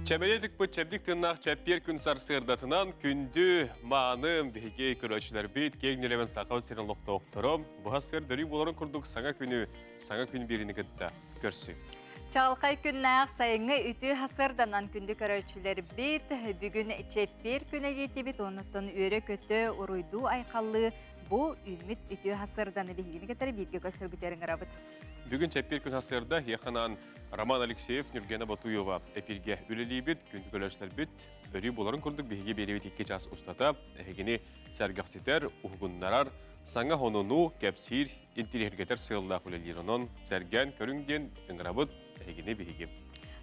Çəbələdік bu çəbdik tırnaq çəppер күн сарсырдатынан күнді мааным беге көрәшілер бейт кегнелевен сақау серін лоқта оқтырым. Бұға сыр дөрі боларын күрдік саңа күн беріні күтті көрсі. Чалқай күннәқ сайыңы үті хасырданан күнді көрәшілер бейт бүгін чәппер күні жеті бет оныттың өрі көті ұруйду айқалы бұл үміт үті хасырданы бейгені кетері бейтке көсір күтерін ғырабыд. Бүгін чәппер күн хасырда яқынан Роман Алексеев, Нұргена Батуева әпірге үлілі бет, күнді көрәшілер бет, өрі боларын күрдік бейге беребет 2 час ұстата, әгені сәргақсетер, ұғыннарар, саңа хонону, кәпсир, интерергетер сығылда құлелерінен, сәрген көріңден үңірабыд, әгені бейге.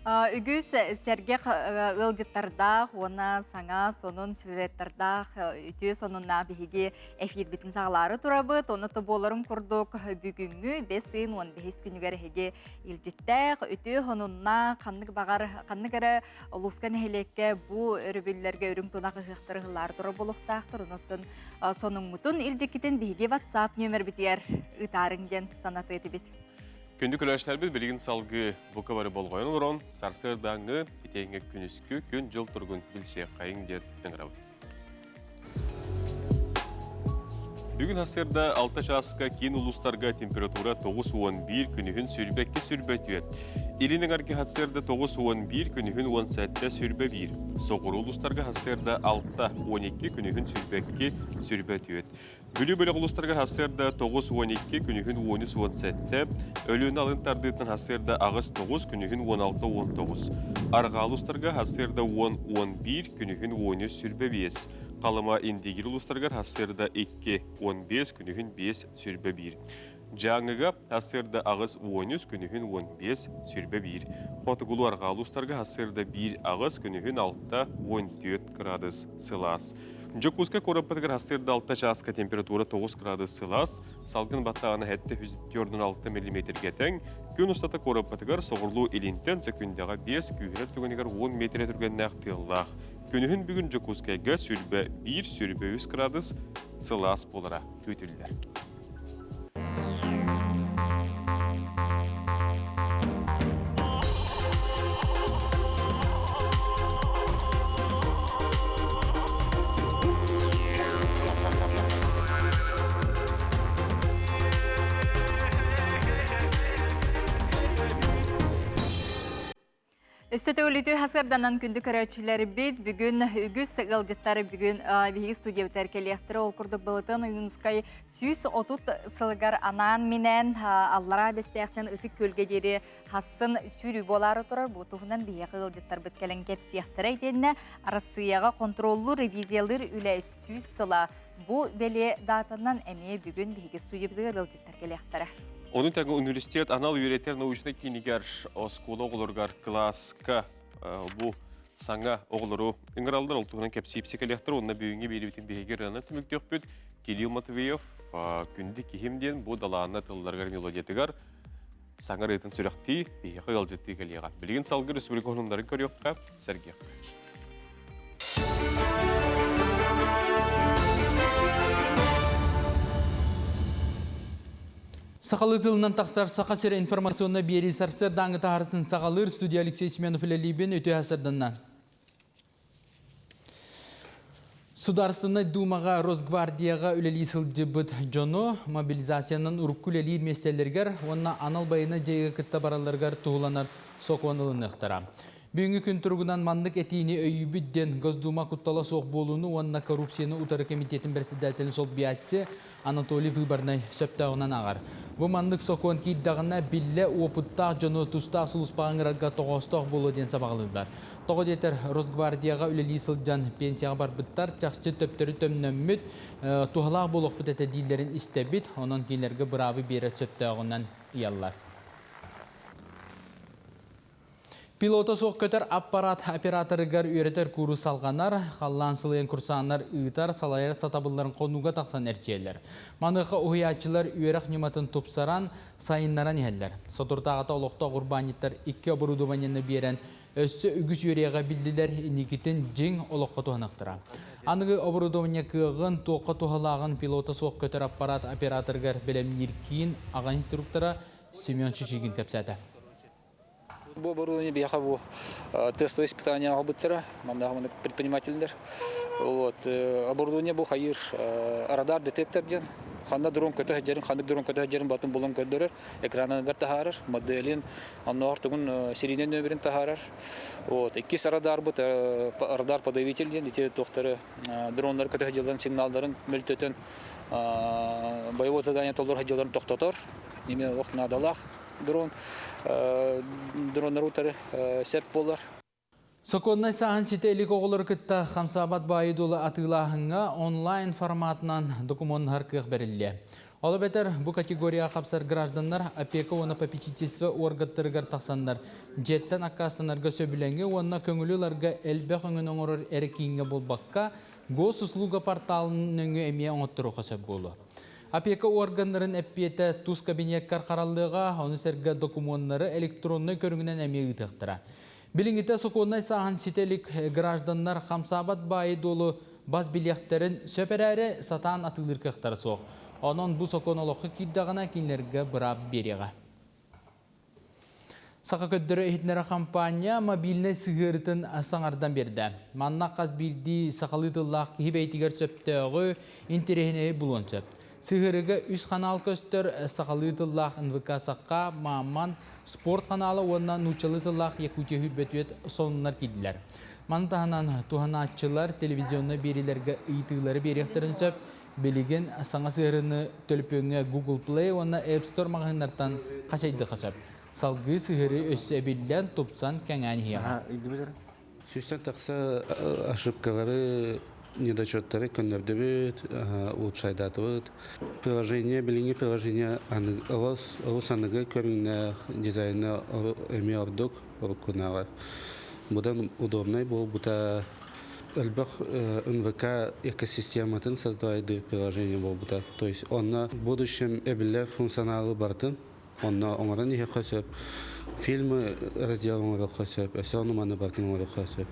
Үгіз сәргек ғылжыттардақ, оны саңа сонын сюжеттардақ, үті сонынна бейге әфир бетін сағылары тұрабыд, оны тұболарын күрдік бүгінгі 5-15 күнігер әге илжіттәқ, үті онынна қаннық әрі ұлысқан әлекке бұ өрібілерге өрің тұнақ ұғықтыр ғылар тұры болуқтақтыр, ұнықтың соның мұтын илжекетін бейге WhatsApp нөмір бітер ұтарыңден санаты еті бет. Күнді күләшілер біз білген салғы бұқа бары болғайын ұрын, сарсырдаңы етеңе күніскі күн жыл тұрғын білсе қайың дед өңірабыд. Бүгін асырда 6 жасқа кейін ұлыстарға температура 9-11 күнігін сүрбәкке сүрбәт өт. Илінің арғы асырда 9-11 күнігін 17 сүрбәт өт. Соғыр ұлыстарға асырда 6-12 күнігін сүрбәкке сүрбәт өт. Бүлі-бөлі ұлыстарға асырда 9-12 күнігін 13-17, өліні алын тардыйтын асырда ағыз 9 күнігін 16-19. Арға ұлыстарға асырда 10-11 күнігін 13 сүрбәт. Қалыма индегер ұлыстарғар асырда 2-15 күнігін 5 сүрбе 1. Жаңыға асырда ағыз 13 күнігін 15 сүрбе 1. Қотығылу арға ұлыстарға асырда 1 ағыз күнігін 6-14 градус сылас. Жокузка корапатыгар асырда 6 жасқа температура 9 градус сылас. Салгын баттағаны әтті 104-6 мм гетен. Күн ұстата корапатыгар соғырлу илинтен секундяға 5 күйірет түгенегер 10 метр түрген нәқтиыллақ. Күнігін бүгін Жокускайға сүрбе 1-3 градус сылас болара көтілдер. Өстөті өліті хасырданан күнді көрәтшілері бет бүгін үгіз ғылжеттары бүгін бейгі студия бітәркелектірі ол күрдік бұлытын ұйынысқай сүйіс отут сылғар анан менен аллара бестеяқтен ұтық көлгедері хасын сүрі болары тұрар бұтығынан бейгі ғылжеттар біткелін кепсияқтыры етеніне арасыяға контроллы ревизиялыр үлі сүйіс сыла бұ бәле датынан әме бүгін бейгі студия бітәркелектірі. Onun təqə universitet anal üretər nauşuna kliniker oskolu oğulurgar klaska bu sanga oğuluru ыңыралдар oltuğundan kepsi psikologlar onunla büyüğünge beri bitin beygir rana tümüktök büt Kirill Matveyev күнді кихимден bu dalağına tıllargar melodiyatigar sanga reytin sürekti beygi alcettiği kaliyga. Bilgin salgı Respublika onunların körüyokka sergi. Сақалы тылынан тақсар сақа сері информационна бері сарсыр даңы тағыртын сақалыр студия Алексей Семенов үлелейбен өте асырдыннан. Сударсыны Думаға Росгвардияға үлелей сылды бұд жону мобилизацияның ұрықкүлелейір меселергер, онына анал байына жайғы күтті бараларғар туғыланар соқуанылын ұқтыра. Бүгінгі күн тұрғынан мандық әтейіне өйібідден Госдума құттала соқ болуыны, онына коррупцияны ұтары комитетін бірсідәтілін сол биятчы Анатолий Выборнай сөптауынан ағар. Бұл мандық соқуан кейддағына білі опыттақ жоны тұстақ сұлыспағыңырарға тоғыстақ болу ден сабағылыдылар. Тоғы детер Росгвардияға үлелей сылджан пенсияға бар бұттар, чақшы төптері төмнөмміт, туғалақ болуқ бұт әті дейлерін істебіт, онын кейлерге бұрабы бері сөптауынан иялар. Пилота соқ көтер аппарат операторыгар үйретер күрі салғанар, қаллан сылайын күрсанар ұйтар салайыр сатабыларын қонуға тақсан әрчелер. Маныққа ұйатчылар үйерек нематын тұпсаран сайыннаран елдер. Сотыртағата олықта ғұрбаниттар 2 оборудованияны берен өссі үгіс үйреға білділер инекетін жың олыққа туғанақтыра. Анығы оборудования кығын тоққа туғалағын пилота соқ көтер аппарат операторыгар білемнер кейін аға инструктора Семен Шишигин кәпсәті. Бу оборудование бияха бу тестовое испытание абыттыра, мандагы предпринимательдер. Вот оборудование бу хайыр радар детектор ден. Ханда дрон көтө хаҗарын, ханда дрон көтө хаҗарын батын булан көдөрөр. Экранын гар тахарыр, моделин, аннар тугун серийный нөмерин тахарыр. Вот икки радар бу радар подавитель ден, ите тохтары дроннар көтө хаҗаларын сигналдарын мөлтөтөн боевое задание толор хаҗаларын тохтотор. Неме ох надалах дрон дроннар утары сеп болар. Соконнай сахан сителик оғылыр кітті Хамсабат байыдулы атылағыңа онлайн форматынан документ кық берілі. Олы бетер бұл категория қапсар граждандар опека оны попечительство орғаттырғар тақсандар. Жеттен аққастанарға сөбіленге онына көңілілерге әлбәқ өңін оңырыр әрекейінге болбаққа госуслуга порталының өңі әмия оңыттыру қасап болу. Опека органдарын әппеті тұз кабинеттер қаралдыға оны сәргі документтары электронны көріңінен әмия ұйтықтыра. Билиңите соконнай сахан сителик граждандар Хамсабат байы долу баз билеттерин сөперәре сатан атылыр кықтары соқ. Онын бұл соконолықы киддағына кинлерге бұрап береға. Сақа көттірі ehitnere компания мобильный сығырытын саңардан берді. Манна қаз білді сақалытылақ хибейтігер сөптіғі интерехіне бұлын сөп. Сығырыға үш канал көстер сақалытылақ НВК саққа маман спорт каналы оннан нучалытылақ Якутия хүлбетует сонынлар кеділер. Мантағынан туғанатчылар телевизионны берілерге ұйтығылары беректерін сөп, білеген саңа сығырыны төліпөңе Google Play онна App Store мағынлардан қашайды қасып. Салғы сығыры өсі әбелден топсан кәңән хияға. Süsten taksa ошибкалары, недочеты коннорды бит, улучшайдаты бит. Приложение, приложение олос аныгы көрүнө дизайны эми ордук рукунага. Будан удобный был, бута элбах НВК экосистематын создавайды приложение был бута. То есть он в будущем эбилер функционалы бартын. Онна оңаран ihe қосып, фильмы разделын қосып, әсе оны маны бартын қосып.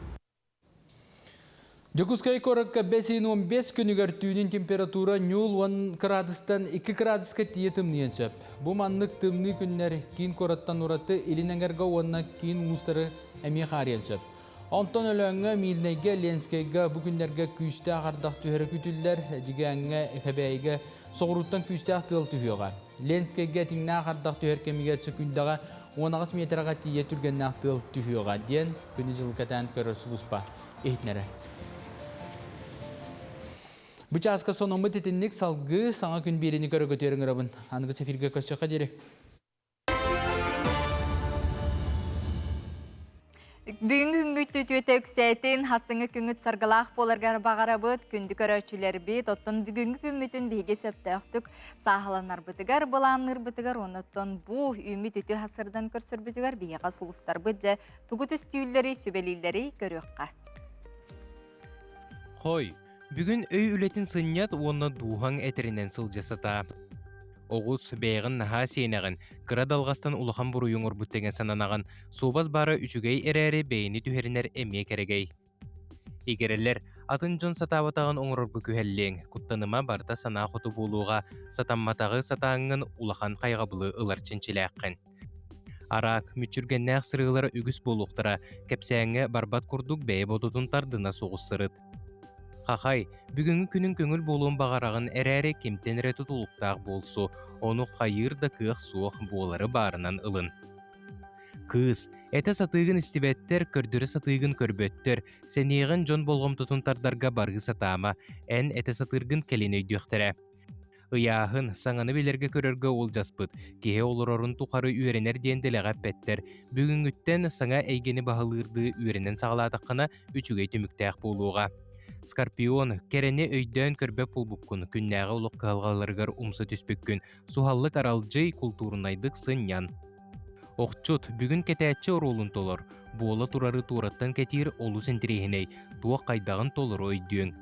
Жокускай коракка 5-15 күнігер түйінің температура 0 градустан 2 градуска тие тымныен сөп. Бұ манлық тымны күннер кейін кораттан ураты илинәңерге онна кейін мұстары әме қариен сөп. Онтон өлөңі милнеге ленскейге бүгіндерге күйісті ағардақ түйері күтілдер, жігәңі әкәбәйге соғыруттан күйісті ақтығыл түйеға. Ленскейге тіңні ағардақ түйер кемігер сөкүндіға 10 метраға тие түргенні ақтығыл түйеға ден күні жылғатан көрір сұлыспа ехтінері. Бұчасқа сонымы тетінлік салғы саңа күн берені көрі көтерің ұрабын. Анығы сефирге көсіққа дері. Бүгінгі күнгіт өте өксәйтін хасыңы күнгіт сарғылақ боларғар бағара бұд, күнді көрәчілер бет, оттын бүгінгі күмметін бейге сөпті өқтік сағаланар бұтығар, бұланыр бұтығар, оныттын бұ үміт өте хасырдан көрсір бұтығар бейға сұлыстар бұд, тұғыт үстеулері, сөбелейлері көріққа. Хой, бүгін өй үлетін сынят оны дуған әтерінен сыл жасата. Оғыз бәйғын наға сейнағын, қырадалғастан ұлыған бұру өңір бұттеген сананағын, собаз бары үшігей әрәрі бәйіні түхерінер әме кәрегей. Егерелер, атын жон сатаватағын оңырырғы көхәллең, құттаныма барда сана құты болуға, сатамматағы сатаңын ұлыған қайғабылы ұлар ченчіләққін. Арақ, мүчіргеннәқ сырғылары үгіс болуқтыра, кәпсәңі барбат күрдік бәй бодудың тардына соғыз сырыд. Қақай, бүгінгі күнің көңіл болуын бағарағын әрәрі кемтенірі тұтылықтақ болсу, оны қайырда кық суық болары барынан ылын. Кыз, әті сатығын істебеттер, көрдірі сатығын көрбөттер, сәнеғін жон болғым тұтынтардарға барғы сатама, ән әті сатырғын кәлен өйдіқтірі. Ыяғын саңаны белерге көрерге ол жаспыд, кеге олар орын тұқары үйренер денділіға пәттер, бүгінгіттен саңа әйгені бағылырды үйренен сағаладыққына үчігей түміктәқ болуға. Скорпион, кәрәне өйден көрбәп болбуккун, күннәғы ұлық қалғаларғар умсы түспеккін, сухаллык аралжай культурнайдық сыннян. Оқчут, бүгін кәтәтчі оролын толыр, буола турары тураттан кәтір олу сентерейіней, туақ қайдағын толыр өйден.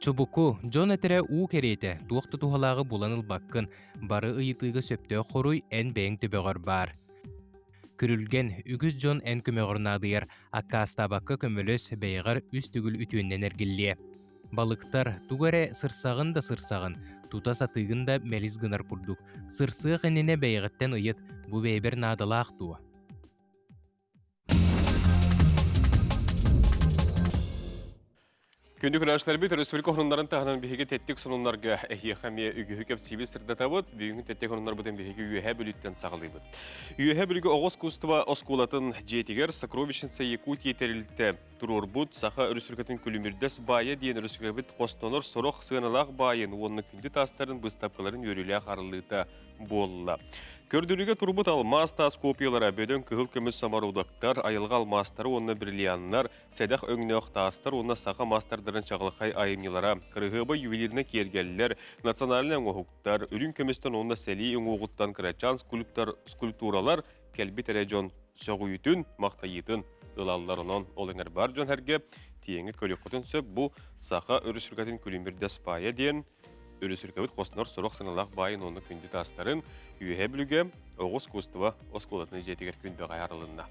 Чубуку, жон әтірі уу кереті, туақты тухалағы боланыл баққын, бары ұйытыға сөпті қоруй ән бәң төбеғар бар. Күрілген үгіз жон ән көмеғырнадыяр, аққа астабаққа көміліс бәйғар үстігіл үтуінен әргілі. Балықтар туғаре сырсағын да сырсағын, тута сатығын да мәліз гынар күрдік. Сырсық әніне бәйғаттен ұйыт, бұ бәйбер надыла ақтуы. Күнді күрәшілер бит, республика онларын тағынан бігеге теттік сонунларға әйеқаме үгігі көп сибістірді табыт, бүйіңін теттік онлар бұтын бігеге үйе бүліттен сағылы бұд. Үйе бүлігі оғыз күстіва осколатын жетігер Сокровищенца Якутия терілді тұрор бұд, сақа республикатын күлімірдес байы дейін республика бит қостонор сұрық сығыналақ байын, оны күнді тастарын бұстапқыларын өрілі қарылыта болыла. Көрдүріге турбут алмаз тас копиялара бөдөн кыгыл көміс самарудактар, айылға алмастары, оны бриллианнар, сәдәқ өңіне оқтастар, оны сақа мастардарын шағылықай айымнелара, кырғыбы ювелиріне кергелілер, национальный оңғықтар, үрін көмістен оны сәли оңғықтан кырачан скульптуралар, кәлбі тәрәжон соғуютын, мақтайытын, ылаларынан олыңар бар жон әрге, тиеңі көлік құтын сөп, бұл сақа өрісіргатын күлімірді спайы ден, Өрісіркәбіт қосынар сұрық сыналақ байын оны күнді тастарын үйе білуге оғыз көстіва осколатыны жетігер күнді ғайарылынна.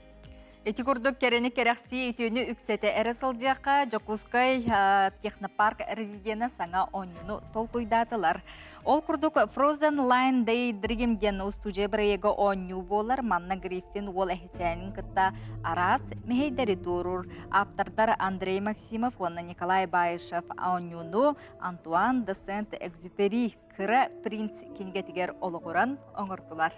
Эти курдук керени керекси итүнү үксете эресылжака Жокускай технопарк резидена саңа онюну толкуйдатылар. Ол курдук Frozen Line Day дригемден устуже бірегі оню болар. Манна Гриффин ол эхичайнин кытта арас мехейдери турур. Аптардар Андрей Максимов, онна Николай Баишев онюну Антуан де Сент-Экзюпери кыра принц кенгетигер олығыран оңыртылар.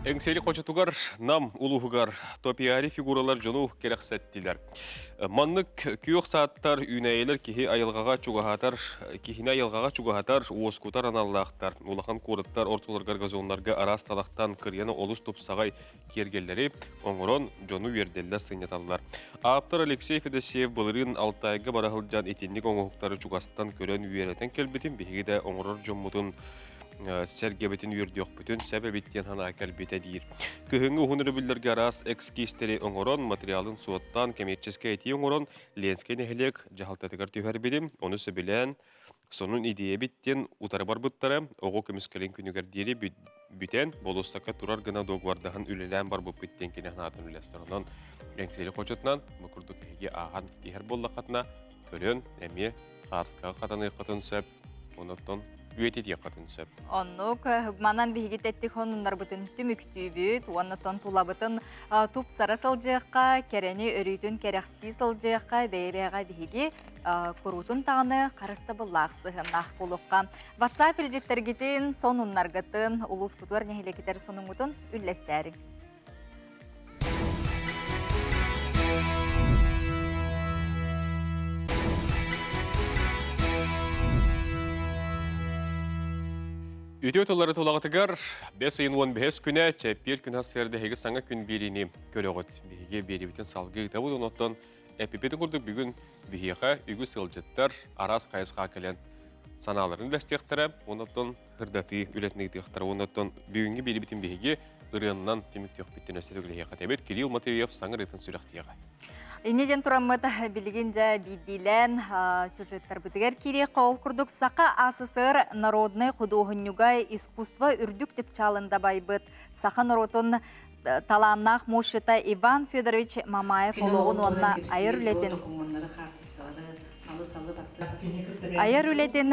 Эңсели қочетугар нам улуғығар топиари фигуралар жону керексеттилер. Маннык күйек сааттар үйнәйелер кихи айылғаға чуғатар, уоскутар аналлақтар, улахан курыттар, ортуларгар газонларга арас талақтан кырияны олус топсағай кергеллери оңырон жону верделлі сынеталар. Аптар Алексей Федосеев бұлырын алтайға барахылжан етенлік оңғықтары чуғастан көрен үйеретен келбетін бігіде оңырор жоммутын сәргебетін үйірдіоқ бүтін сәбәбеттен хана кәлбеті дейір. Күхіңгі ұғыныры білдерге арас экскистері оңырон, материалын суаттан кәметческе әйті оңырон, ленскен әхілек жағалтатығар түйер бедім, оны сөбілен, сонын идея біттен ұтары бар бұттары, оғы көміскелен күнігер дейірі бүтен, болыстаққа тұрар ғына доғвардағын үлелән бар бұп біттен кені атын үлестерінен рәңсері қочетінен, мұқырдық әйге аған егер боллақатына көрен, әме, қарысқаға қатаны қатын сөп, оныттан үйетеді қатын сөп. Оннук манан бігітеттік онындар бұтын түміктүйбіт, онытын тулабытын туп сары сылжыққа, керені өрүйтін керекси сылжыққа, бейбеға бігі көрутын тағыны қарысты бұллақсығын ақпулыққа. WhatsApp үлжеттергетін сонынларғытын, ұлыс күтуар нәхілекетер сонын ұтын үллестәрі. Үтеутылары толағытығар 5-15 күні чәппер күн асырды хегі саңа күн беріне көріғыт. Беге беребетін салғы ұтабыд, оныттан әпепеті күрді бүгін бігеға үгі сылжеттар арас қайысқа кәлен саналарын дәстектірі, оныттан ғырдаты үлетіні ғытықтары, оныттан бүгінгі беребетін беге ұрыянынан теміктеқ біттен өстеді үлеге қатебет Кирилл Матвеев саңыр етін сүріқтеға. Инеден тураммыта билигин жа бидилен сюжеттар бітігер кире қол күрдік сақа АССР народный художнюгай искусство үрдік деп чалында байбыт. Сақа народын таланнақ мушыта Иван Федорович Мамаев олығын онна айыр үлетін. Айыр үлетін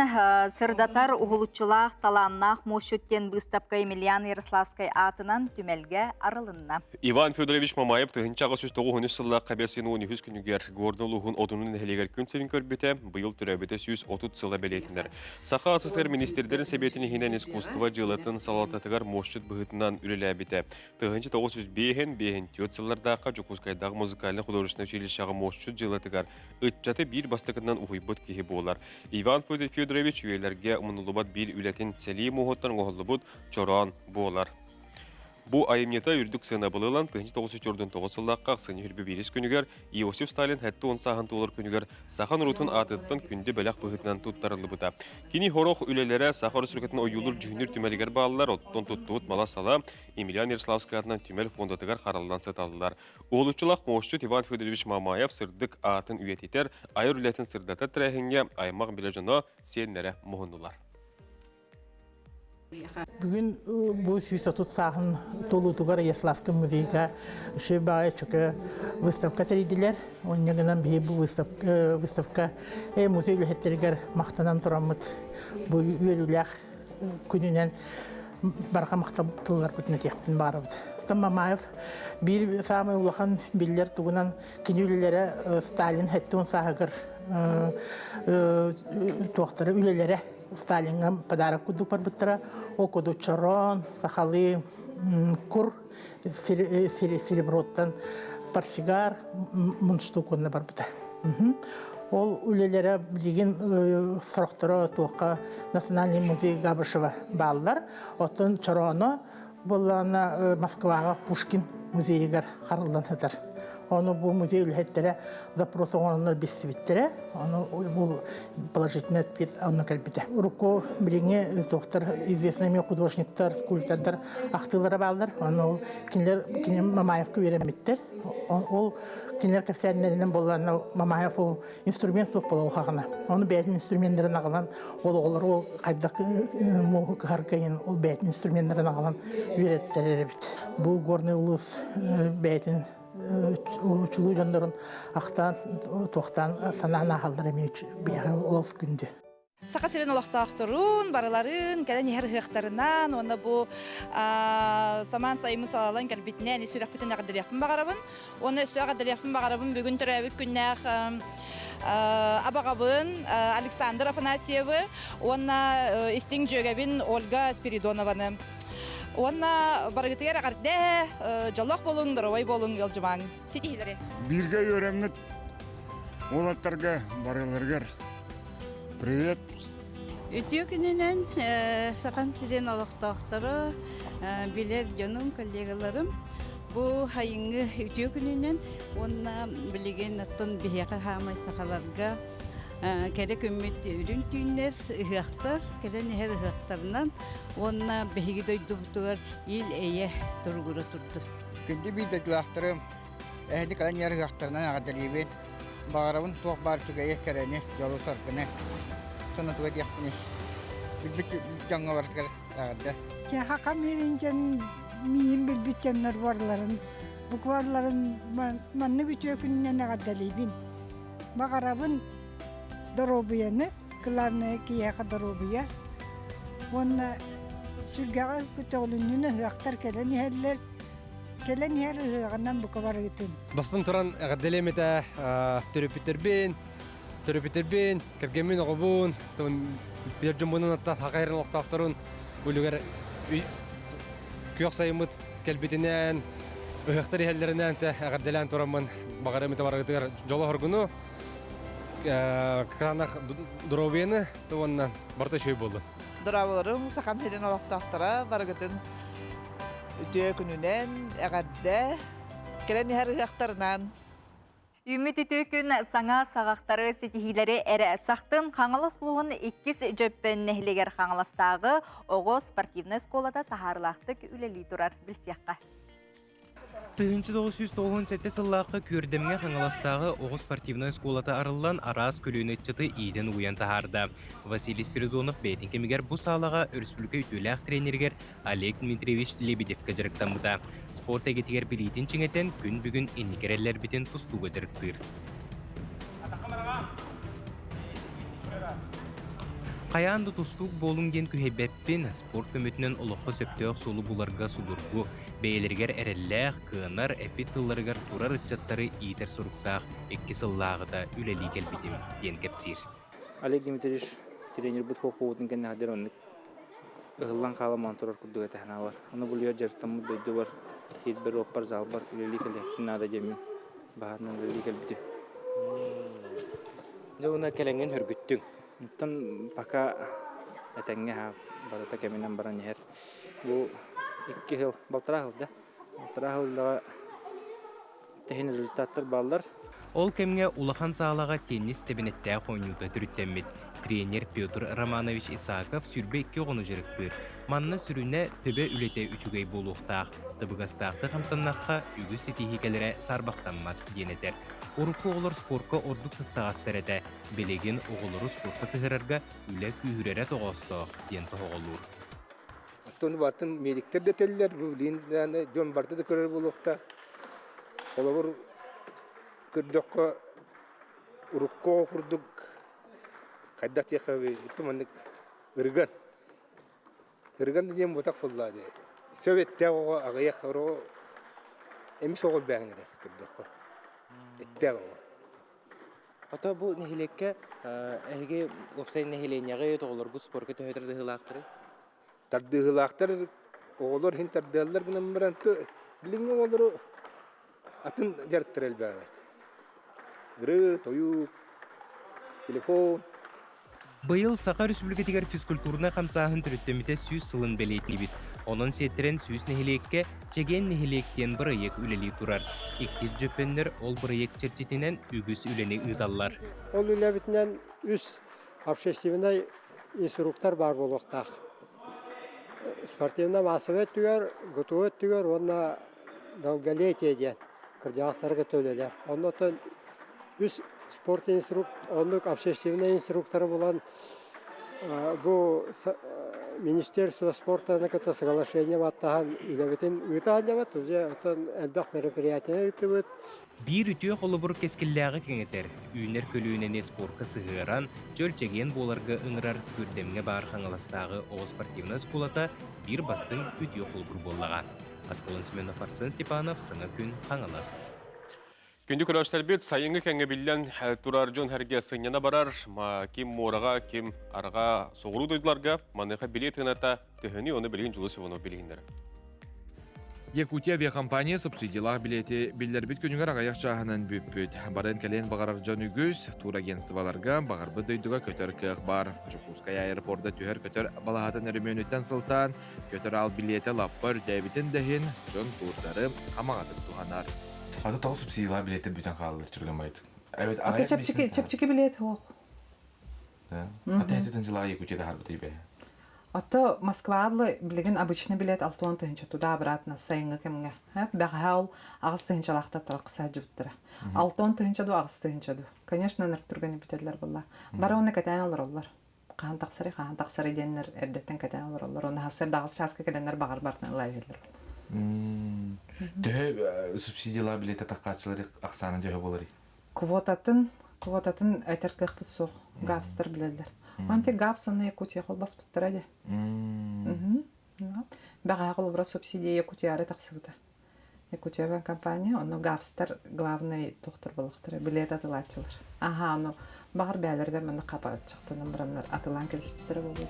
сырдатар уғылучылақ таланнақ мушыттен бұстапқа Емельян Ярославскай атынан түмелге арылынна. Иван Федорович Мамаев тұғынчаға 9 сылла қабесін 12 күнігер гордылығын одының әлегер күн сәрін көрбеті, бұйыл түрәбеті 130 сылла бәлетіндер. Сақа АССР министердерін сәбетіне хинен искусства жылатын салататығар мошыт бұғытынан үлеләбеті. Тұғынчы 905-5 сыллардаға Жокускайдағы музыкальны художественный училищағы мошыт жылатығар үтчаты бір бастықынан уйбут кихи болар. Иван Федорович үелерге мұнылыбат бір үлетін сәлей мұғыттан ғолыбут чоран болар. Бу айымнета үрдік сына бұлылан 1994 сыллаққа сыны үрбі берес күнігер Иосиф Сталин хәтті он сағын толыр күнігер сақан ұрутын атыттан күнді бәләқ бұғытынан тұттарылы бұта. Кені хорақ үлелері сақар сүркетін ойылыр жүхінір түмәлігер бағылар, оттон тұттуыт мала сала Емельян Ярославскай атынан түмәл фондатығар қаралынан саталылар. Оғылычылақ моғышчыт Иван Федорович Мамаев сырдық атын үйететер, айыр үлетін сырдата тірәхінге аймақ білі жына сенлері мұғындылар. Бүгін бұл 130 сағын толутуғар Ярославскай музейға үші бағай чөкі выставка тәрейділер. Оннегінен бей бұл выставка музей үлхеттерігер мақтанан тұрамыд. Бұл үйеліләқ күнінен барға мақтабылар бұтыны текпін барыбыз. Мамаев bir самый улахан биллер тугунан кинүлелере Сталин хеттун сагыр туактары үлелере Сталинга подарок кудук барбыттара окуду чорон сахалы кур сереброттан парсигар мунштукунна барбыта. Ол үлелере билген сорохтора туакка Национальный музей Габышева балдар отун чороно Боллана Москвага Пушкин музейгер харылдан хатар. Оны бу музей үлһеттере запрос оңоннор бессибиттере, оны бу положительный ответ аны калбите. Руко билиңе доктор известный художниктар, скульптордар ахтылары балдар. Оны кинер Мамаевка беремиттер. Ол кинер кафедраларынан боллана Мамаев ол инструмент соқ болу хагына. Оны бәйтин инструменттарын агалан, ол кайдак моху каркайын ол бәйтин инструменттарын агалан үйрәттерер бит. Бу горный улус бәйтин учулу жандарын ақтан тоқтан санана халдырамыч бияга олос күндү. Сақа сирен олақтақтырын, бараларын, кәлен ехер хықтарынан, оны бұл саман сайымын салалан кәлбетінен сүрек бітін ағадырияқпын бағарабын. Оны сүрек ағадырияқпын бағарабын бүгін түрәвік күннәқ абағабын Александр Афанасьевы, оны істің жөгәбін Ольга Спиридонованы. Онна баргытыгар ағарды жалақ болың, дұровай болың елжымаң. Сетихілері? Бирге өремнет олаттарға, барыларғар. Привет. Үтіу күнінен сақан сирен олықтақтары, білер жонum коллегаларым. Бұл хайыңы үтіу күнінен онна білеген аттын бейеқі хамай сақаларға керек үммет үрін түйінер ұғақтар, келен әр ұғақтарынан онна бейгі дойдуғытығар ел әйе тұрғыры тұрды. Күнді бейді ұғақтарым, әйді қалан әр ұғақтарынан ағадалейбен, бағарабын туақ бар чүгәйе кәрәне, жолу сарқыны, соны туға дейіқпіне. Білбіт жаңға бардығар ағады. Хақам ерінжен мейін білбіт жанлар барларын, бұқ барларын манны күтіе күнінен ағадалейбен. Бағарабын доробияны, кыланы кияқа доробия. Онна сүргәға күтіғылынны ұғақтар кәлен ехерлер, кәлен ехер ұғаннан бұқа бар ұғытын. Бастын тұран ғадделеметі төрөпітербен, кәргемен оғыбын, берджін бұнын аттар хақайрын оқтақтырын, бөлігер күйіқ сайымыт кәлбетінен, ұғақтар ехерлерінен ғадделен тұрамын бағареметі бар ұғытығар жолы ғыргыны, Канах дробияны туаннан барта шөй болды. Дробаларым сақам хеден олақтақтара барғытын үтіе күнінен әғадді келен әр ұқтарынан. Үміт үтіе күн саңа сағақтары сетихилері әрі сақтын қаңылас луғын 2 жөппен нәхілегер қаңыластағы оғы спортивны сколада тахарлақтық үлелі тұрар білсияққа. 1997 сыллаққа көрдемге қаңыластағы оғы спортивный сколата арылан арас көліні чыты иден уян тахарды. Василий Спиридонов бәйтін кемегер бұл салаға өріспілгі үтіләқ тренергер Олег Дмитриевич Лебедевка жарықтамыда. Спорт әгетігер білейтін чеңетен күн бүгін енекерелер бітін тұстуға жарықтыр. Қаянды тұстуқ болыңген күхебәппен спорт көмітінен ұлыққа сөптеуқ солы бұларға сұлырғы. Бейлергер әрелләқ, қынар, әпет тылларығар тұрар ұтчаттары иетер сұруқтақ, әккі сыллағыда үләлі кәлбетім ден кәпсир. Олег Дмитриевич тренер бұд хоқ болудың кәнне ғадер онық ұғылан қаламан тұрар күрдігі тәхіна бар. Оны бұлия жарыстамы дөйді бар, хет бір оппар зал бар, үләлі кәлбетім нада жемін, бағарынан үләлі кәлбетім. Жауына кәләңген хүргіттің. Тон пока әтәңге барата кәменен баран ехер. Бұл 2 жыл, балтыра жыл да. Балтыра жылдағы тәхін результаттар балдар. Ол кемге улахан сағалаға теннис тебінеттәі қойнуды түріттәммет. Тренер Петр Романович Исаков сүрбе 2 ғыны жүріктір. Манна сүріне төбе үлете үчігей болуқтақ. Табығастақты қамсаннаққа үгі сетихикелері сарбақтанмат денетер. Урукку олар спортқа ордук сыстағастар әді. Белеген оғылыры спортқа сығырарға үлі күйірері тоғастақ ден тоғылыр. Аттон бартын медиктер де телілер, бүлейін жон барты да көрер болуқта. Олағыр көрдіққа урукко құрдық қайдақ тек қабы, үтті мәндік ұрған. Ұрған да дем бұтақ болады. Söbette o ağaya xoro emis oğul bəngler kırdık. Ette o. Ата бу нехилекке эге опсай нехиленяга тоголоргу спорка төһөтөр дыһылаактыры. Tardıhılaktır oğullar hin tardıhılar gınım birantu bilingi oğulları atın jarıktır elbette. Gırı, toyu, telefon. Быйыл Саха Республикатигер физкультурна хамсаһын түрүттөмүтэ сүүс сылын белейтибит. Онон сеттерен сүүс нехилекке чеген нехилектен бырыйык үлели турар. Иктис жөппеннер ол бырыйык черчитинен үгүс үлени ыдаллар. Ол үлебитинен үс общественный инструктор бар болуктак. Спортивный массовет түгер, готовет түгер, онна долголетие ден. Кыржастарга төлелер. Оннотон үс спорт инструктор, онлук общественный инструкторы болан бу Министерство спорта на ката соглашение ваттахан үлебитин ыйтаанжабат, уже отон элбак мероприятие ыйтыбыт. Бир үтүө холобур кескиллээги кеңетер. Үүнер көлүүнене спортка сыгыран, жөлчеген боларга ыңырар көрдемге бар хаңаластагы Оҕо спортивный скулата бир бастың үтүө холобур боллага. Асколон Семенов, Арсен Степанов, Сыңа күн хаңалас. Күнді күрәштер бет сайынғы кәңе білден тұрар жон әрге сыңнена барар, кем мораға, кем араға соғыру дойдыларға, маныға билет ғыната түхіні оны білген жылы севону білгендер. Якутия авиакомпания субсидиялар билети билдербит күнүгөр агаяк жаһанын бүппүт. Барын кален багарар жон үгүс тур агентстволарга багарбы дойдуга көтөр кык бар. Жукуская аэропорда түһөр көтөр балаһатын өрмөнүттен сылтан көтөр ал билети лаппар дебитин дехин жон турдары камагатып туганар. Ата тау субсидиялар билети бүтән калдыр жүргөн байт. Evet, Ата чепчики билет хох. Да. Ата этен жылга Якутияда харбыты бе. Ата Москвалы билеген обычный билет 6 тыгынча туда обратно сайынга кемге. Бахал агыс тыгынча лахта талкса жуттыра. 6 тыгынча ду агыс тыгынча ду. Конечно, нырк турган битерлер булла. Бара оны катан алырлар. Кахан таксары деннер эрдеттен катан алырлар. Оны хасыр дагыс часка кеденнер багар бартын лайверлер. Төһө субсидиялар билети таккачылары аксаны төһө болары. Квотатын айтар кыппыт сох гавстар билерлер. Анте гавс оны Якутия холбас буттыраде. Бага холбра субсидия Якутияры таксыбыта. Якутия компания, оны гавстар главный доктор балыктыр, билет атылачылар. Ага, ну багар бәләргә менә капат чыктыны бираннар атылан келиспиттер булды.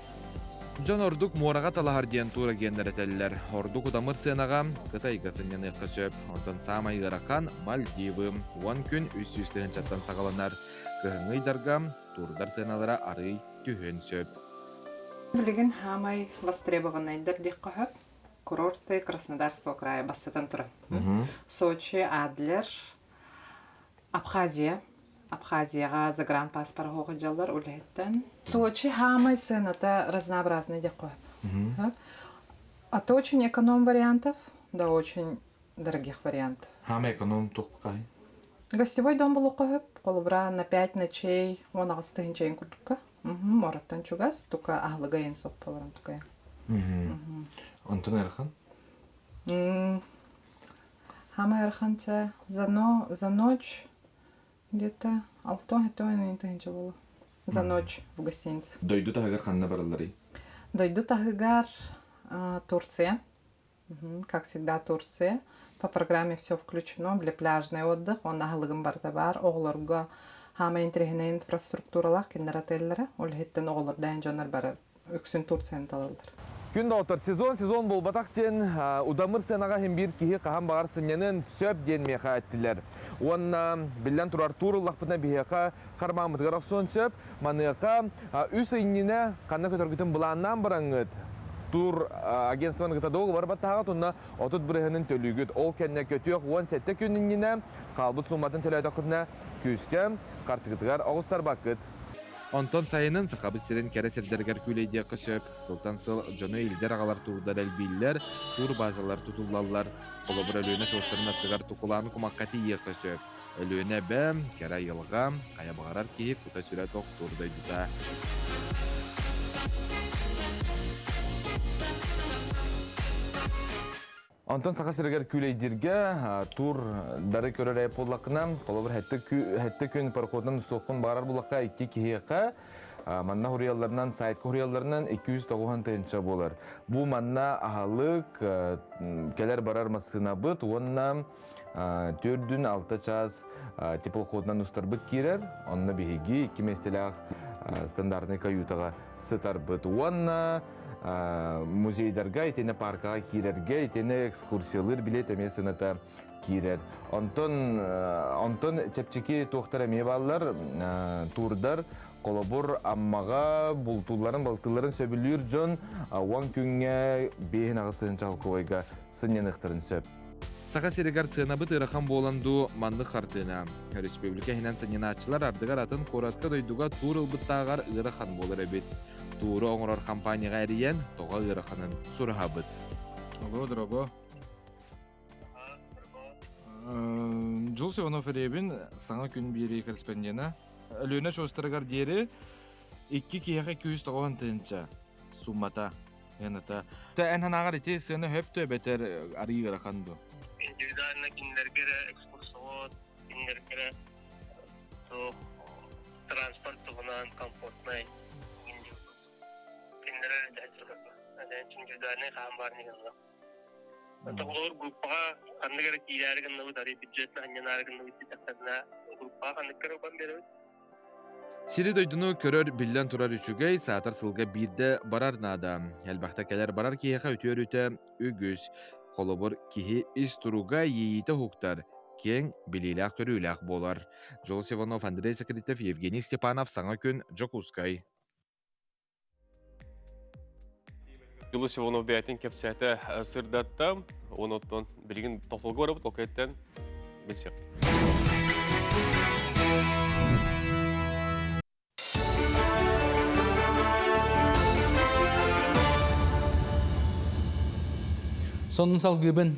Жон ордук морага талахар диен тура гендер этеллер. Ордук удамыр сенага кытайга сыннены кысып, онтон самай гаракан Мальдивы. 10 күн үс-үстен чаттан сагаланар. Кыһыңыйдарга турдар сеналара арый түһөн сөп. Билеген хамай востребованныйдыр дик кахып. Курорты Краснодарского края бастатан турат. Сочи, Адлер, Абхазияга загранпаспорт хогы жаллар улеттен. Сочи хамай сената разнообразный дик кахып. От очень эконом вариантов до очень дорогих вариантов. Хамай эконом туккай. Гостевой дом был кахып. Колубра на 5 ночей, он агыстыгын чейин курдукка. Мораттан чугас, тука ахлыгайын соп боларан тука. Онтон эрхан? Хама эрханча за ночь где-то 6-7 тыгынча болу. За ночь в гостинице. Дойду тагыр ханна баралары? Дойду тагыгар Турция. Как всегда Турция. По программе все включено, для пляжный отдых, он ахлыгын барда бар, оғларга хама интригіне инфраструктуралар, кендер отеллері, ол хеттен оғлардан жанар бары өксін Турцияны талалдар. Күн доктор, сезон бол батақтен удамыр сенаға хем бір кихи қахан бағар сынянын сөп ден меха әттілер. Онна білден тұрар турыллақ бұтына бейеқа қармағымытығар ақсон сөп, маныға үс үйініне қанна көтіргітін бұланнан бараңыд. Тур агентствоның гытадоғы бар баттаға тұнна отыт бірігінің төлігіт. Ол кәнне көтіөк 17 күнініне қалбыт суматын төлі айтақытына күске қартығытығар оғыстар бақыт. Онтон сайының сақабыт серен кәресердергер күлейде қысөп, сылтан сыл жоны елдер ағалар турдар әлбейлер, тур базалар тұтылалар. Қолы бір өліөне шоғыстарын аттығар тұқыланы құмаққаты е қысөп. Өліөне бәм, кәрі елға, қая бағарар кейік, құта сүрі тоқ турдай дүта. Антон сақасыргер күлейдерге тур дары көрер әйіп болақына, қолы бір хәтті күн пароходынан ұстылықын бағарар болаққа 2 кейеқа Манна хурьялларынан, сайт хурьялларынан 290 тыынча болар. Бу манна ахалык келер барар масына быт, онна 4-6 час теплоходынан устарбыт кирер, онна бихиги 2 местелях стандартный каютага сытар быт. Онна музейдерга, итене паркага кирерге, итене экскурсиялар билет эмесыната кирер. Онтон чепчики тоқтар эме баллар турдар колобур аммага балтыларын сөбүлүр жон уан күнгө бейін ағыстын жалқуайга сынненықтырын сөп. Сақа серегар сынабыт ырахан боланду манды қартына. Республика хинан сынненатчылар ардыгар атын коратка дойдуга тур ылбыттағар ырахан болыр әбет. Туры оңырар компанияға әріен тоға ыраханын сұраға бұд. Алло, дорого. Жол Севанов әребін саңа күн бері корреспондена. Өлөне шостырығар дері 2 кияға 290 тыынча суммата яната. Та әнханағар ете сыны хөпті бәтер арый ыраханду. Индивидуально кинлергере экскурсовод, кинлергере транспорт тугунан комфортный кинлерер дәчүргә. Әдән индивидуальный хам бар нигезле. Anta olur gruppa kandıgara kiyergen navu dari budgetna hanyanargen navu titakna gruppa kandıgara ban berebe. Siri doydunu körör billen turar üçügey saatar sılga birde barar nada. Elbaqta keler barar kiyeha ötüyor öte ügüz. Kolobur kihi is turuga yiyite huktar. Ken bililak körülak bolar. Jol Sevanov, Andrei Sekretov, Evgeniy Stepanov, Sana Kün, Jokuskay. Jol Sevanov bəyətin kəpsəyətə sırdatta, onotdan bilgin toxtolga varabı toqayətdən bilsək. Сонун салгыбын.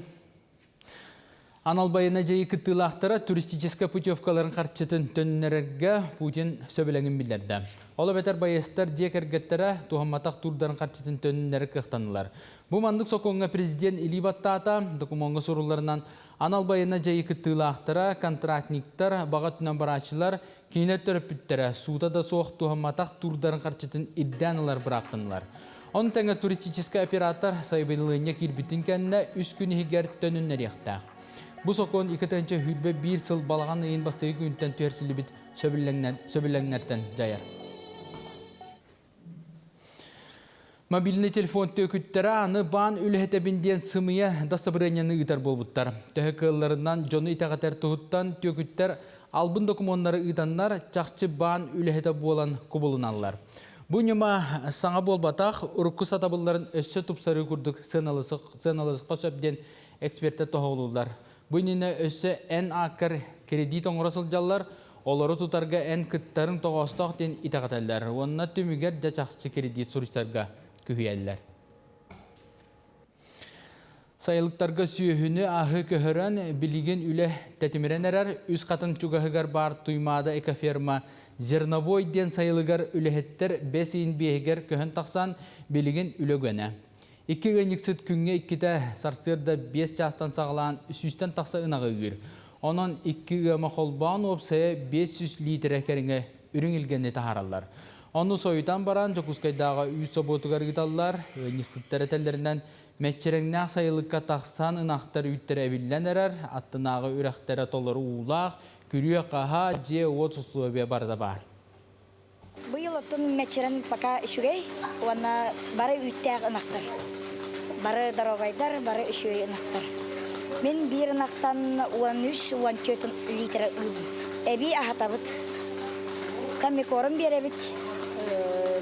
Аналбайына жайы кыттылақтара туристическа путевкаларын қарчытын төннерерге Путин сөбіләңін білдерді. Ола бәтер байыстар жекергеттері тухамматақ турдарын қарчытын төннері кықтанылар. Бұл мандық соқуңа президент Или Баттата документға сұруларынан аналбайына жайы кыттылақтара контрактниктар, бағатынан барачылар, кейнет төріпіттері суыта да соқ тухамматақ турдарын қарчытын иддәнылар бірақтынылар. Он тәңі туристическа оператор сайбылығыне кирбітін кәніне үс күні хигер төнінер яқтақ. Бұл соқуын 2-тәнче хүлбе 1 сыл балаған ең бастығы күнттен түйерсілі біт сөбіліңнерден дайыр. Мобильный телефон төкіттері аны баан үліхеті бінден сымыя дастабырынияны ұйтар болбуттар. Төхі кылларынан жоны итағатар тұғыттан төкіттер албын документары ұйтанлар чақчы баан үліхеті болан құбылыналар. Бұл нема саңа болбатақ ұрыққы сатабыларын өссі тұпсары күрдік сыналысыққа сөбден эксперті тоғылылар. Бұл нені өссі ән ақыр кредит оңырасыл жаллар, олары тұтарға ән кіттарын тоғастақ ден итағаталар. Онына түмігер жачақшы кредит сұрыстарға күйелілер. Сайылықтарға сүйіхіні ағы көхірін білеген үлі тәтімірен әрәр, үз қатын чуғығығар бар тұймада экоферма Зерновой ден сайылығар үліхеттер 5 ин бейгер көхін тақсан білеген үлі гөне. 2 гәніксіт күнге 2-ті сарсырда 5 жастан сағылан 300-тен тақса ұнағы үйір. Онын 2 гәмі қолбан опсая 500 литр әкеріңе үрін елгенде тағаралар. Оны сойытан баран Жокускайдағы үй соботығар ғыталар, нестіттері тәлдерінен мәтчеріңнәқ сайылыққа тақсан ұнақтар үйттері әбілден әрәр, аттынағы үрәқтері толыры ұлақ, күріе қаға же от сұстуы барда бар. Бұл оттың мәтчерін пока үшігей, оны бары үйттәғ ұнақтар. Бары дорогайдар, бары үшігей ұнақтар. Мен бір ұнақтан 13-14 литр үйдім. Әбі ағатабыд. Кәмі корым беребіт.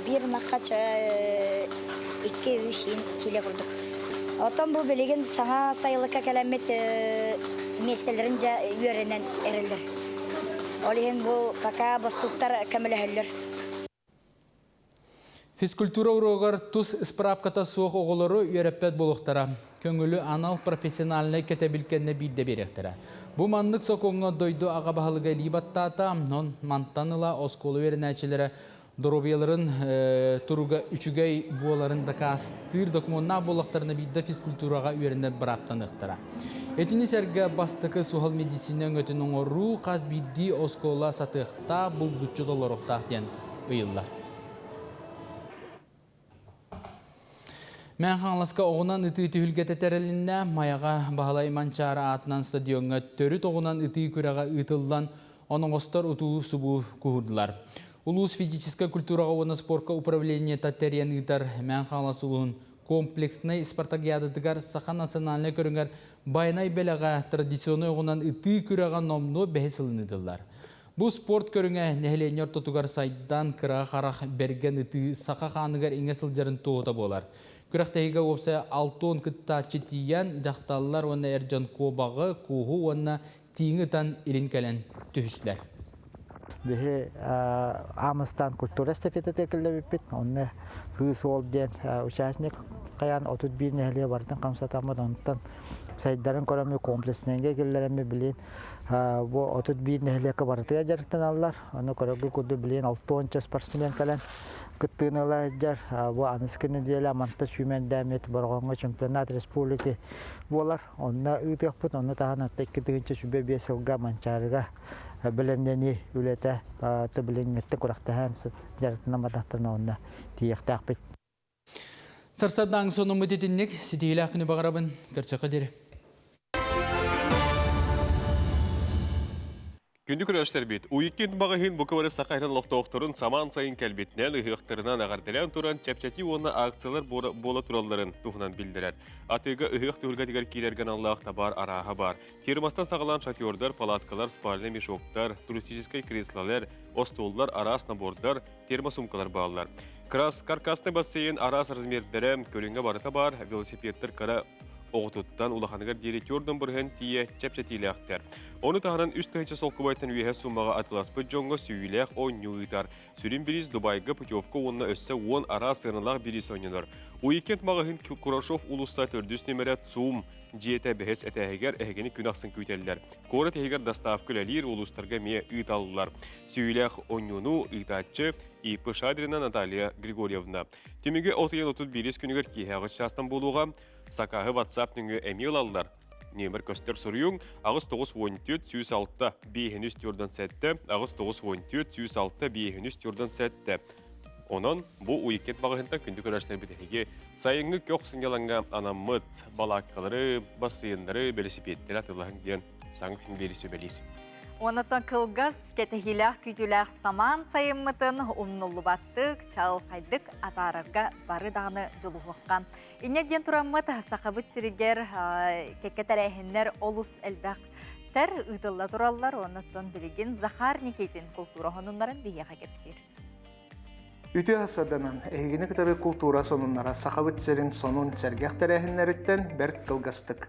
Bir nakaça 2-3 kile kurduk. Otan bu bilgin sana sayılıkka kelamet meselelerince yörenen erilir. Olihin bu kaka bastuklar kamilehiller. Физкультура урогар тус справката соқ оғылары үйереппет болуқтара. Көңілі анал профессионалны кетебілкенне білді беректері. Бұл мандық соқуңа дойду аға бағылыға либаттата, нон мантаныла осколы верін әчелері Доробияларын тұруға үшігей буаларын дақастыр документна болуқтарына білді физкультураға үйеріне бірақтанықтыра. Этини сәрге бастықы сухал медицинен өтінің ору қаз білді оскола сатықта бұл $3 ден ұйылар. Мен хаңласка оғынан ыты түйілгеті тәрелінне маяға бағалай манчары атынан стадионға төрі тоғынан ыты күрәға ұтылдан оның остар ұтуы сұбу күхірділар. Улус физическая культураға оны спортқа управление таттериян ұтар мен хаңласы ұлын комплексный спартакиадыдығар сақа национальный көріңер байнай бәліға традиционы оғынан ыты күрәға номно бәхесілін ұтылар. Бұл спорт көріңе нәхіленер тұтығар сайдан кыра қарақ берген ыты сақа қанығар еңесіл жарын тоғыда болар. Күрәқтәйгі опса 6 күтта читиян жақталылар оны әржан кобағы, куғу оны тиіңітан илин кәлін түйіслер. Бихи Амыстан культура эстафета текілі біппет, оны хыз ол ден участник қаян отут бір нәхіле бардың қамсатамыд, онықтан сайдарын көремі комплексненге келдерімі білейін. Бұл отут бір нәхіле қабартыға жарықтан алылар, оны көрегі күрді білейін 6-10 спортсмен кәлін күттігінала жар. Бұл аныскіні дейлі амантта сүймен дәмет барғанға чемпионат республики болар. Онына ұйтық бұд, оны тағын атта 2-2 сүбе 5 жылға манчарыға білімдені үлеті түбіліңетті құрақтаған жарықтына мадақтырына онына тиектақ бет. Сарсадың соны мүдетіннік сетейлі ақыны бағарабын көрсе қадері. Күнді көрәштер бет. Уйеккен бағайын бұқывары сақайрын лоқтауқтырын саман сайын кәлбетінен ұйықтырынан ағардылан тұран чәпчәти оны акциялар бола тураларын тұғынан білдірер. Атыға ұйық түгілға дегер кейлерген Аллахта бар, араға бар. Термастан сағылан шатиордар, палаткалар, спальный мешоктар, туристическай креслалар, остоллар, арас набордар, термосумкалар бағалар. Каркасный бассейн арас размердері көліңге барыта бар, велосипедтер кара оғытыттан улаханығар директордың бұрғын тие чәпчәтейлі ақтар. Оны тағынан үст тәйчі солқыбайтын үйе сумаға атыласпы жоңғы сүйілек он нүйітар. Сүрін біріз Дубайға путевка онына өсі 10 ара сырнылақ біріз ойныныр. Уикенд мағығын Курашов улуста төрдіс нөмірі ЦУМ жиеті бәхес әтәйгер әгені күнақсын көйтелілер. Коры тәйгер дастав күләлер улустарға ме ұйталылар. Сүйілек онюну ұйтатчы Ипы Шадрина Наталья Григорьевна. Түмігі 31 күнігер кейхағыз шастан болуға сақағы WhatsApp нүңі әмел алылар. Немір көстер сұрыюң ағыз 9-14-106 бейхініс түрден сәтті, ағыз 9-14-106 бейхініс түрден сәтті. Онын бұл уикет бағығында күнді көрәшілер бітіге сайыңы көк сыңгаланға анамыт, балаққалары, басыйындары, велосипедтері атылағын ден саңы күн берісі бәлер. Онытын кылгыз кетехилях күтілях саман сайыммытын умнулу баттық, чал қайдық атарырға бары дағыны жылуғыққан. Инеден тұраммыт сақабыт сірігер кеккетер әйхінлер олус әлбәқ тәр ұйтылла тұралар, онытын білеген Захар Никейтін культура хонунларын бейеға кетсер. Үті асаданан әйгені кітары культура сонунлара сақабыт сірін сонун сәргәқтер әйхінлеріттен бәрк кылгастық.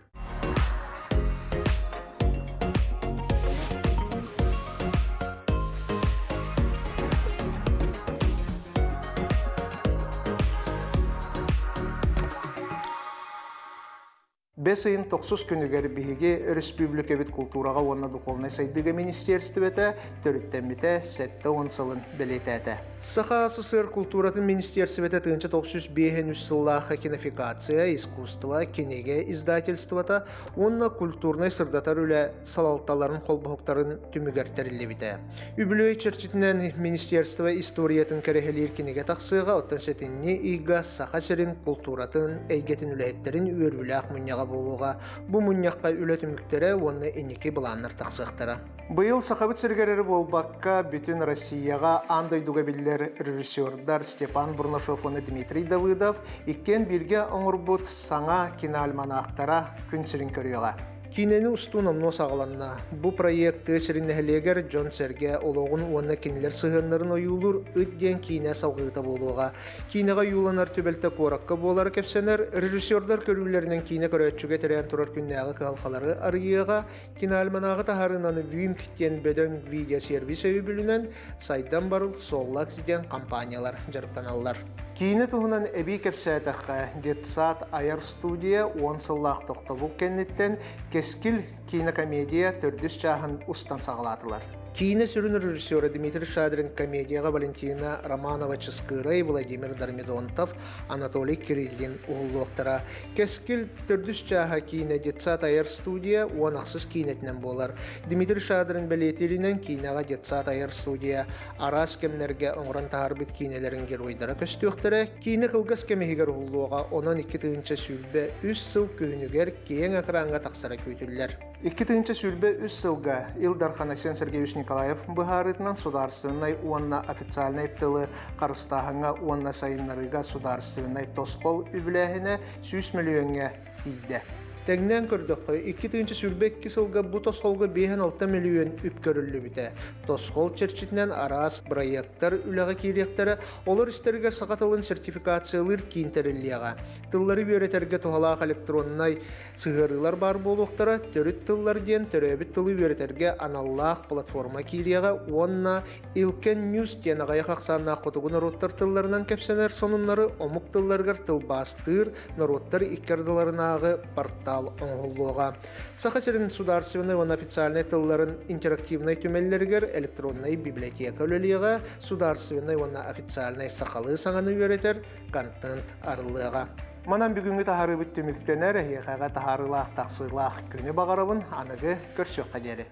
Бес айын 9 күнігер бігі республика бет культураға онна духовной сайдыға министерстветі төріттенбеті сәтті онсылын білетәді. Саха СССР культуратын министерстветі 1995 сыллағы кинофикация, искусство, кенеге издательствата, онна культурный сырдатар үлі салалталарын қолбақықтарын түмігертәрілі біті. Үбілөй чәрчетінен министерство историятын кәрехелер кенеге тақсыға оттан сәтінне иға саха сәрін культуратын әйгетін үләеттерін өрбіләқ мұнyaға болуға, бұ мұняққа үлетіміктері оны енеке бұланыр тақсықтары. Бұйыл сақабыт сіргерері болбаққа бүтін Россияға андайдуға білдер режиссердар Степан Бурнашов оны Дмитрий Давыдов ikкен бірге оңырбұт саңа киноальманақтара күн сірін көріға. Кинені ұстуын омно сағыланна. Бұ проекты сіріннәхілегер Джон Серге олығын оны кинелер сығынларын ойулыр үдден кине салғыта болуға. Кинеға юланар төбелті қораққа болар кепсенер, режиссердар көрілерінен кине көрәтшіге тәрен тұрар күннәғы қалқалары арыйыға, киноальманағы тахарынан винк тен бөдің видеосервис өйбілінен сайдан барыл соллақ зиден компаниялар жарықтаналар. Кейіні тұғынан әбей кепсәтіққа Детсат Айар студия 10 сыллақ тоқты бұл кәнеттен кескіл кинокомедия түрдіс жағын ұстан сағылатылар. Кийне сүрін режиссері Дмитрий Шадрин комедияға Валентина Романова Чыскырай, Владимир Дармидонтов, Анатолий Кириллин уғылуқтыра. Кескіл түрдіс чаға кийне детсат айыр студия, уанақсыз кейнетінен болар. Дмитрий Шадрин бәлетерінен кейнаға детсат айыр студия арас кемнерге оңыран тағарбет кейнелерін геройдара көстіуқтыра. Кейне қылғыз кемегер уғылуға онан 2-тігінші сүлбе 3 сыл күйінігер кейін ақыранға тақсыра көйтілілер. 2-тігінші сүлбе 3 сылға Илдар Ханасян Сергеевич Николаев бұхарытынан сударственной уанна официальной тылы қарыстағыңа уанна сайынларыға сударственной тосқол үбіләхіне 100 миллионға тейді. Тәңнен көрдіқі 2-тігінші сүлбе 2 сылға бұ тосқолға 5-6 миллион үп көрілі біті. Тосқол черчетінен арас проекттар үліға кейректері олар істерге сақатылын сертификациялыр кейінтеріліға. Тыллары бөретерге тұғалақ электроннай сығырылар бар болуқтара түріт тыллар ден түрәбіт тылы бөретерге аналлақ платформа кейрегі онна Илкен Ньюс ден ағай қақсанна қотығын роттар тылларынан кәпсенер сонынлары омық тылларғар тыл бастыр народтар иккердыларынағы портал оңғылуға. Сақасырын сударственный он официальный тылларын интерактивный түмеллергер электронный библиотека өлеліға сударственный он официальный сақалы саңаны өретер контент арылыға. Манан бүгінгі тахары бүттіміктенер, еқаға тахарылақ тақсылақ күні бағарабын анығы көрсөк қадері.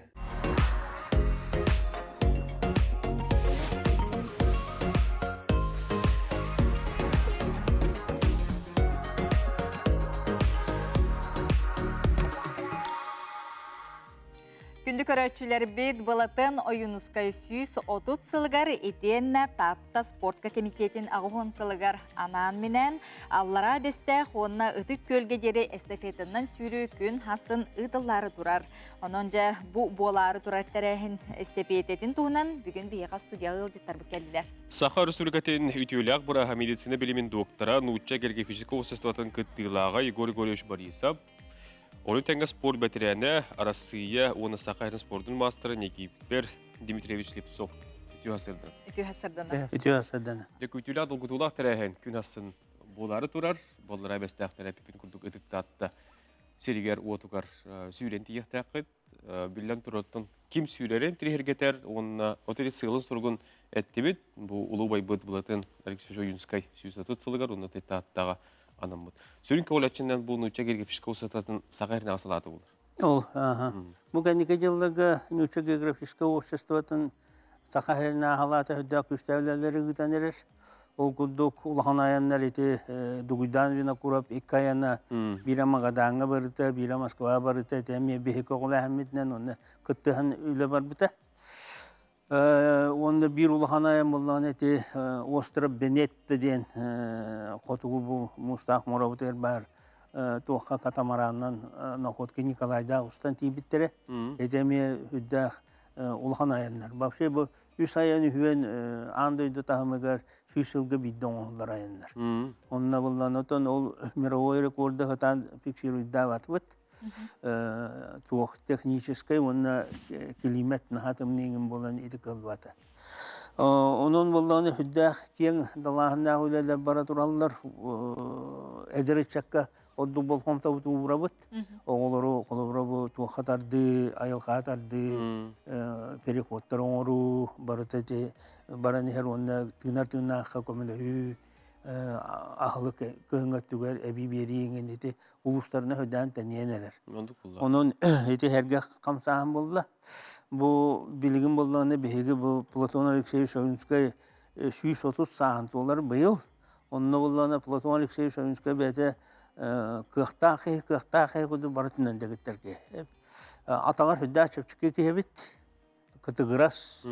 Күнді көрәтшілер бет болатын ойынысқай сүйіс 30 сылғар етенна татта спортка комитетін ағуын сылғар анан менен аллара бестәқ онына ұтық көлгедері эстафетінің сүйрі күн хасын ұтылары тұрар. Онынжа бұ болары тұраттарахын эстафететін туғынан бүгін бейға судия ғылдеттар бүкәлілер. Саха Республикатын үтеуләк бұраға медицина білімін доктора Нуча Герге физика осыстуатын күттілаға Егор Горевич Борисов Оны тәңгі спорт бәтірәні Арасыя, оны Сақайрын спорттың мастері Никипер Дмитриевич Лепсов. Үтеу хасырдана. Үтеу хасырдана. Дек үтеулі адылғытулақ тәрәхен күн хасын болары тұрар, болары әбәстәқ тәрә пепін күрдік үтікті атты. Серігер уатуғар сүйрен тияқтақыд, білен тұраттың кім сүйререн тірігергетер, оны отері сығылын сұрғын әттебет, бұл ұлы бай бұд бұлатын Алексей Юнскай сүйсатыт сылығар, оны тәтті аттаға анамбыд. Сөрінкі олатчыннан бұл Нуча Герге физика осытатын Сақайрын асылаты болар. Ол, бұл кәнеке жылығы Нуча Герге физика обществотын Сақайрын ағалаты хүддақ күштәулерлері күтен ерер. Ол күддік ұлған аянлар еті дүгүйдан вина құрап, екі аяна бира Магадаңа барыты, бира Москва барыты, тәме бейік оғыл әхметінен оны күттіған үйлі бар бұта. Онда bir улахан аян болған әте остров Бенетті ден қотығы бұл Мустақ Мұрабытыр бар тоққа катамараннан нақотқы Николайда ұстан тейбіттері. Әтеме үддәқ улахан аянлар. Бақшы бұл 3 аян үйен андойды тағымығар 3 жылғы бидді оңғылар аянлар. Онына болған отын ол мировой рекорды ғытан фиксируйда батыбыт. Туох технической, он килимет на хатамнигин болан идик албата. Onun bollarını hüddах кен далахна hulele baratураллар эдери чакка oddu bolhom tabu urabut. Oğulları kolabra tuğatарды, ayılqatарды, perikotlar oğru baratete barani her onna tığnar komile ahlık kıhıngattıgar ebi beriğin eti uluslarına höden teniyeneler. Onun eti herge kamsağın bolla. Bu bilgin bollağını behegi bu Platon Alexeyevich Oyunskay 130 sağıntı olar bayıl. Onunla bollağına Platon Alexeyevich Oyunskay bete kıhtağ kudu baratından da gittir ki. Atalar hüdda çöpçükü ki hebit. Kıtıgıras.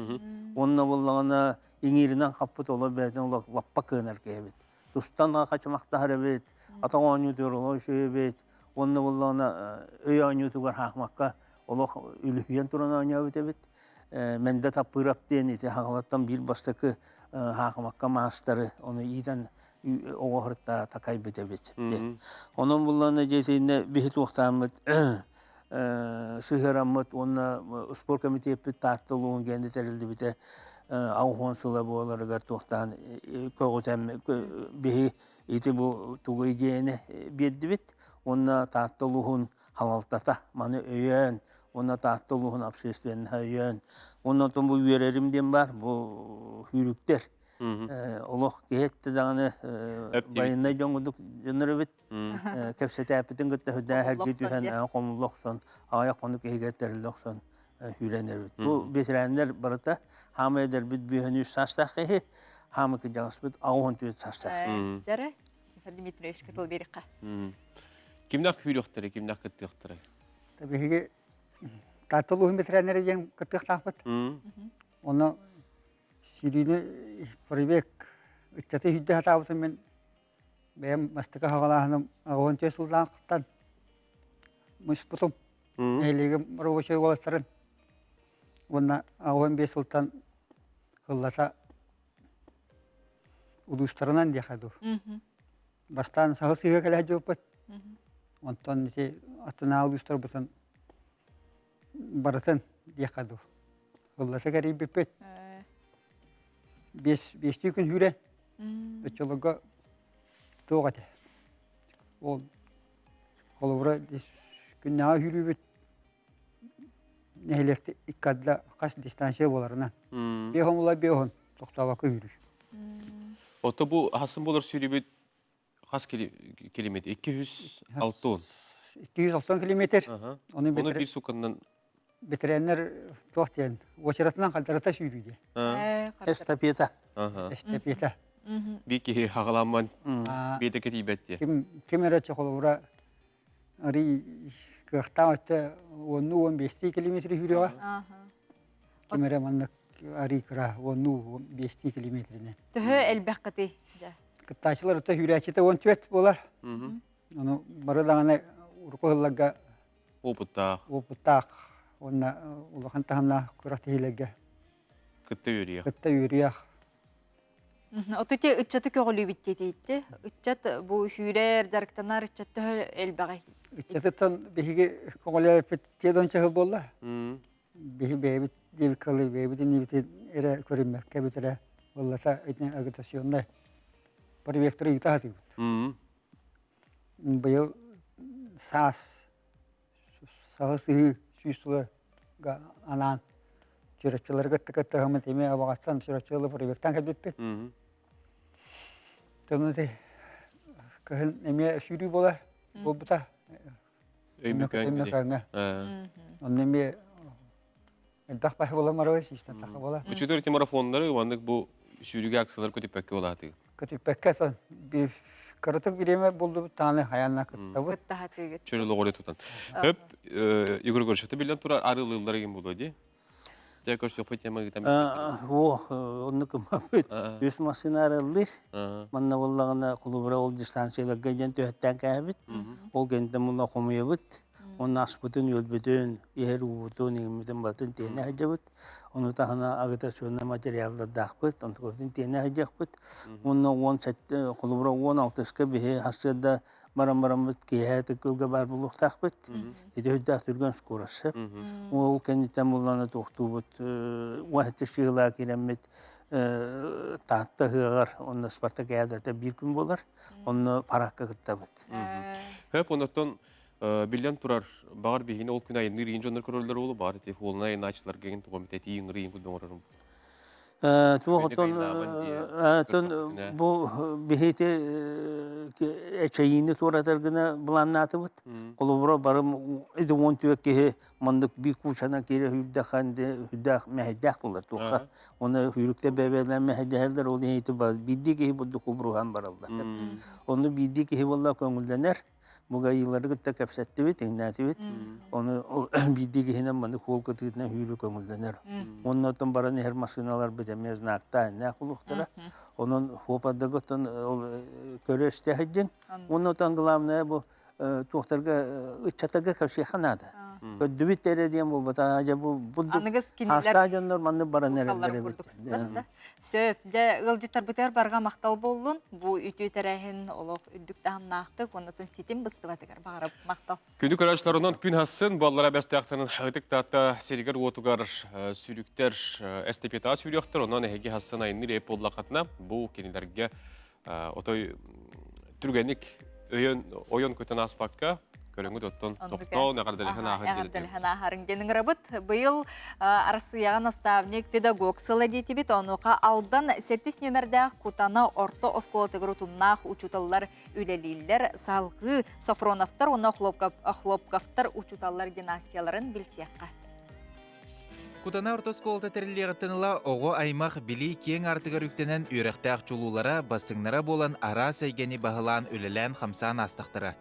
Onunla bollağına İngirinden kapıt ola beten ola lappa kığınar ki hebit. Tustan kaçmakta harabet. Ata oynuyutur ola şey hebit. Onunla bollağına öy oynuyutugar haqmakka. Ola ülühüyen turan oynuyabit hebit. Mende tapırap diyen iti haqalattan bir bastakı haqmakka maastarı. Onu iyiden oğa hırtta takaybet hebit. Onun bollağına jeseyinde bihit uqtamıt. Sıhıramıt. Onunla spor komiteye pit tahtılığın kendi terildi bite. Ağuhon sıla bu olarıgar tohtan koğutem bihi iti bu tuğuy diyene birdi bit. Onna tahtılığın halaltata, manı öyen, onna tahtılığın abseslerini öyen. Ondan sonra bu üyelerimden var, bu hürükler. Олох кеетті дағаны байынна жоңғыдық жоныр өбіт. Кәпсеті әпітін күтті хүдді әргі түйен қомылық сон, ағая қоны кегеттерілік сон үйренер өбіт. Бұл бесірәнлер барыта хамы әдер бүт бүйені састақ қеғі, хамы кі жағыс бүт ағуын түйет састақ. Жары, Дмитриевич кітіл беріққа. Кімнақ күйліқтірі, кімнақ күттіқтірі? Табиғиге татылуын бесірәнлері ең күттіқтақ бұд. Оны Сирийне привек иччаты хүдде хатабытын мен бәйім мастыка хағалағыным ағуын тез ұлдағықтан мұспұтым әйлегі рабочой олаттарын онна ағуын бес ұлттан ғыллата ұдыстарынан дияқаду. Бастан сағы сыға кәлі жопыт. Онтан атына ұдыстар бұтын барытын дияқаду. Ғыллата кәрі бепет. Бесті күн хүрен, өтчілігі тоғады. Ол қолыбыра күннаға хүрі бүт нәйлекті иккадда қас дистанция боларынан. Беғын ола беғын тоқтавақы хүрі. Ота бұл хасын болар сүрі бүт қас километр? 260? 260 километр. Оны бір суканнан бетеренler тоқтен, очаратынан қалдарата сүйрүйді. Эстапета. Эстапета. Bir ki hağalanman bir de ketibette. Kim eratçı kolubura arı kıhtan öte 10-15 kilometre yürüyor. Kim eramanlık arı kıra 10-15 kilometreden. Tühü elbette. Kıttaçılar öte yürüyeceğte 10 tüvet bolar. Onu barıdağına urkuhıllaga oputaq. Ona ulakan tahamna kuratı hilege. Kıtta yürüyor. Kıtta yürüyor. Otute ıççatı köğülü bitti deydi. Iççat bu hürer, zarıktanar ıççatı elbağay. Iççatıtan bihi köğülü bitti don çahıl bolla. Bihi beyabit diye kalı beyabitin nibiti ere körünmek kebitere. Vallata etne agitasyonda. Parivektörü yıta hatı. Bu yıl sağız sıhı süsüle anan. Süreççileri gıttı hımı temi abağattan süreççileri parivektörü kelbetpek. Tönüde kıhın emiye sürü bolar. Bu buta. Emmekângı. Onun emiye eddak başı bolamar var. İşte takı bolar. Bu çötürtü marafonları vandık bu sürüge aksalar kötüpekke oladı. Kötüpekke bir kırıtık bir yeme buldu bir tane hayalına kıttı. Şöyle loğulu tutan. Hep yukarı görüştü. Bilen turar arılığılara gibi buldu diye. Tekrar sohbet yapmak için. Onu kımabıt. Yüz masina arılır. Manna vallağına kulubura ol distansiyalar gelen tühetten kâbit. Ol gende mulla komayabıt. Onun asbıtın, yolbütün, yer uğutun, imiten batın tiyene hacabıt. Onu tahana agitasyonda materyalda dağbıt. Onu köftün tiyene hacabıt. Onun 10 sette kulubura 16 sıkı bihe hasırda maram-maramıt kiyahete kılga bar buluq taqbıt. Ede hüddaq türgön skorası. Ol kenditen mullana toxtubut. Vahette şığıla kilemmet tahtta hığar. Onu Spartak ayadata bir gün bolar. Onu parakka gıttabıt. Hep ondan bilen turar bağır bihine ol künayın nırıyın jonlar körörler olu bağır ete oluna ayın açılar gegen tuğamiteti yiyin nırıyın kudun orarım. Bu bihite eçeyini toratargına bulanatı bud. Kolubura barım edi 10 tüvek kehe mandık bir kuşana kere hüddakande hüddak meheddak olur tuğa. Ona hürükte bebeler meheddeler olu heyeti baz. Bildi kehe buddu kubruhan baralda. Onu bildi kehe valla köngüldener. Buga yılları gıtta kapsattı bit, ignati bit. Onu bildi kehine bandı kol katıgıtına hürü köngüldener. Onun otan barani her masinalar bitemez nakta ne kuluktara. Onun hopada gıttan köre istehedin. Onun otan gılamına bu tuğtarga ıçataga kapşı xanadı. Dübit tere diyen bu bata aja bu hasta jonlar mandı barani herlere bit. Söp, ılcıtar biter barga maqtal bollun. Bu ütü terehin oluq üddük dağın naqtık. Ondan sitim bıstıvatıgar bağırıp maqtal. Kündük araçlarından gün hassın. Ballara bəstəyaqtanın hıqtık tatta serigar otugar sürükter estepeta sürüyaqtır. Ondan ehegi hassan ayınır ep ollaqatına. Bu kenilerge otoy türgenik oyun kötün aspakka көрөңүт оттон токтоо нагардалыхан ахын Ағардалыхан ахарын денің рабыт. Бұйыл арсыяған наставник педагог сылы детебет онуға алдан 7 нөмірдәқ кутана орто оскола тегіру тумнақ учуталлар үлелейлер салғы Сафроновтар, оны хлопкафтар учуталлар династияларын білсеққа. Кутана ортосколта тәріліғіттініла оғы аймақ білі кең артыгар үктенен үйрәқтәқ чулулара басыңнара болан ара сәйгені бағылан өлелән қамсан астақтары.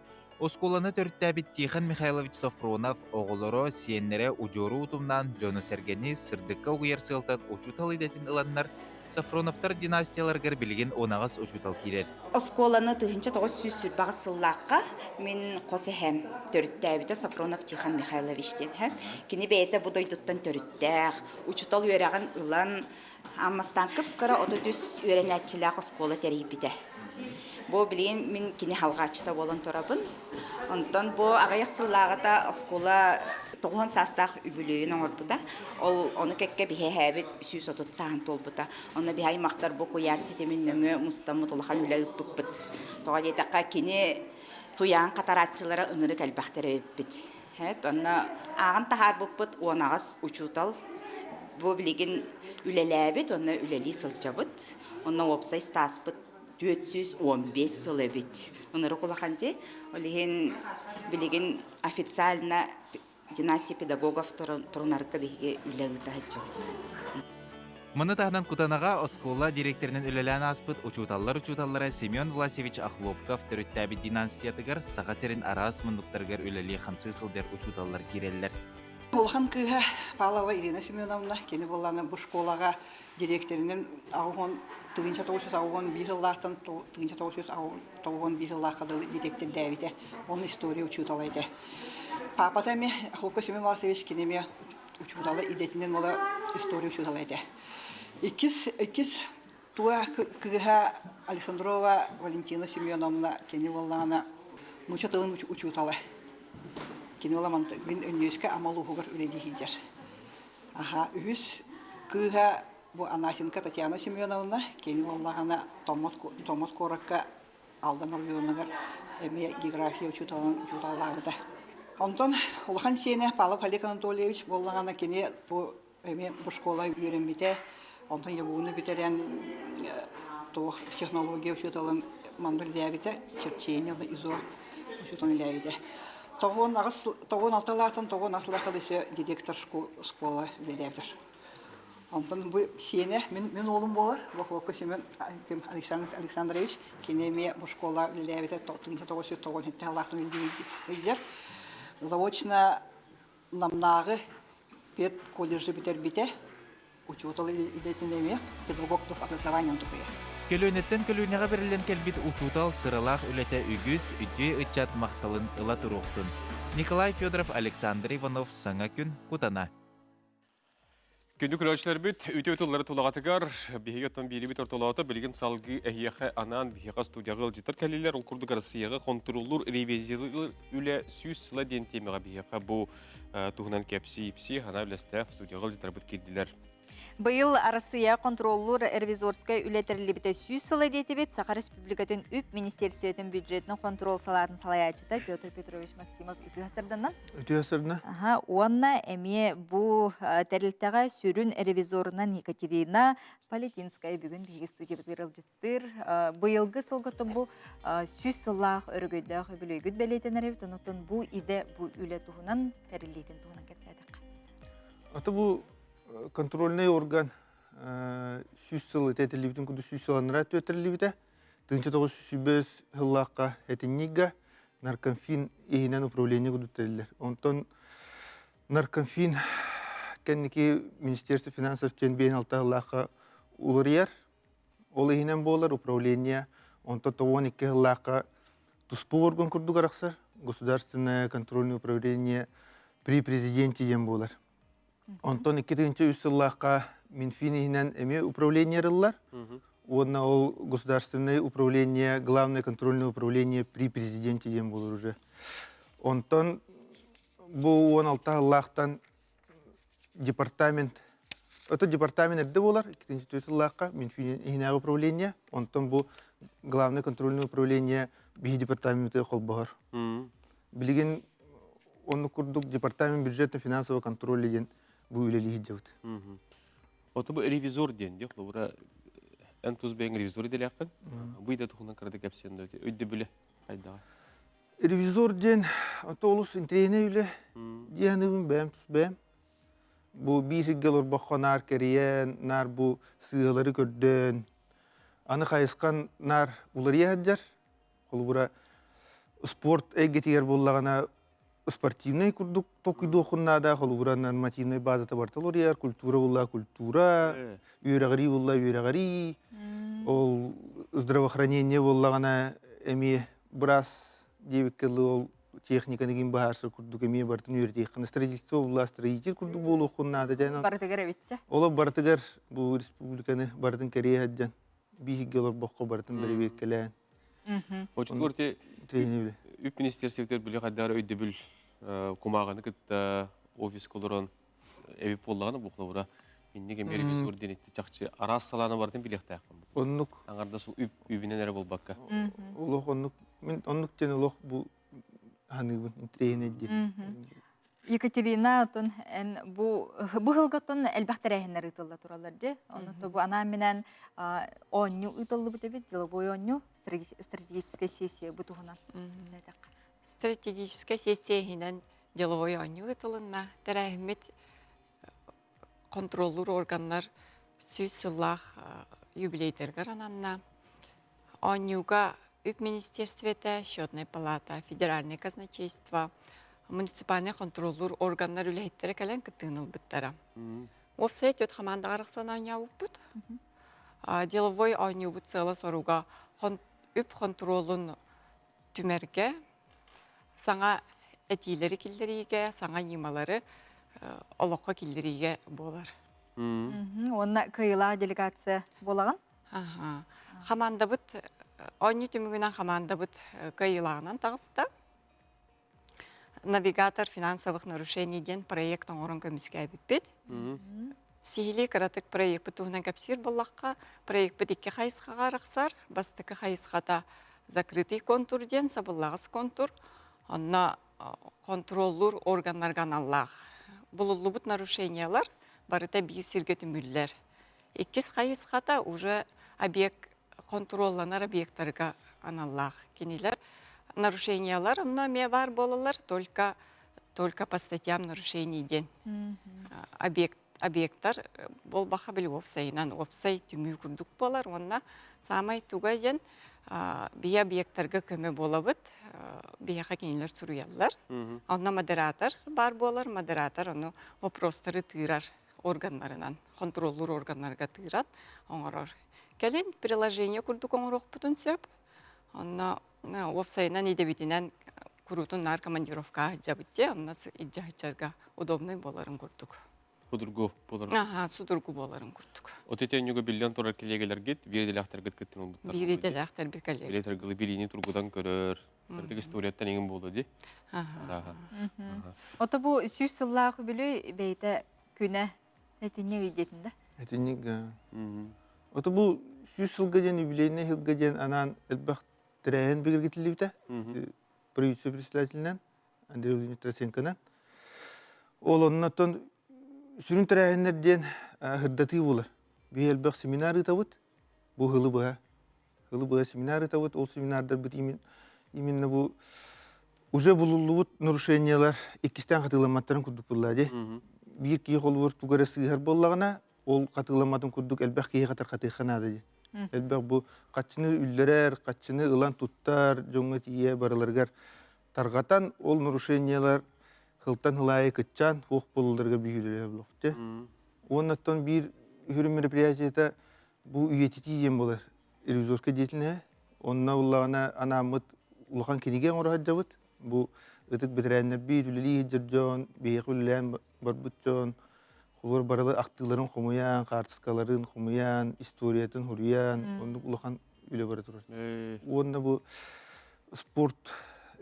Осколаны төрттәбіт Тихон Михайлович Сафронов оғылары сиеннері ұжору ұтымнан жоны сәргені сырдыққа ұғыр сылтат ұчутал едетін ұланнар Сафроновтар династияларғар білген онағыз ұчутал керер. Осколаны тұхынча тоғыз сүр бағыз сыллаққа мен қосы әм төрттәбіті Сафронов Тихон Михайловичтен әм. Кені бәйті бұдай тұттан төрттәқ, ұчутал өрәғын ұлан аммастан кіп қыра оты дүс өрәнәтчіләқ оскола тәрейбіті. Бо билген мен кини халгачта болон турабын. Онтон бо агаяк сыллагата оскола тогон састах үбүлөйүн оңорбута. Ол оны кекке бихе хабит сүз отут саан толбута. Оны бихай мактар бо кояр ситемин нөңө мустамутулхан үлөгүп буппут. Тога жетакка кини туян катаратчылары ыңыры калбактар өппүт. Хеп онна аган тахар буппут онагас учутал. Бо билген үлеләбит, оны үлели сылжабыт. Онна опсай стаспыт. 415 сыл бит. Оныры кулаханте, олеген билеген официально династия педагогов турунарка биге үлегіті хачабыт. Мұны тағынан Кутанаға оскола директорының үлелән аспыт учуталлары Семен Власевич Ахлопков төріттәбі династиятыгар сақасерін арас мұндықтарғар үлелі қансы сылдар учуталлар керелілер. Олхан кыга Павлова Ирина Семеновна кені боланы бұл школаға директорының ағуын тыгынча 901 жыллақтан тыгынча 991 жыллаққа директор дәвіде. Оның история учуталайды. Папа тәме Ахлопков Семен Власевич кенеме учуталы идетінен ола история учуталайды. Икис туа кыга Александрова Валентина Семеновна кені боланы мұнша тылын учуталы. Киноламанты бин өннөскө амалугугар үлелихидер. Аха, үз кыга бу Анасенко Татьяна Семеновна кени боллагана томот коракка алдан албыгынагар эме география учуталларда. Онтон улхан сене Павлов Олег Анатольевич боллагана кени бу эме бу школа үйренмите. Онтон ягуны битерен то технология учуталын мандыр дәбите черчение изо учуталын дәбите. Тогон алтылатын, тогон асылақылысы директор школа білдәбдір. Антон бұл сене, мен олым болар, Бақыловқа Семен Александрович, кенеме бұл школа білдәбді, 1997 алақтың үлдер. Заочно намнағы пет колледжі бітер біте, учеталы идетінеме педагогтық образованием тұқыя. Көлөнеттен көлөнеға берілен кәлбет учутал сыралақ үләті үгіз, үте үтчат мақталын ұла тұруқтын. Николай Федоров, Александр Иванов, Саңа күн, Кутана. Күнді күрәлшілер біт, үте өтілері толағатығар, бейгеттен бейі біт ортолағаты білген салғы әйеқі анан бейеқа студияғы житар кәлелер, ол күрді қарысыяғы қонтырулыр ревизиялы үлі сүйіз сыла ден темеға бейеқа бұл тұғынан кәпсі-епсі, ана үләсті студияғы житар біт келділер. Быйыл Арысыя контроллур ревизорская үлетерлибите сүйіз сылы детебет Саха Республикатын үп министерсиятын бюджетінің контрол саларын салаячыда Петр Петрович Максимов үті ғасырдынан? Үті ғасырдына. Онна әме бұ тәрілтіға сүрін ревизорынан Екатерина Палетинская бүгін бейгі студия бітіріл жеттір. Быйылғы сылғыты бұ сүйіз сыллақ өргөйдіғ білейгіт бәлейтін әріп, тұнытын бұ иде бұ үле тұғынан тәрілейтін тұғынан кәпсәдік. Аты бұ контрольный орган сүйсілі тәтілібітін күді сүйсіланыра төтірілібіті. 1905 жыллаққа әтіннеге наркомфин егінен управление күді тәрілер. Онтон наркомфин кәннеке Министерство финансов тен бейін алта жыллаққа ұлыр ер. Ол егінен болар управление. Онтон 12 жыллаққа тұспу орган күрді қарақсар. Государственное контрольное управление при президенте ен болар. Онтон 2-3 жыллаққа Минфининен эме управление рыллар. Онна ол государственное управление, главное контрольное управление при президенте ен болар уже. Онтон бұл 16 жыллақтан департамент, это департамент әрді болар, 2-4 жыллаққа Минфининен управление. Онтон бұл главное контрольное управление бейі департаменті қол бағар. Билеген онны курдук департамент бюджетно финансового контроля деген бу үлелиһи жабыт. Оты бу ревизор ден дек, лура эн туз бен ревизор деляккан. Бу иде тухунан кырды кепсенде өйдө биле кайдага. Ревизор ден атолус интрене үле дияныбын бәм тус бәм. Бу бириггел урбаханар кериен, нар бу сыгалары көрдөн. Аны кайыскан нар улар яджар. Холбура спорт эгетигер боллагана спортивный курдук токуйду хуннада, холбура нормативный базата барталор культура болла культура, үйрәгәри болла үйрәгәри. Ол здравоохранение боллагана эми брас дебеккелы ол техниканы ким баһарсы курдук эми бартын үйрәтеккән строительство болла строитель курдук болу хуннада жана. Бартыгар битте. Ола бартыгар бу республиканы бардын Корея хаджан. Бигелор бокко бартын беребеккелән. Очтур көрте үп министерстветтер биле кайдары өйдө бил кумаганы кытта офис колорон эбип боллаганы буклабыра иннеге ревизор денетти чакчы арас саланы бардын билектак. Оннук аңарда сул үбүнен эре болбакка. Олох оннук мен оннук тен олох бу ханыбын интренеди. Екатерина тон бу хылгатон элбахтерехнер ытылла туралар де. Оны то бу ана менен онню ытылды бу дебит, деловой онню стратегическая сессия бу тугунан. Стратегическая сессия хинен деловой онню ытылынна терехмет контроллур органнар сүйсыллах юбилейдергер ананна. Оннюга үп министерствете, счетная палата, федеральное казначейство, муниципальный контроллур органнар үлейттері кәлін кіттігіныл бұттара. Офсайт өт қаманда қарықсан айня бұт. Деловой айня бұт сылы соруға үп контролын түмерге, саңа әтейлері келдеріге, саңа немалары олыққа келдеріге болар. Онна кыйла делегация болаған? Қаманда бұт, айня түмігінен қаманда бұт кыйлағынан тағыста. Навигатор финансовых нарушений ден проектың орын көміске әбіппет. Сихили каратык проект бұтуғынан кәпсір боллаққа, проект бұт екі қайысқа қарақсар, бастықы қайысқата закрытый контур ден, сабыллағыз контур, онна контроллур органларған Аллах. Бұлылы бұт нарушениялар барыта бейі сіргеті мүллер. Еккіз қайысқата уже объект, контролланар объекттарға аналлах. Кенелер нарушениялар, но ме бар болалар только по статьям нарушений ден. Объекттар бол баха били опсайынан опсай түмүй күрдік болар, онна самай туга ден бия объекттарға көмі болабыт, бияға кенелер сұруялар. Онна модератор бар болар, модератор оны вопростары тырар органларынан, контроллур органларға тырат, оңырар. Кәлін приложение күрдік оңырық бұтын сөп, онна опсайынан едебетінен күрутын наркомандировка жабытте, онна иджахычарға удобный боларын күрдік. Судургу боларын? Судургу боларын күрдік. Отетен юга билен турар келегелер гет, биределяқтар гет кеттен олбуттар. Биределяқтар бір келегелер. Билетер гылы билини тургудан көрөр. Көрдік историяттан еңін болды, де? Ота бу сүйс сыллағы білі бейті күні әтіне үйдетінде? Әтіне, ота бу сүйс сылға ден, юбилейіне сылға ден анан әлбақ тірәйін бігір кетілі біті, правительство председателінен, Андрей Владимирович Тросенконан. Ол оннаттан сүрін тірәйінлерден хырдаты болар. Бей әлбақ семинары табыт, бұл хылы бұға. Хылы бұға семинары табыт, ол семинардар бұд именно бұл уже бұлылы бұд нарушениялар екістен қатыламаттарын күрдік бұллады. Бір кей қолуыр туғары сығар боллағына, ол қатыламатын күрдік әлбақ кей қатар қатыханады. Әлбәқ бұл қатшыны үллерер, қатшыны ылан туттар, жоңы тие барыларғар тарғатан, ол нарушениялар қылтан хылайы күтчан, оқ болыларға бүйілері бұлақты. Оннаттан бір үрі мероприятиета бұл үйететі ем болар. Ревизорка дейтіліне, онна ұллағына анамыт ұлған кенеген орағат жауыт. Бұл ұтық бітірәнлер бір үлілі ежір бейек үлілән барбыт жон, Олар баралы ақтыларын қомуян, қартысқаларын қомуян, историятын хұриян, онды ұлақан үлі бары тұрар. Онда бұл спорт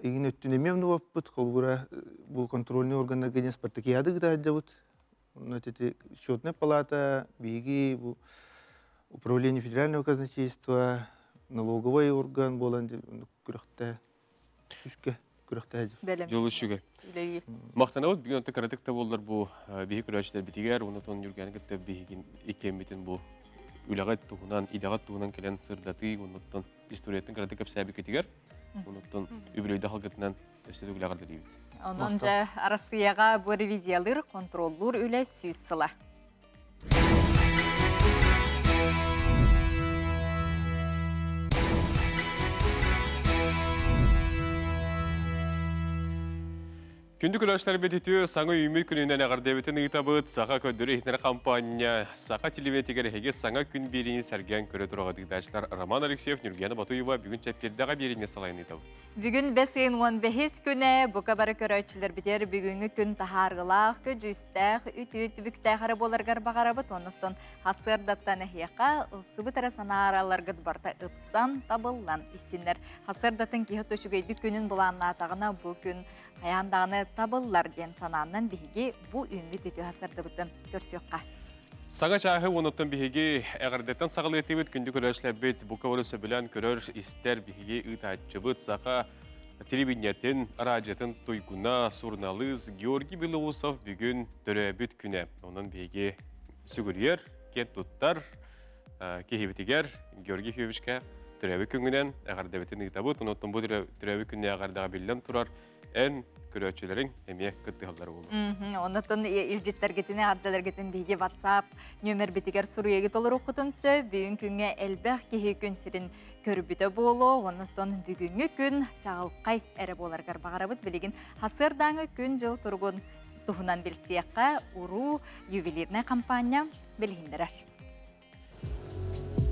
егін өттін емемді баппыт, бұл контрольный органдар генен спартакиады гыда аджабыт. Онда тәті счетная палата, бейгі, бұл управление федерального казначейства, налоговый орган болан, күріқті сүшке. күрәхтәҗи. Жолу шуга. Мақтанабыт бүгін өтті каратыкта болдар бұл бейі күрәшілер бітігер, оны тон жүргені кітті бейгін екенбетін бұл үлағат туғынан, идағат туғынан келен сырдаты, оныттан историяттың каратык әпсәбі кетігер, оныттан үбілейді халқытынан өстеді үлағарды дейбіт. Онын жа Россияға бұл ревизиялыр, контроллур үлі сөз сыла. Күнді күләшлер бететі саңы үймет күнінен ағардебетін ұйтабыт саға көндірі етінер кампания, саға телеветігер әге саңа күн беріне сәрген көрі тұрға дығдашылар Роман Алексеев, Нұргені Батуева бүгін чәпкердіға беріне салайын етабы. Бүгін бәсейін 15 күні бұқа бары көрәтшілер бітер бүгінгі күн тахарғылақ, көджістәқ, үт бүктәғары боларғар бағарабыт, оныттың хасырдаттан әхияқа, ұлсыбы тәрі санараларғыд барта ұпсан табыллан істінлер. Хасырдаттың кейі төшігейді күнін бұланна атағына бұл күн аяндағыны табыллар ден сананын бігі бұл үміт еті хасырды бұтын көрсеуққа. Саңа чағы оныттың бігі әғардеттен сағылы етебет күнді көрәшілер бет бұқа орысы білән көрер істер бігі ұтатчыбыт саға телевидениятын, радиотын тойгуна, сурналыз Георгий Белоусов бүгін төрәбіт күні. Оның бігі сүгірер, кент тұттар, кейбетігер Георгий Февичке төрәбі күнгінен әғардебетін ұйтабыт. Оныттың бұл төрәбі күніне әғардаға білден тұрар ән көрәтшілерін әме күтті қалдары болды. Онытын үлжеттер кетіне, ардалар кетін бейге WhatsApp нөмір бетігер сұруеге толыр оқытынсы, бүгін күнге әлбәқ кейі күн сірін көрбіті болу, онытын бүгінгі күн жағылқай әрі боларғар бағарабыт білеген хасырдаңы күн жыл тұрғын тұхынан білсияққа ұру ювелирная компания білгендірер.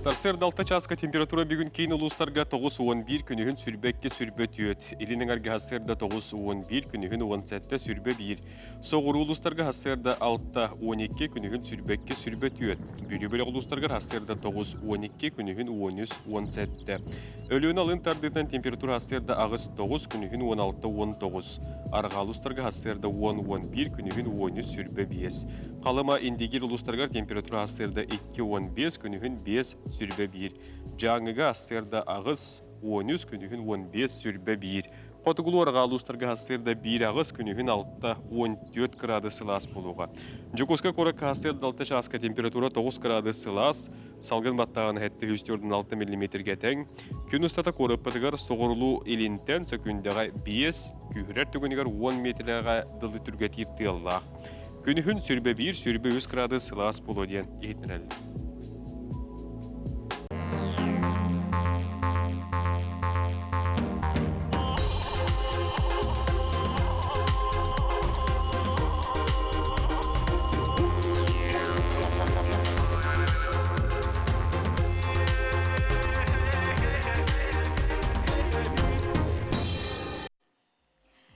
Старстерді 6 часқа температура бүгін кейін ұлыстарға 9-11 күнігін сүрбәкке сүрбәт өт. Елінің әрге хасырда 9-11 күнігін 17 сүрбәт 1. Соғыры ұлыстарға хасырда 6-12 күнігін сүрбәкке сүрбәт өт. Бөлі-бөлі ұлыстарға хасырда 9-12 күнігін 13-17. Өліуін алын тардытын температура хасырда ағыз 9 күнігін 16-19. Арға ұлыстарға хасырда 10-11 күнігін 13 сүрбәт 5. Қалыма индегер ұлыстарға температура хасырда 2-15 күнігін 5 сүрбе 1. Жаңыға ассырда ағыз 13 күнігін 15 сүрбе 1. Қотығылу арға алыстарға ассырда 1 ағыз күнігін 6-14 градус сылас болуға. Жүкосқа қораққа ассырда 6 часқа температура 9 градус сылас, салғын баттағын әтті 104-6 мм-ге тәң. Күн ұстата қорып бұдығар соғырылу елінтен сөкіндіға 5, күйірер түгінігер 10 метрға дылды түрге тетті аллақ. Күнігін сүрбе 1, сүрбе 100 градус сылас болу ден ехтінәрілді.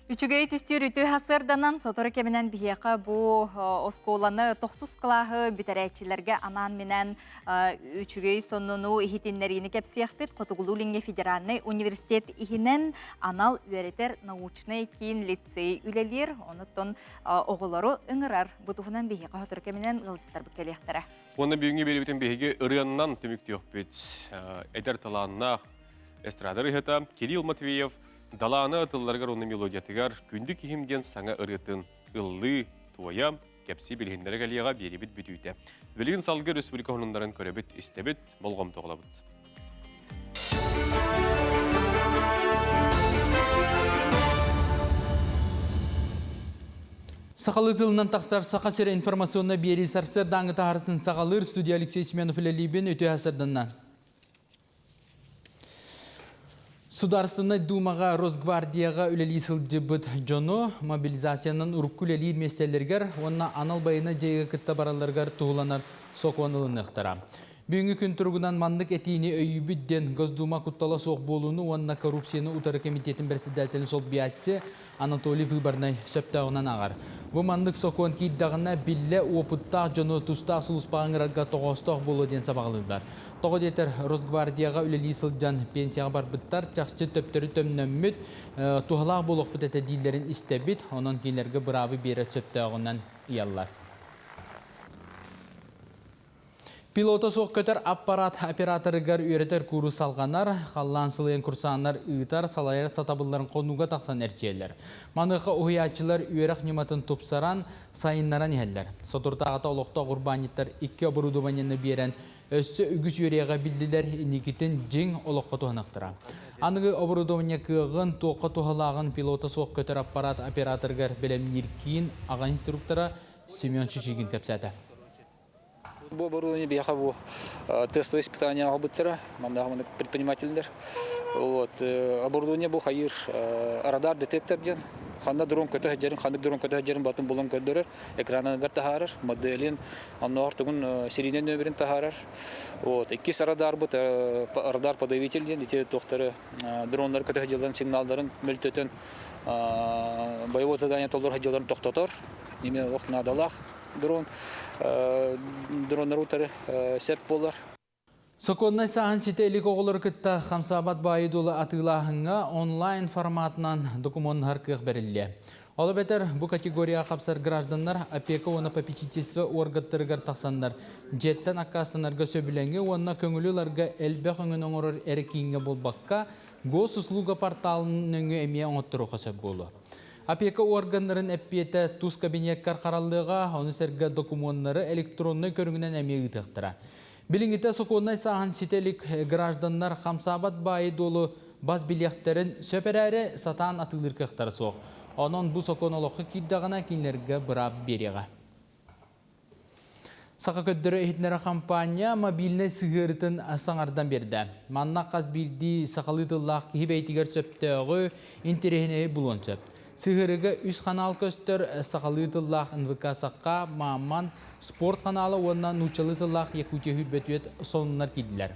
Үчүгей түстер үті хасырданан соторы кемінен бияқа бұ осколаны тоқсыз қылағы бүтәрәйтчілерге анан менен үчүгей сонуну ихитиннеріні кәпсияқпет Қотығылу Линге Федеральный университет ихинен анал үйәретер научный кейін лицей үлелер, оныттон оғылары үңірар бұтуғынан бияқа соторы кемінен ғылдыстар бүккелектері. Оны бүгінгі беребетін бейге ұрыяннан түмікті өкпет. Әдер таланнақ эстрадыр ұйыта Кирилл Матвеев даланы атылларғар оны мелодиятығар күнді кейімден саңа ұрытын ұллы туая кәпсі білгендері ғалияға беребіт бүтүйті. Білген салғы республика ғылындарын көребіт, істебіт, болғам тоғылабыт. Сақалы тылынан тақсар сақачыры информационна бері сарсыр даңы тағыртын сақалыр студия Алексей Семенов үлелейбен өте асырдыңнан. Сударственной думаға Росгвардияға үлелі сылжыбыт жоно мобилизацияның ұрықкүлелі меселергер, онна анал байына жайға күтті бараларғар туғыланар соқуанылын ұқтыра. Бүгінгі күн тұрғынан мандық әтейіне өйібідден Госдума құттала соқ болуыны, онна коррупцияны ұтары комитетін бірсідәлтені сол биятчы Анатолий Выборнай сөптауынан ағар. Бұл мандық соқуан кейддағына білі опыттақ жоны тұстақ сұлыспағыңырарға тоғыстақ болу ден сабағылыдылар. Тоғы детер Росгвардияға үлелі сылжан пенсияға бар бұттар, чақшы төптері төмнөмміт, туғалақ болуқ бұт әті дейлерін істебіт, онын кейлерге бұрабы бері сөптауынан иялар. Пилота соқ көтер аппарат операторыгар үйретер куру салғанар, қаллан сылайын курсанар ұйтар салайыр сатабыларын қонуға тақсан әрчелер. Маныққа ұйачылар үйерек нематын тұпсаран сайыннаран елдер. Сотуртағата олықта ғұрбаниттар 2 оборудованияны берен өссі үгіс үйреға білділер никетін жин олыққа туғанақтыра. Анығы оборудования кығын тоққа туғалағын пилота соқ көтер аппарат операторыгар білемнер кейін аға инструктора Семен Чичигин кәпсәті. Бұл оборудование бияха бұл тестовое испытание ғабыттыра, мандағымында предпринимательдер. Оборудование бұл хайыр радар детекторден, қанда дрон көті әджерін, қандық дрон көті әджерін батын болын көндірір, экранын ғар тахарыр, моделин, аннуар тұғын серийден нөберін тахарыр. 2 радар бұд, радар подавительден, дете тоқтары дронлар көті әджерін сигналдарын мөлтөтін боевой задание толдар әджерін тоқтатыр, неме надалақ. Дрондар утары сәп болар. Соконнай сахан сителик оғылыр күтті Хамсабат байыдулы атылағыңа онлайн форматынан документ харқық берілі. Олы бәтір бұл категория қапсар граждандар опека оны попечительство орғаттырғар тақсандар. Жеттен аққастанарға сөбіленге онына көңілілерге әлбәқ өңін оңырыр әрекейінге болбаққа госуслуга порталының өңі әмия оңыттыру қасып болу. Опека органларын әппеті туз кабинеттер қаралдыға, оны сәргі документтары электронны көріңінен әмегі тұқтыра. Біліңгіте соқоннай сахан сителік граждандар Хамсабат байы долы баз билеттерін сөперәрі сатан атылыр кықтары соқ. Onun bu sokonoluqı kiddağına kinlerge bırab береға. Сақа көттірі ehitnere kampanya mobilne sığırıtın sаңардан берді. Манна қаз білді сақалытылақ хибейтігер сөптіғі интерехіне бұлын сөп. Сығырығы 3 канал көстір сақалытылақ НВК саққа маман спорт каналы онна нучалытылақ Якутия хүрбетует сонынлар кеділер.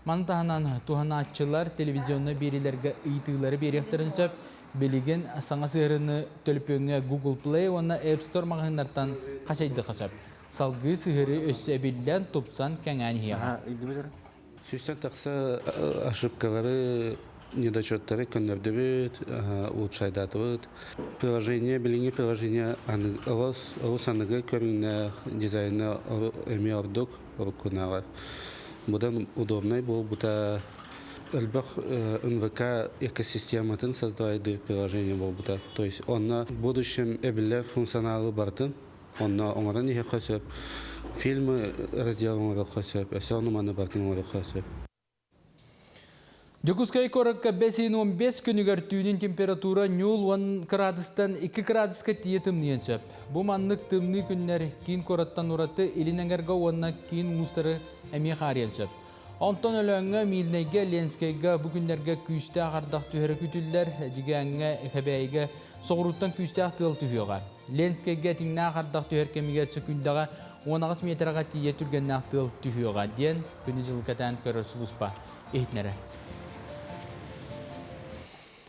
Мантағынан туғанатчылар телевизионны берілерге ұйтығылары беректерін сөп, білеген саңа сығырыны төліпөңе Google Play онна App Store мағынлардан қашайды қасып. Салғы сығыры өсі әбелден топсан кәңәні хияға. Сүстен тақса ошибкалары, недочеттары көндерді бет, улучшайдаты бет. Приложение, біліңе приложение ұлыс анығы көріңіне дизайны әме ордық ұрыққынағы. Бұдан удобный бұл, бұта әлбақ НВК экосистематын создавайды приложение бұл бұта. То есть, онна в будущем әбілі функционалы бардың. Онна оңаран ihe қосып, фильмы разделын қосып, әсе оны маны бартын қосып. Жокускай коракка 5-15 күнігер түйінің температура 0 градустан 2 градуска тие тымниян сөп. Бұл маннық тымны күннер кейін кораттан ұраты елінәңерға онна кейін ұлыстары әме қариян сөп. Онтон өліңі милнеге ленскейге бүгіндерге күйісті ағардақ түйері күтілдер, жігәңі әкәбәйге соғыруттан күйісті ақтығыл түйеға. Ленскейге тіңні ағардақ түйер кемігер сөкілдіға 10 метрға тие түргенні ақтығыл түйеға ден күні жылы кәтән көрір сұлыспа ехтінері.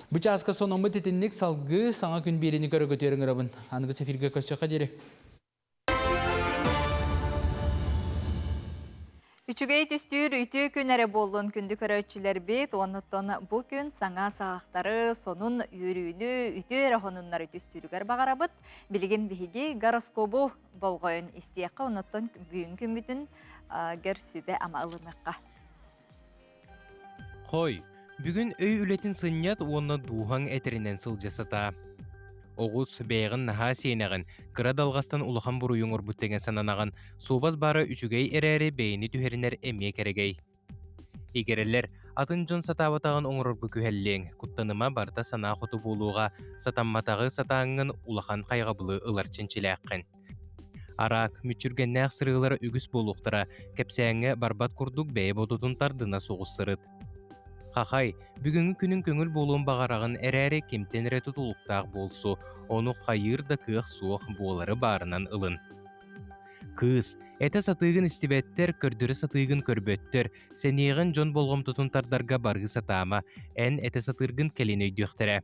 Бұчасқа сонымы тетінлік салғы саңа күн берені көрі көтерің ұрабын. Анығы сефирге көсіққа дері. Үчүгей түстүр үтү күнәрі болын күнді көрөтчілер бет, оныттон бұл күн саңа сағақтары сонун үйрүйлі үтү әріғонынлары түстүрігер бағарабыт, білген бігеге гороскобу болғойын істияққа, оныттон бүйін күмбітін гер сүбе ама ылыныққа. Қой, бүгін өй үлетін сынят оны духан әтерінен сыл жасата. Оғыз бәйғын наға сейнағын, қыра далғастан ұлыған бұруйың ұрбыттеген сананағын, собаз бары үчігей әрәрі бәйіні түхерінер әме кәрегей. Егерелер, атын жон сатаватағын оңырырбы күхәллең, құттаныма барда сана құты болуға, сатамматағы сатағыңын ұлыған қайғабылы ұлар ченчеләққын. Арақ, мүтчүргеннәқ сырғылары үгіс болуқтыра, кәпсәңі барбат күрдік бәйі бодудың тардына соғыз сырыт. Қақай, бүгінгі күнің көңіл болуын бағарағын әрәрі кемтен рәті тұлықтақ болсу, оны қайыр да кық суық болары барынан ылын. Кыз, әті сатығын істебеттер, көрдірі сатығын көрбөттер, сәнеғін жон болғым тұтынтардарға барғы сатама, ән әті сатырғын кәлен өйдіқтірі.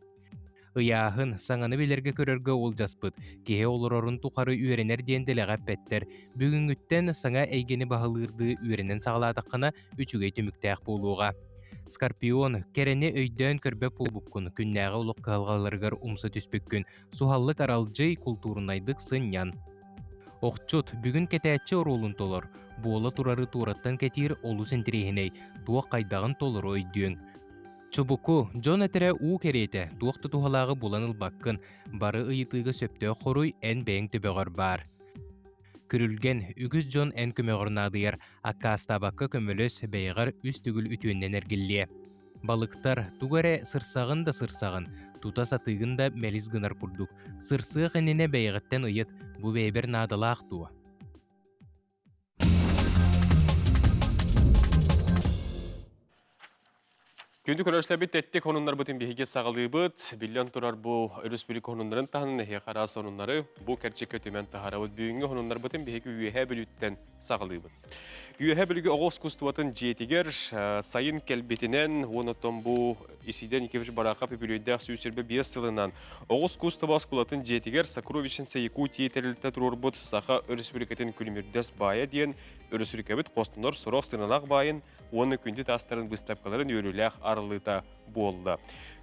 Ыяғын саңаны белерге көрерге ол жаспыд, кеге олыр орын тұқары үйренер денділіға пәттер, бүгінгіттен саңа әйгені бағылырды үйренен сағаладыққына үчігей түміктәқ болуға. Скорпион, кәрәне өйден көрбәп болбуккун, күннәғы ұлық қалғаларғар умсы түспеккін, суғаллық аралжай культурнайдық сыннян. Оқчут бүгін кетәтчі оролын толыр. Буола турары тураттан кетир олу сентерейхіней, туақ қайдағын толыр ойдүйін. Чубуку, Джон әтірі уу керейті, туақты тухалағы буланыл баққын, бары ыйытыға сөптіғі қоруй ән бәйін төбеғар бар. Күрілген үгіз Джон ән көмеғырнадыяр, аққа астабаққа көміліс бәйғар үс түгіл үтуіннен әргілі. Балықтар туғаре сырсағын да сырсағын, тута сатығын да мәліз гынар күрдік. Сырсығы әніне бәйғаттен ұйыт, бұ бәйбер надыла ақтуы. Күнді көрәшләбет әттік онынлар бұтын бейге сағылы бұд, білен тұрар бұл республика онынларын тағын әхе қарас онынлары бұл кәрчекке төмен тағара бұд бүйінгі онынлар бұтын бейге үйеге біліттен сағылы бұд. Үйеге білігі оғыз күстуатын жетігер сайын кәлбетінен, онытын бұл исиден екевіш барақа пепілейдәқ сүйсірбі 5 сылынан оғыз күстуас күлатын жетігер Сакровичинса Якутия тәрілітті тұрор бұд сақа республикатын күлімердес бая дейін өрісіркебіт қостыныр сұрақ сынанақ байын, оны күнді тастарын бұстапқаларын өріләқ арылыта болды.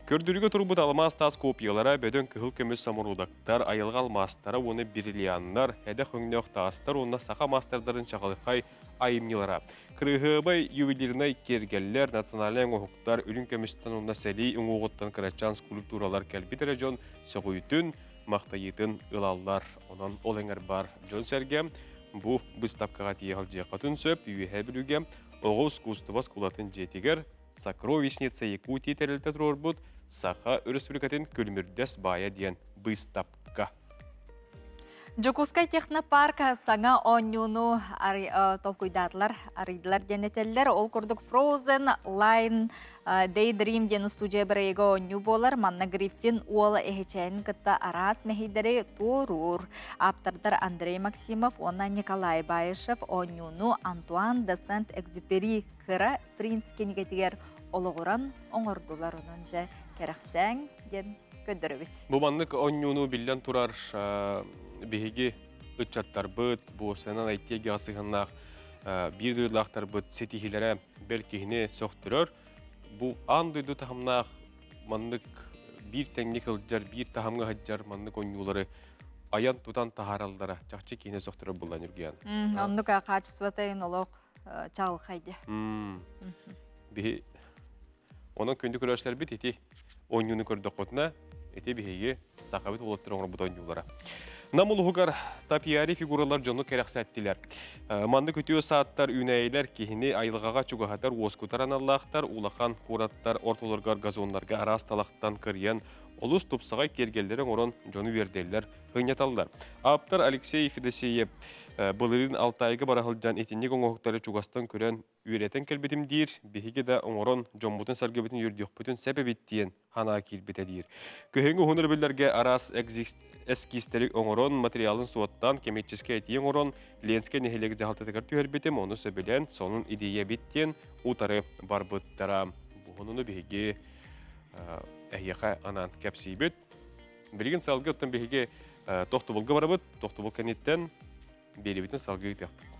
Көрдірігі тұрбыт алмаз тас копиялара бөдін күхіл көміз самырудақтар, айылға алмастары, оны бірлиянлар, әді хөңнеуқ тастар, оны сақа мастардарын чағалықай айымнелара. Кырыгыбай ювелирнай кергеллер, национален оғықтар, үлін көмістен онына сәлей ұңғығыттан кырачан скульптуралар кәлбетірі жон, соғуйтын, мақтайытын ылалар. Онан олыңар бар жон сәргем, бұ бұстапқаға тиеғал жеқатын сөп, үйе білуге, оғыз күстывас күлатын жетігер, Сакровичница Якутия тәрілті тұрор бұд, сақа республикатын көлмірдес бая дейін бұстапқа. Жокускай технопарка саңа онюну толкуйдатлар, аридылар денетеллер, ол күрдік Frozen Line Daydream дені студия бірейгі оню болар, манна Гриффин уола эхечайын кітті арас мехидері турур. Аптардар Андрей Максимов, онна Николай Байышев, онюну Антуан де Сент-Экзюпери кыра принц кенегетігер олығыран оңырдылар онын жа керақсәң ден көдірібіт. Бұл маннық онюну білден тұрар беге үтчаттар бұд, бұл сенен әйттеге асығыннақ бір дөйлақтар бұд сетихилері бәлкегіне соқтырыр. Бұл андойды тахымнақ маннық бір тәңнік ұлджар, бір тахымға хаджар маннық онюлары аян тұтан тахаралдары чақчы кейіне соқтырыр бұлдан үрген. Ондық қачысватайын олық чағыл қайды. Оның көнді көрәшілер біт, еті онюны көрді қотына, еті бігеге сақабет олаттыр оңыр бұд онюлары. Намулуғығар тапияри фигуралар жону кәрәқсәттілер. Манды көтіо сааттар үнәйлер кейіне айылғаға чуғағатар оскутар аналлақтар, улақан қораттар ортолырғар газонларға арас талақтан кірген олыс тұпсағай кергелдерін орын жону верделер ғыняталдар. Аптар Алексей Федосеев бұлырын алтайғы барахылжан етіннек оңғықтары чуғастан көрен үйретін келбетім дейір, бейге де оңырын жомбутын сәргебетін үрдіқ бүтін сәбебеттен хана келбетедейір. Көхенгі ғоныр білдерге арас эскистерик оңорон материалын суаттан кеметческе әтиен орон ленске нехелеге жағалтатығар түйербетім, оны сөбілен сонын идея биттен утары бар бұттара. Бұғынуны бейге әйеқа анан кәпсей бүт. Білген салғы ұттан бейге тоқты бұлғы бар бұт, тоқты бұл кәнеттен бейлі бітін салғы үйтек бұт.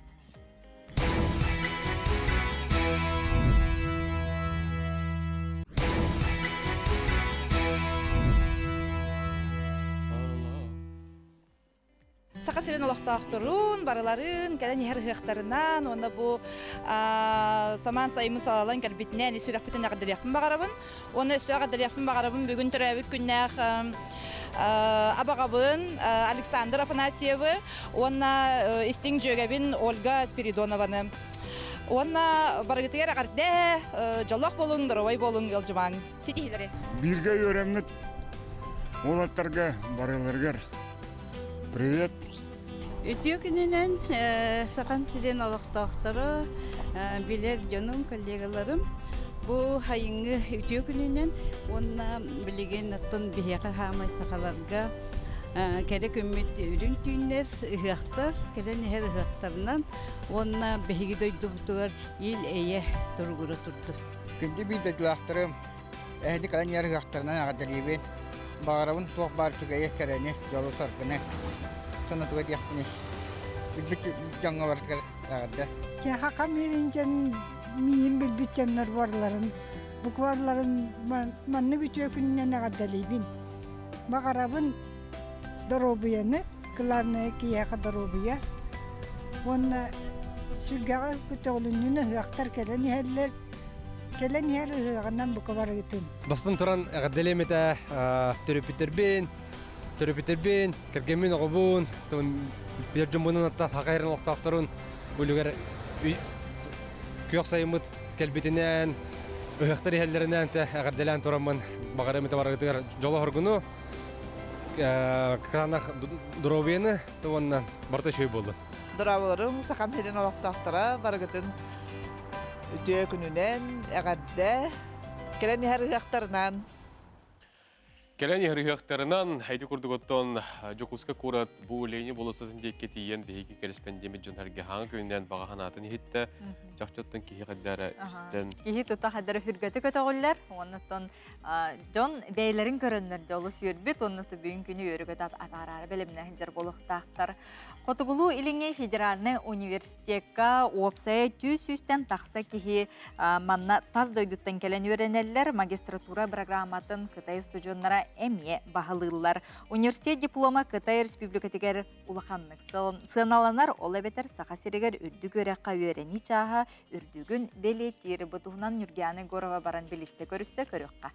Сақа сирен олықтақтырын, барыларын, кәден ехер ғықтарынан, оны бұл саман сайымын салалан кәлбетінен сүрек бітін ағадырияқпын бағарабын. Оны сүрек ағадырияқпын бағарабын бүгін түрәвік күннәқ абағабын Александр Афанасьевы, оны істің жөгәбін Ольга Спиридонованы. Оны барғытығар ағарды жалақ болың, дұровай болың елжыман. Сетихілері? Бірге өремнік олаттарға, барыларғар. Привет! Өтіо күнінен сақан сирен олықтақтары, білер жонum коллегаларым, бұл хайыңы өтіо күнінен онына білеген аттын бейеқі хамай сақаларға кәрек үммет үрін түйінлер ұғақтар, кәрен әр ұғақтарынан онына бейгі дөйді бұтығар ел әйе тұрғыры тұрды. Күнді бейді ұғақтарым, әйді қалан әр ұғақтарынан ағадалейбен, бағарабын туақ бар чүгәйе кәрәне жолы сарқыны. Sonra tuğ yapını. Bir canlı var kardeşler. Çaha merincan miyim bir bütçenler varların. Bu varların manlı bütçe gününe ne kadar libin. Bakarabın dorobuyanı, kılarını kiye kadar dorobuya. онна сүргәгә көтөгүлүнү хактар келен иһәлләр келен иһәр ыһыганнан бука барыгытын. Бастын туран әгәделемете төрөпүтербин, кергемин огобун, тон бержумбунун атта хакайрын октактырын бүлүгөр күйөк сайымыт келбитинен ыхтар иһәлләреннән тә әгәделән турамын багарамыта барыгытыр жоло хоргуну канах дровені туаннан барта шөй болды. Драваларым сакам хеден октактыра барыгытын үтө күнүнен әгәддә келен иһәр ыхтарынан Келен яхтарынан хайды курдуготтон Жокуска курат бу лени болосатын декке тиен беги корреспондент жонарга хаң көннән багаханатын хитте жакчоттон кихи каддара истен кихи тута каддара хүргәте көтөгөлләр оннан жон бәйләрен көрәннәр жолы сүрбит оннан бүгүн күнү өргөт атарары белемнән жер болуктактар Котугулу илиңе федеральный университетка опсая түсүстен такса кихи манна таз дойдуттан келен өренеллер магистратура программатын Кытай студионнара эме баһалылар. Университет диплома Кытай республикатыгер улаханнык сыналанар олабетер сахасирегер үрдүк өрәкка өрени чаха үрдүгүн белетир бутугунан Нургияны Горова баран билисте көрүстө көрөкка.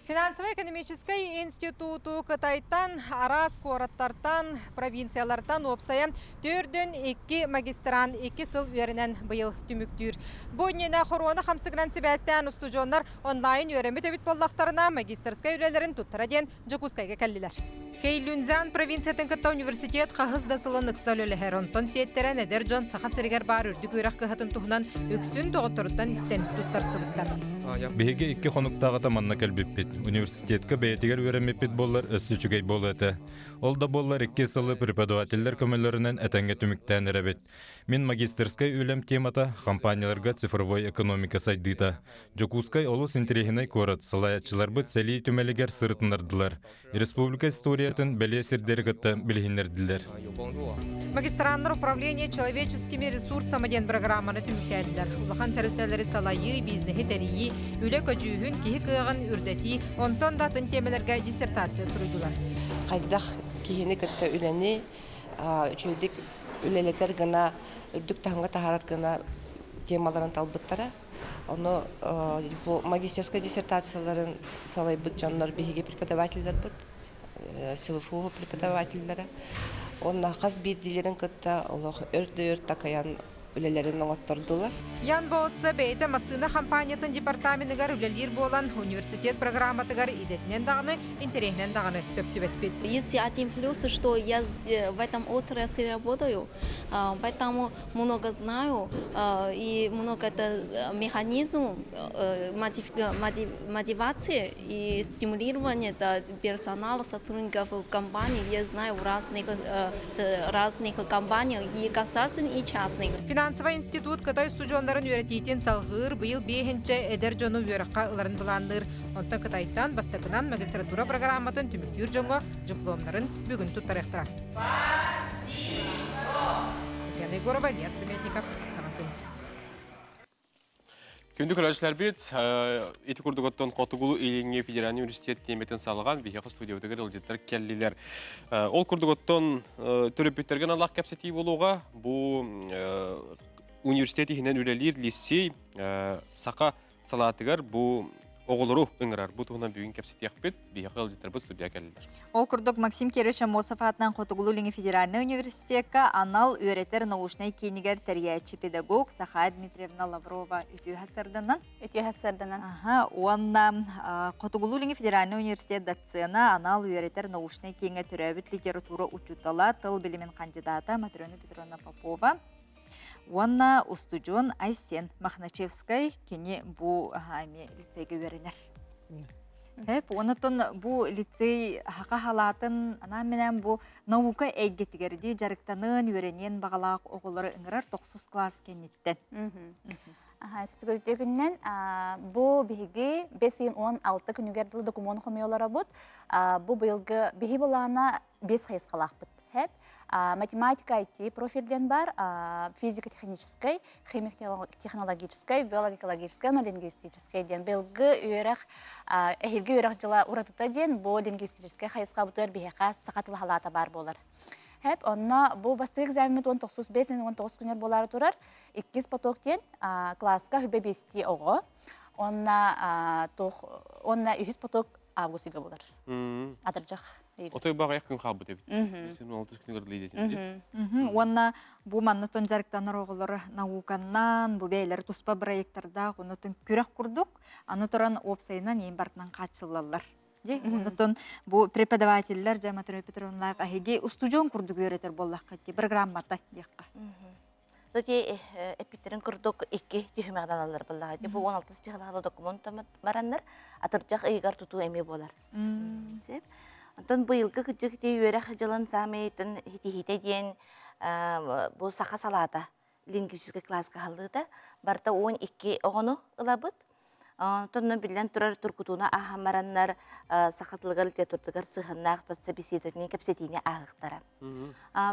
Финансово-экономический институту Кытайтан, Арас, Кораттартан, провинциялардан опсая төрден 2 магистран 2 сыл өрінен бұйыл түміктүр. Бұннена хорона хамсыгран себәстен устужонлар онлайн өремі төбіт боллақтарына магистрскай үрелерін туттараден Жокускайға кәлілер. Хейлюнзан провинциятын Кытта университет қағыз дасылын ұқсал өлі онтон сиеттерен әдер жон сақасырегер бар үрдік өрек қығатын тұғынан өксін тоғыттырыттан істен туттар сыбыттар. Беге 2 қонуқтағы манна кәлбеппет. Университетке бәйтігер өремеппет болар өссүчігей бол әті. Ол да болар 2 сылы преподавательдер көмелерінен әтәңге түміктен әрәбет. Мен магистерскай өлем темата компанияларға цифровой экономика сайдыта. Жокускай олус интерегінай көрат, салаятчылар бұд сәлей түмелігер сырытынардылар. Республика историятын бәле сердергітті білгінерділер. Магистрандар управления человеческими ресурсами ден программаны түміктәділер. Улахан тәрістәлері салайы, бизнехи тәрейі, үлі көжүйін кейі күйіғын үрдәті, онтон датын темелерге диссертация сұрыдылар. Қайдақ кейіні күтті үләні, үшілдік үлелетер гына, үрдік тағынға тағарат гына темаларын талбыттара. Оны магистерская диссертацияларын салай бұд жанлар бейге преподавательдер бұд, СВФУ преподавательдері. Онна қаз бейділерін күтті өрді-өрд такаян үлелерін оңаттырдылар. Ян болса бейті масына компаниятын департаментігер үлелер болан университет программатығар идетінен дағыны, интерегінен дағыны сөпті бәспет. Есть один плюс, что я в этом отрасли работаю, поэтому много знаю, и много это механизм мотивации и стимулирования персонала, сотрудников компаний. Я знаю в разных компаниях, и государственных, и частных. Финансовый институт Кытай студионларын өретейтен салғыр бұйыл бейхінче әдер жону өріққа ұларын бұланыр. Онта Кытайттан бастығынан магистратура программатын түміктүр жоңға дипломларын бүгін тұттар ектіра. Татьяна Егорова, Илья Среметников, Самаркын. Күнді көрәшілер бет, еті күрдігіттен Қотығылу Илеңе Федеральный университет теметін салған бейхеқі студиядығыр ұлжеттер кәлілер. Ол күрдігіттен төліпеттерген Allah кәпсеті болуға, бұл университеті хінен үлелер лисей сақа салатығыр бұл оғылыру ұңырар. Бұл тұғынан бүгін кәпсеті яқпет, бейхеқі ұлжеттер бұл студия кәлілер. Ол күрдік Максим Кереша Мосов атынан Қотығылу Илеңе Федеральный университетка анал өретер научный кенігер тәрияйчі педагог Саха Дмитриевна Лаврова үтіу хасырдынан. Онна Қотығылу Илеңе Федеральный университет доцена анал өретер научный кенге түрәбіт литература учутала тыл білімен кандидата Матрена Петровна Попова. Онна устудион Айсен Махначевскай кене бұ лицейге өренер. Онытын бұл лицей хақа халатын менен бұл наука әйгетігерді жарықтанын өренен бағалақ оғылары ұңырар 9 класс кенеттен. Студенттерінен бұл бігі 5-16 күнігерді документ қомиолары бұд. Бұл бұйылғы бігі болағына 5 қайыз қалақ бұд. Математика IT профильден бар, физико-технической, химик-технологической, биологико-логической, лингвистической ден. Белгі үйерек, әйіргі үйерек жыла ұратыта ден, бұл лингвистической қайысқа бұтыр бейеқа сақат бағалата бар болар. Hep onna bu bastığı egzamini 19 günler bolar turar. 2 потоктен класска хүбе бести ого. Onna 100 поток августыга болар. Атыржак. Отой бага якын кабы деп. Сен 16 күнгөр лейдет. Онна бу маннытон жарыктанар оголор науканнан, бу бейлер туспа проекттарда онутун күрәк курдук, аны туран опсайынан ең бартынан качылалар. Онутун бу преподавательлер Жаматыры Петровна ахиги устужон курдук өретер боллакка ди программата дияққа. Доте эпитерин курдук 2 түймәгдан алар булла. Бу 16 җыгылгы документ мараннар атыржак ыйгар туту эме болар. Сеп. Антон бу елгы кыжык дей өрәк жылын самейтен хите ден бу саха салата лингвистик класска халыда барта 12 огону ылабыт. Антон билен турар туркутуна ахамараннар сахатлыгар литературдагар сыханнак татса беседерне кепсетине агыктара.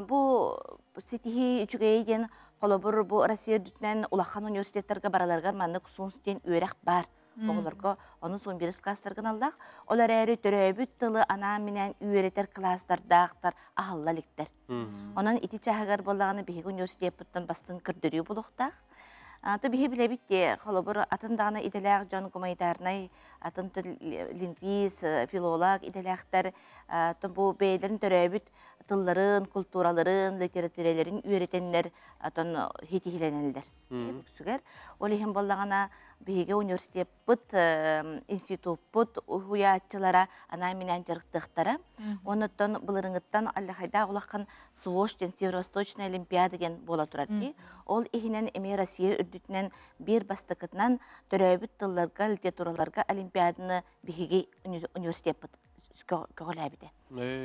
Бу ситихи үчүгейден колобур бу Россия дүтнен улахан университеттерге бараларга маннык сунстен өрәк бар. Оғыларға оны сон беріс кластарған аллақ, олар әрі түрәбіт тылы ана менен үйеретер кластардағықтар ағылла ліктер. Онан ити чағығар болағаны бейгі университеттен бастың күрдірі болуқтақ. Аты бейгі біле бітте, қолыбыр атындағына иделәқ жан гуманитарнай, атын лингвист, филолог иделәқтар, бұл бейлерін түрәбіт тылларын, культураларын, литератураларын үйеретенлер атын хети-хиленелер. Сүгер. Ол ехен болағана бейге университет бұд, институт бұд, уятчылара ана менен жарықтықтара. Оныттан бұлырыңыттан аллахайда олаққан Своштен Северо-Восточный Олимпиада ген бола тұрар. Ол ехінен эме Россия үрдітінен бір бастықытынан түрәбіт тылларға, литератураларға Олимпиаданы бейге университет бұд. Көгіләбіде.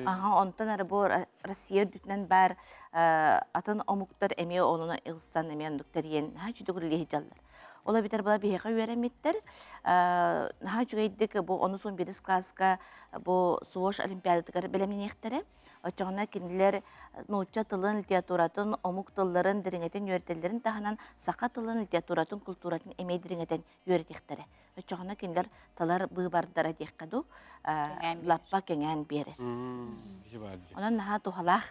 Онтан әрі бұл Россия үрдітінен бар атын омуктар әме олыны ұлыстан әме ондықтар ен жүдігірлі жалдар. Ола бітер бұла бейеға үйәрәметтер. Жүгейдік бұл 11 класска бұл Суош Олимпиадатығары білемін ектері. Очоғына кенілер нұтча тылын литературатын, омук тылларын діріңетін үйертелерін тағынан сақа тылын литературатын, культуратын әмей діріңетін үйертектері. Очоғына кенілер талар бұй бардара дейққаду лаппа кеңән берер. Онан наға тухалақ.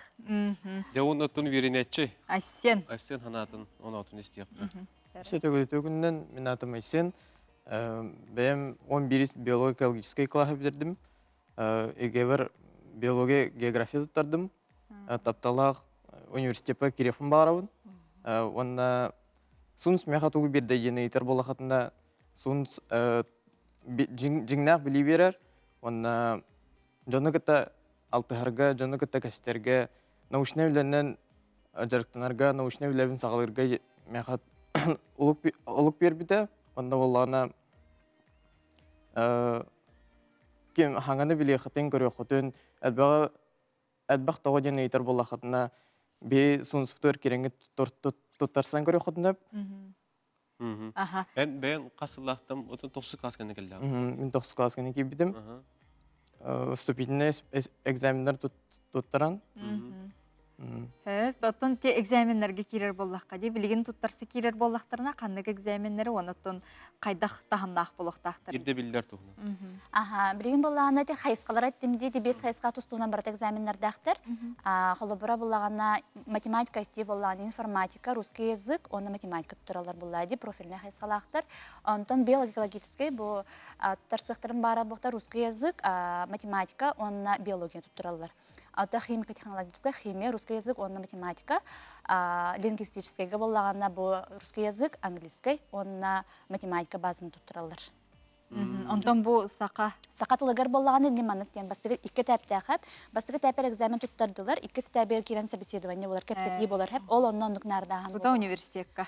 Деуын ұттын веренетші? Айсен. Айсен ханатын 16 істейқті. Сетөгілітөгіннен мен атым Айсен. Бәйім 11 биология-экологический классы білдірдім. Егевір биология, география тұттардым. Тапталақ университетпа керефін бағарауын. Онна сунс мехатуғы берді ені етер болақатында сунс жіңнақ білі берер. Онна жоны күтті алтығарға, жоны күтті кәстерге, научный үлінен жарықтанарға, научный үлін сағалырға мехат ұлық бербіді. Онда олағына кем хаңаны біле қытын көрі құтын әлбақ тауға дені етер болла қытына бе сұнысыптыр керенгі тұттарсан көрі құтын өп. Бән қасылақтым, отын 9 класканы келді. Мен 9 класканы кебедім. Вступительный экзамендар тұттаран. Оттон те экзаменлерге кирер боллаққа де, білген тұттарсы кирер боллақтарына қаннық экзаменлері оныттон қайдақ тағымнақ болуқтақтар. Ирде білдер тұғына. Білген болағына де қайысқалар әттімде де 5 қайысқа тұстуынан барат экзаменлердақтыр. Қолыбыра болағына математика әтте болағына информатика, русский язык, оны математика тұттыралар болағыде профильный қайысқалақтыр. Онтон биологический, бұл тұттарсықтырын бара бұқта русский язык, математика, оны биология тұттыралар. Ата химико-технологическая, химия, русский язык, он на математика, лингвистическая болағана бұл русский язык, английский, он на математика базын тұттыралар. Онтон бұл сақа? Сақа тылығыр болағаны неманықтен бастығы 2 тәпті әқіп, бастығы тәпер экзамен тұттардылар, 2 тәпер керен собеседование болар, кәпсетей болар, хәп, ол оннан нардаған болар. Бұда университетка?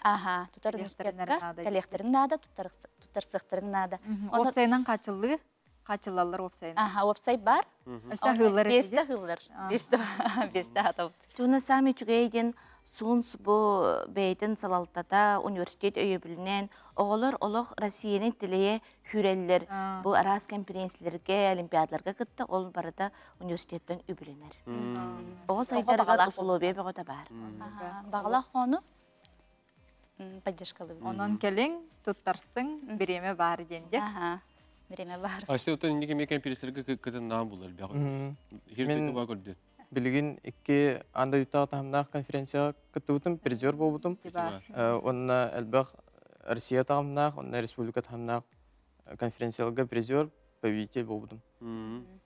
Тұтар университетка, коллекторың нады, тұттарсықтырың нады. Опсайынан қачылығы? Қачылалар опсайын? Опсай бар. Өсі ғылыр? Бесті ғылыр. Бесті атауды. Туны сами чүгейден сунс бұ бәйтін салалтата университет өйі білінен оғылыр олық Россияның тілeye хүрелер бұ арас конференциялерге, олимпиадаларға күтті ол барыда университеттен үбілінер. Оғы сайдарға ұсылу бе бұғыда бар. Бағылақ оны поддержкалы. Онын келің тұттарсың біреме бар денде. Время бар. Айсы өтін неге мекен перестерге күтін нағын болар бәғын? Хиртекі ба көрді? билигин икки анда ютта тамнах конференция кыттыбытым, призер болбутум. Онна элбах Россия тамнах, онна республика тамнах конференциялга призер, победитель болбутум.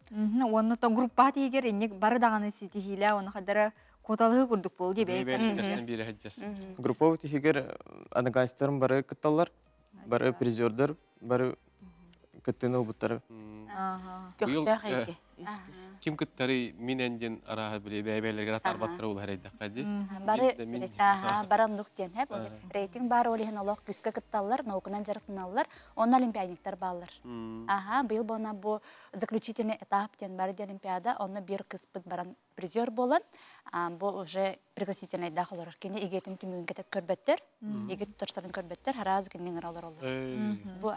Онны то группа тегер инник бары даганы ситихиле, оны кадары коталыгы курдук болду дебей. Группа тегер одноклассниктарым бары кытталар, бары призердер, бары кыттыны убуттары. Ким кыттары миненден араһы биле бәйбәләргә тарбаттыры ул һәрәйдә кади. Барандык ден хәп рейтинг бар олиһен олох күскә кытталлар, наукынан жарыктыналлар, онна олимпиадниктар баллар. Быел бона бу заключительный этап ден бар олимпиада, онна бир кыспыт баран призер болан. Бу уже пригласительный дахылар. Кене игетин түмүгүн кетеп көрбөттөр, игет тутарсарын көрбөттөр, хараз кенен алар олар. Бу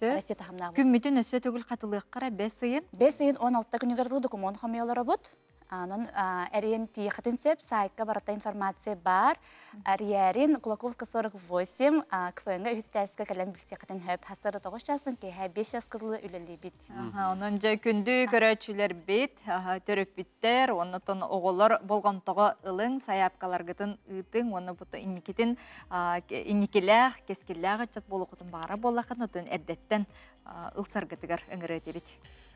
Россия тахамна. Күммитүн өсө түгүл катылыгкара 5 сыйын. 5 сыйын 16 күнүгөрдү документ хамыялары бут. Анын эрен тиехатын сөп сайка барата информация бар. Ариярин Кулаковка 48 КФН үстәскә калан билсекатын хөп хасыры тогыш часын ки 5 яскылы үлели бит. Онун жа күндү көрөчүлөр бит, төрөпүттер, оннотон оголор болгонтого ылың саяпкаларгытын ытың, оны буту инникитин инникелях, кескелях чат болукутун бара болакын отун эрдеттен ылсаргытыгар өңөрөтө бит.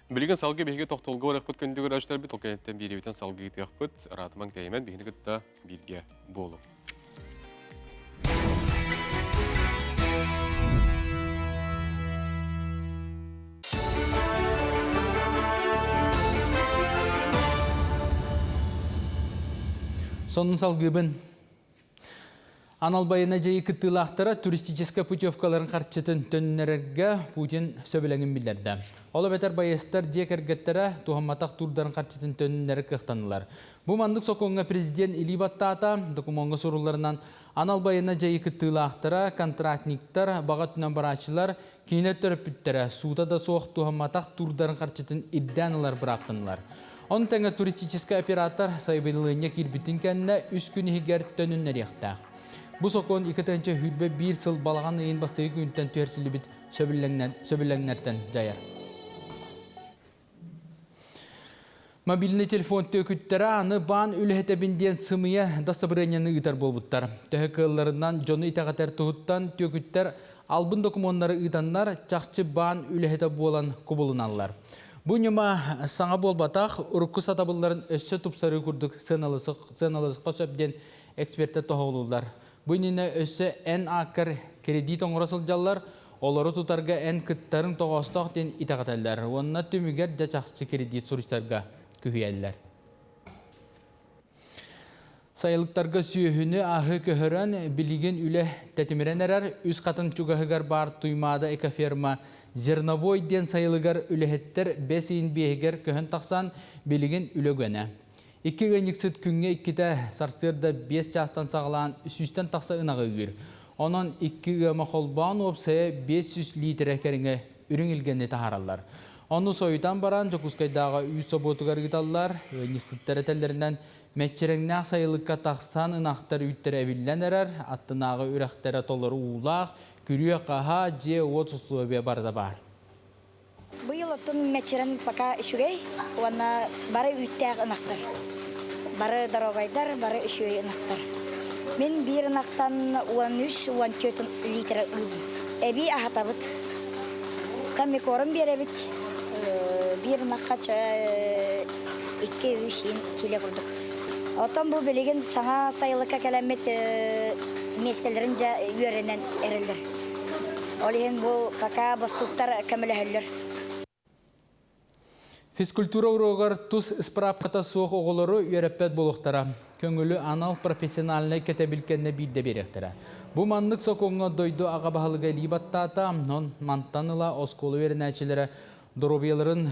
Билген салгы беге тоқтолғы орық бұт күнді көрәштер бит, ол кәнеттен беребетен салгы етеқ бұт, ратыман тәймен бігіні күтті бірге болу. Сонын салгыбын. Аналбайына жайы кыттылақтыра туристическа путевкаларын қарчытын төннерерге Путин сөбіләңін білдерді. Олы бәтер байыстар жекергеттері туғаматақ турдарын қарчытын төннері қықтанылар. Бұл мандық соқуңға президент Или Баттата документға сұруларынан аналбайына жайы кыттылақтыра контрактниктар, бағатынан барачылар, кейінет төріпіттері суыта да соқ туғаматақ турдарын қарчытын иддәнылар бірақтынылар. Он тәңі туристическа оператор сайбылығыне кирбітін кәніне үс күні хигер төніннер яқтақ. Бу сокон икетенче хүрбе 1 сыл балаган ыйын бастыгы күнтен төрсүлү бит сөбүлләңнәртен жаяр. Мобильный телефон төкүттәрә аны бан үлһәтә бинден сымыя дастабырыняны ытар болбуттар. Төһәкәлләреннән жоны итәгәтәр тухуттан төкүттәр албын документлары ытаннар чакчы бан үлһәтә болан кубулыналар. Бу нема саңа болбатак урукку сатабылларын өссө тупсары курдук сыналысыкка сөбден эксперттер тоголулар. Бұйнені өсі ән ақыр кредит оңырасыл жаллар, олары тұтарға ән күттарын тоғастақ ден итағаталар. Онына түмігер жачақсы кредит сұрыстарға күйелілер. Сайылықтарға сүйіхіні ағы көхірін білген үлі тәтімірен әрәр, үз қатын чуғығығар бар тұймада экоферма Зерновой ден сайылығар үліхеттер 5 бейгер көхін тақсан білген үлі гөне. Iki gönüksüt künge ikkite sarsırda 5 çastan sağlan süsten taqsa ınağı gir. Onun 2 gama holban opsaya 500 litre kerine ürün ilgenli taharallar. Onu soyutan baran Jokuskaydağı üy sobotugar gitallar, nisittere tellerinden meççerengna sayılıkka taqsan ınaqtar üttere evillen erer, attınağı ürektere tolları uğlaq, kürüye qaha C30 be barda bar. Bu yıl otun meçeren paka işügey, ona bara ütteğ ınaqtar. Bara darogaydar, bara işügey ınaqtar. Men bir ınaqtan 13-14 litre ıldım. Ebi ahatabıt. Kami korum bir ebit. Bir ınaqaç 2-3 kile kurduk. Otan bu bilgin sana sayılıkka kelamet meselerince yörenen erilir. Olihin bu kaka bastuktar kamilehiller. Физкультура уроғар тұс испрапқата соқ оғылары үйереппет болуқтара. Көңілі анал профессионаліне кете білкенне бірде беректері. Бұл мандық соқуңа дойду аға бағылыға либаттата, нон мантаныла осколы верінәчілері дұробияларын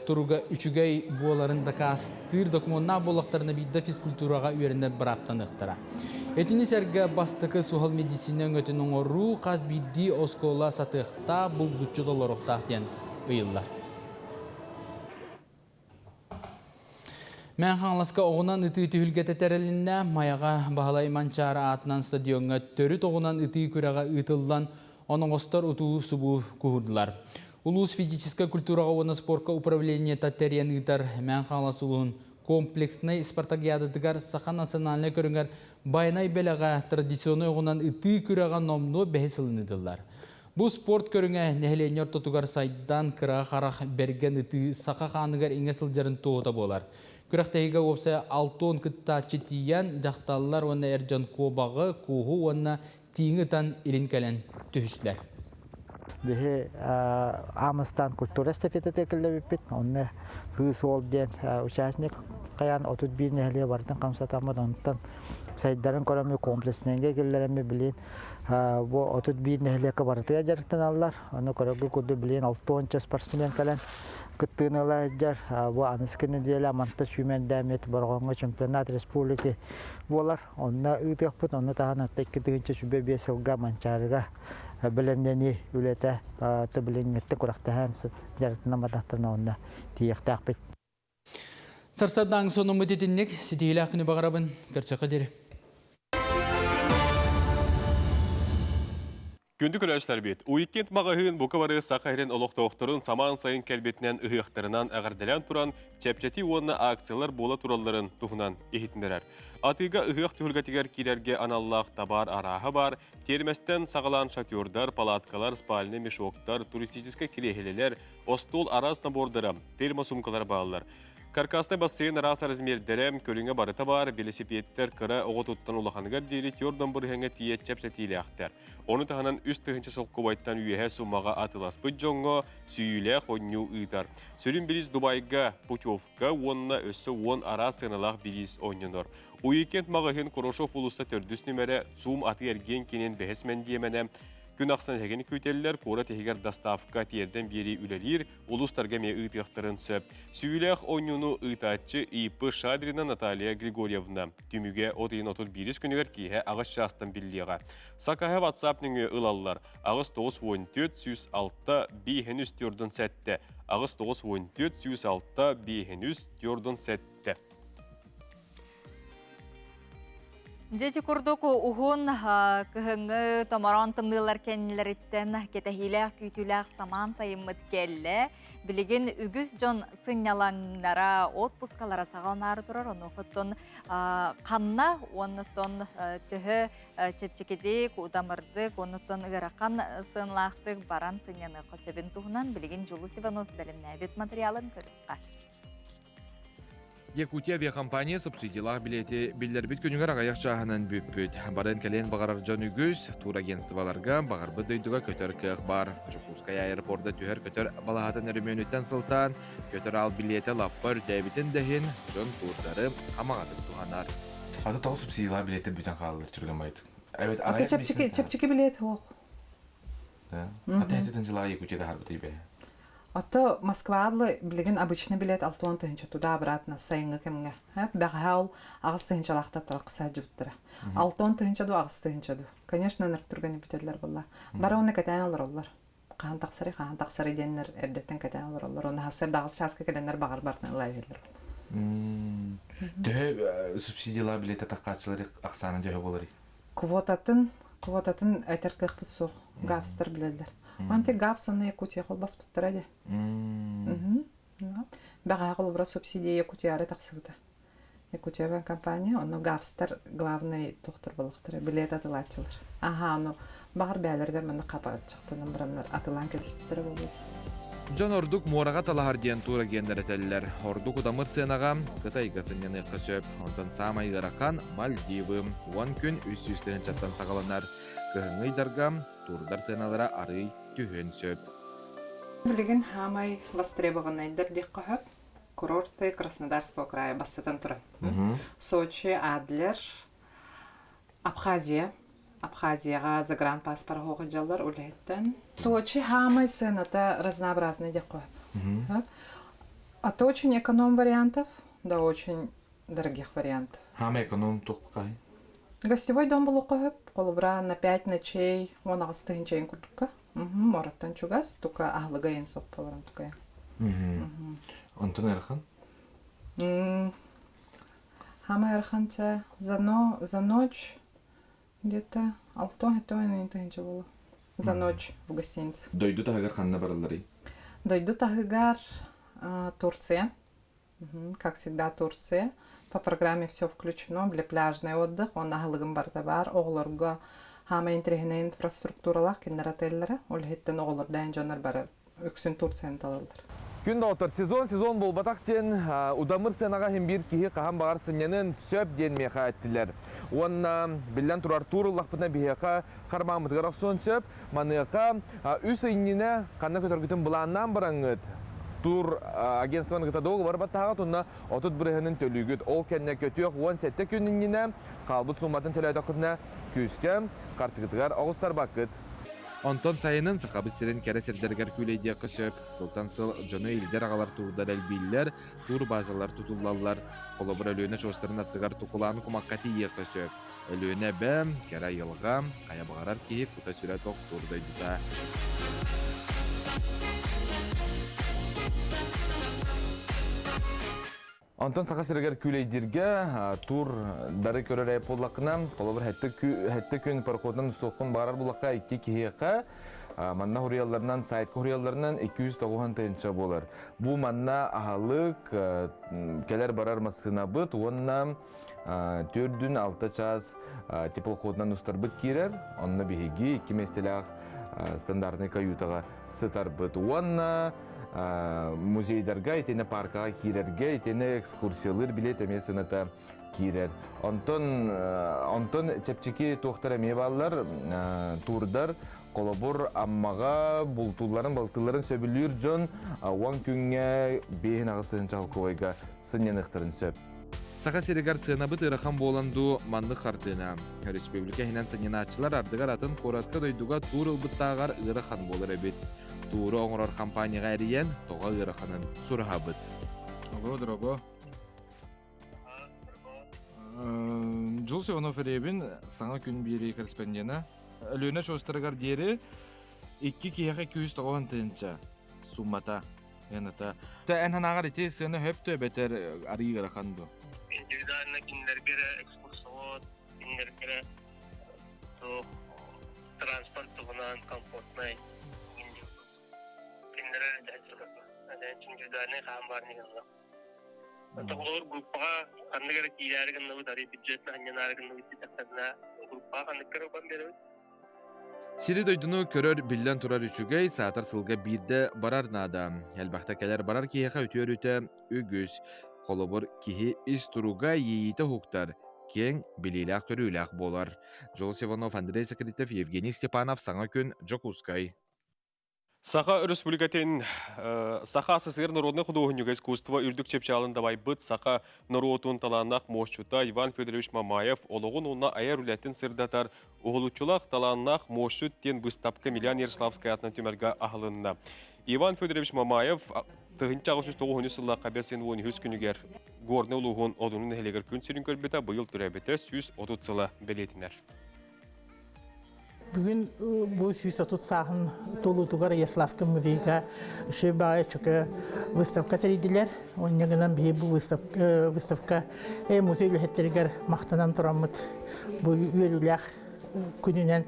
тұруға үшігей буаларын дақастыр документна болуқтарына бірде физкультураға үйеріне бірақтанықтыра. Этини сәргі бастықы суғал медицинен өтінің ору қаз бірді оскола сатықта бұл күтчі доларықтақ ден ұйылар. Мен қаңласқа оғынан ұты түхілгеті тәрелінне маяға бағалай манчары атынан стадионға төрі тоғынан ұты күріға ұтылдан оның остар ұтуы сұбу күхірділар. Улус физическа культураға оны спортқа управление тәттерен ұтар мен қаңлас ұлығын комплексный спартакиадатыгар саха национальный көрүнгөр байнай белага традиционный огунан ыты күрөгөн номно бехесилинидылар. Бу спорт көрүнгө нехленер тотугар сайдан кыра харах берген ыты саха ханыгар иңе сылжарын тоота болар. Күрәктәйгә опса 6 кытта читиян жакталлар онна эржан кобагы куху онна тиңитан илинкелен төһүсләр. Бихе Амстан культура эстафета текелде бипит. Онны хыз олден участник каян отут бир нехле бардын камсатамы онтан сайдарын көрөмө комплексненге келлереме билин. Бу отут бир нехле кабарты жарыктан аллар. Аны көрөгө куду билин 6 спортсмен калан кыттыналар жар. Бу аныскыны деле манта сүймен дәмет барганга чемпионат республика болар. Онна ыдыкпыт, онна таган 2-нче сүбе 5 елга манчарга белемнени үлете төбүлеңетте курактахан жарыктан мадактарына онна тиектак бит. Сарсадаң сону мөдетинник сидиле акыны багарабын көрсөкө дери. Күндү көрәшләр бит. Уикенд магahын букавары сахарен олоқтоқтырын саман сайын кәлбетінен ұйықтарынан ағарделен туран чәпчәти онына акциялар бола туралларын туғынан ехетіндерер. Атыға ұйық түхілгатигер килерге аналлақ табар арағы бар, терместен сағалан шатёрдар, палаткалар, спальны мешоктар, туристическа кирехелелер, остол арас набордары, термосумкалар бағалар. Каркасны бассейн арас размердерем көліңе барыта бар, велосипедтер кыра оғытуттан улаханыгар дейли тёрдан бұрғанға тиет чәпчәтилі ақтар. Оны тағынан үст тұхынчы соққы байттан үйеге сумаға атылас бұджонға сүйілі қоню ұйтар. Сөрін біліз Дубайға путевка, онына өссі 10 арас сыналақ біліз ойныныр. Уикенд мағahын Корошов улыста төрдіс нөмәрі Сум аты ерген кенен бәхесмен деймене. Күн ақсан әгені көйтелілер, қора тегер доставка тиерден бері үлелер, улыстарға ме ұйтықтырын сөп. Сүйіләқ ойнуны ұйтатчы Ипы Шадрина Наталья Григорьевна. Түміге 31 күнігер кейе ағыз шастан білдеға. Сақаға WhatsApp-ныңы ұлалылар. Ағыз 914-106-5-4 Ағыз 914-106-5-4 Дети курдуку ухун кыһыңы томорон тымнылар кеннилериттен кетехилэх күйтүлэх саман сайыммыт келле билигин үгүс жон сыннялаңнара отпускалара сагалнары турар ону хоттон канна оннотон төһө чепчекеди кудамырдык оннотон ыгаракан сынлаахтык баран сынняны көсөбүн туһунан билигин Жулус Иванов белемнәбит материалын көрүп Якутия авиакомпания субсидиялар билети билдербит күнүгөр агаяк чаһанан бүппүт. Барын келен багарар жон үгүс турагентстволарга багарбы дөйдүгө көтөр кык бар. Жукуская аэропорда түһөр көтөр балахатын өрмөнүттен сылтан көтөр ал билети лаппар дебитин дехин жон турдары камагатып туганар. Ата тоо субсидиялар билети бүтөн калдыр түргөн байт. Ата чепчики билет хок. Да. Ата этеден жылга Якутияда харбыты бе. Ото Москвадлы билеген обычный билет 6 тыгынча туда обратно сайынга кемге. Бахал агыс тыгынча лахта тақса жуттыра. 6 тыгынча ду агыс тыгынча ду. Конечно, нар турган бителер булла. Барауны катан алырлар. Кан тақсары деннер эрдеттен катан алырлар. Оны хасыр дагыс часка келенер багар бартын лайверлер. Дө субсидиялар билети таққачылары аксаны жөө болар. Квотатын айтар кыпыт сок гавстар билелер. Анте гавсоны Якутия хол бас буттыради. Бага хол бра субсидия Якутияре таксыгыта. Якутия компания, оно гавстар главный доктор болуктыр, билет атылачылар. Ага, оно багар бәләргә менә капат чыктыны бираннар атылан кеспитер булды. Жон ордук морага талахар диен тура гендер этеллер. Ордук удамыр сенага Кытайга сыннаны кысөп, онтан самай гаракан Мальдивы. 10 күн үсүстен чаттан сагаланар. Кыһыңыйдарга турдар сеналара арый түһөн сөп. Билеген хамай востребованныйдар дик кахап. Курорты Краснодарского края бастатан турат. Сочи, Адлер, Абхазия. Абхазияга загранпаспорт хогаджалар улеттен. Сочи хамай сената разнообразный дик кахап. Это очень эконом вариантов, да очень дорогих вариантов. Хамай эконом тухкай. Гостевой дом был кахап. Колубра на 5 ночей, он агастыгынча курдукка. Мораттан чугас, тука ахлыгайын соп поларан тука. Онтон эрхан? Хама эрханча за ночь где-то 6-7 было. За ночь в гостинице. Дойду тагар ханна бараллары? Дойду тагар Турция. Как всегда, Турция. По программе все включено. Для пляжный отдых. Он ахылыгын барда бар. Оғлорга хама интрихіне инфраструктуралах киндер отеллері. Ол хеттен оғлордайын жанар бары. Өксін Турцияны талалдар. Күн доктор, сезон бол батақтен удамыр сенаға hem bir кихи қахан бағар сынянын сөп ден меха әттілер. Онна білден тұрар турыллақпына бейеқа қармамыдығырақ сон сөп, маныяқа үс айніне қанна көтіргітін бұланнан бараңыд. Тур агентствоның ғыта доғы бар баттаға тұнна отыт бірігінің төлігіт. Ол кәнне көтіяқ 17 күнініне қалбыт суматын төлі айтақытына күске қартығытығар оғыстар бақыт. Онтон сайынын сақабы сирен кәрі сердергер күлейдия көсөп, сылтан сыл жоны илдер ағалар турдар әлбейлер, тур базалар тутулалар, қолыбыр өлөне чостарын аттығар тұқыланы құмаққа тие көсөп. Өлөне бәм, кәрі йылға, қаябағарар кейіп құта сүрә тоқ турдай дүта. Антон сақа сирегер күлейдерге тур дары көрер әйіп болақына, қолыбыр хәтті күн парқотынан ұстуқын бағарар болаққа 2 кейеқа, манна хурияларынан, сайтқы хурияларынан 290 тайынша болар. Бұл манна ағалық кәлер барар масына бұд, онна 4-6 час тепл қотынан ұстар бұд керер, онна бігеге 2 местеліғ стандартный каютаға сытар бұд. Онна музейдерге, етені паркаға кирерге, етені экскурсиялар билет әмесіната кирер. Онтон чепчеки тоқтар әме балар турдар, қолабыр аммаға бұлтыларын сөбілер жон 10 күнге бейін ағыстын чалқуайға сынен ұқтырын сөп. Сақа серегар сынабыт ырахан боланду манны қартына. Республика хинан сыненатчылар ардығар атын қоратқа дойдуға тур ылбыттағар ырахан болар әбет. Тууру оңорор компанияға әріен тоға ыраханын сұраға бұд. Дорого. Жол Севанов әребін саңа күн бері корреспондена. Өлөне чостырығар дері 2 кейеға 290 тыынча суммата. Әнхан ағар ете сыны хөпті бәтер арығы ыраханду. Индивидуально киндергері экскурсовод, киндергері транспорт тұғынан комфортнай. Индивидуальный хам бар негізі. Тоғылыр группаға қандығыры кейләрігін нұғы дари бюджетні анненарығын нұғы тетақтарына группаға қандыққыры оған беріп. Сири дойдуну көрөр билден турар үчүгей саатар сылга бирде барар нада. Әлбақта кәлер барар кейеға өтер өте үгіз. Қолыбыр кейі із тұруға ейті хуқтар. Кен білейләқ көріләқ болар. Жол Севанов, Андрей Соколитов, Евгений Степанов, Саңа күн, Джокускай. Саха республикатын Саха СССР народный художник искусства үрдік чепчалын давай бұд Саха народун таланнақ мошчута Иван Федорович Мамаев олығын онна аяр үләттін сырдатар оғылучулақ таланнақ мошчут тен выставка Миллиан Ярославская атна түмәрге ағылынна. Иван Федорович Мамаев тығынча 69 сылла қабесен 12 күнігер горны ұлығын одының әлегер күн сирін көрбеті бұйыл түрәбеті 130 сылла білетінер. Бүгін бұл 130 сағын толутуғар Ярославская музейға үші бағай чөкі выставка тәрейділер. Онегінен бей бұл выставка музей үліхеттерігер мақтанан тұрамыд. Бұл үйеліләқ күнінен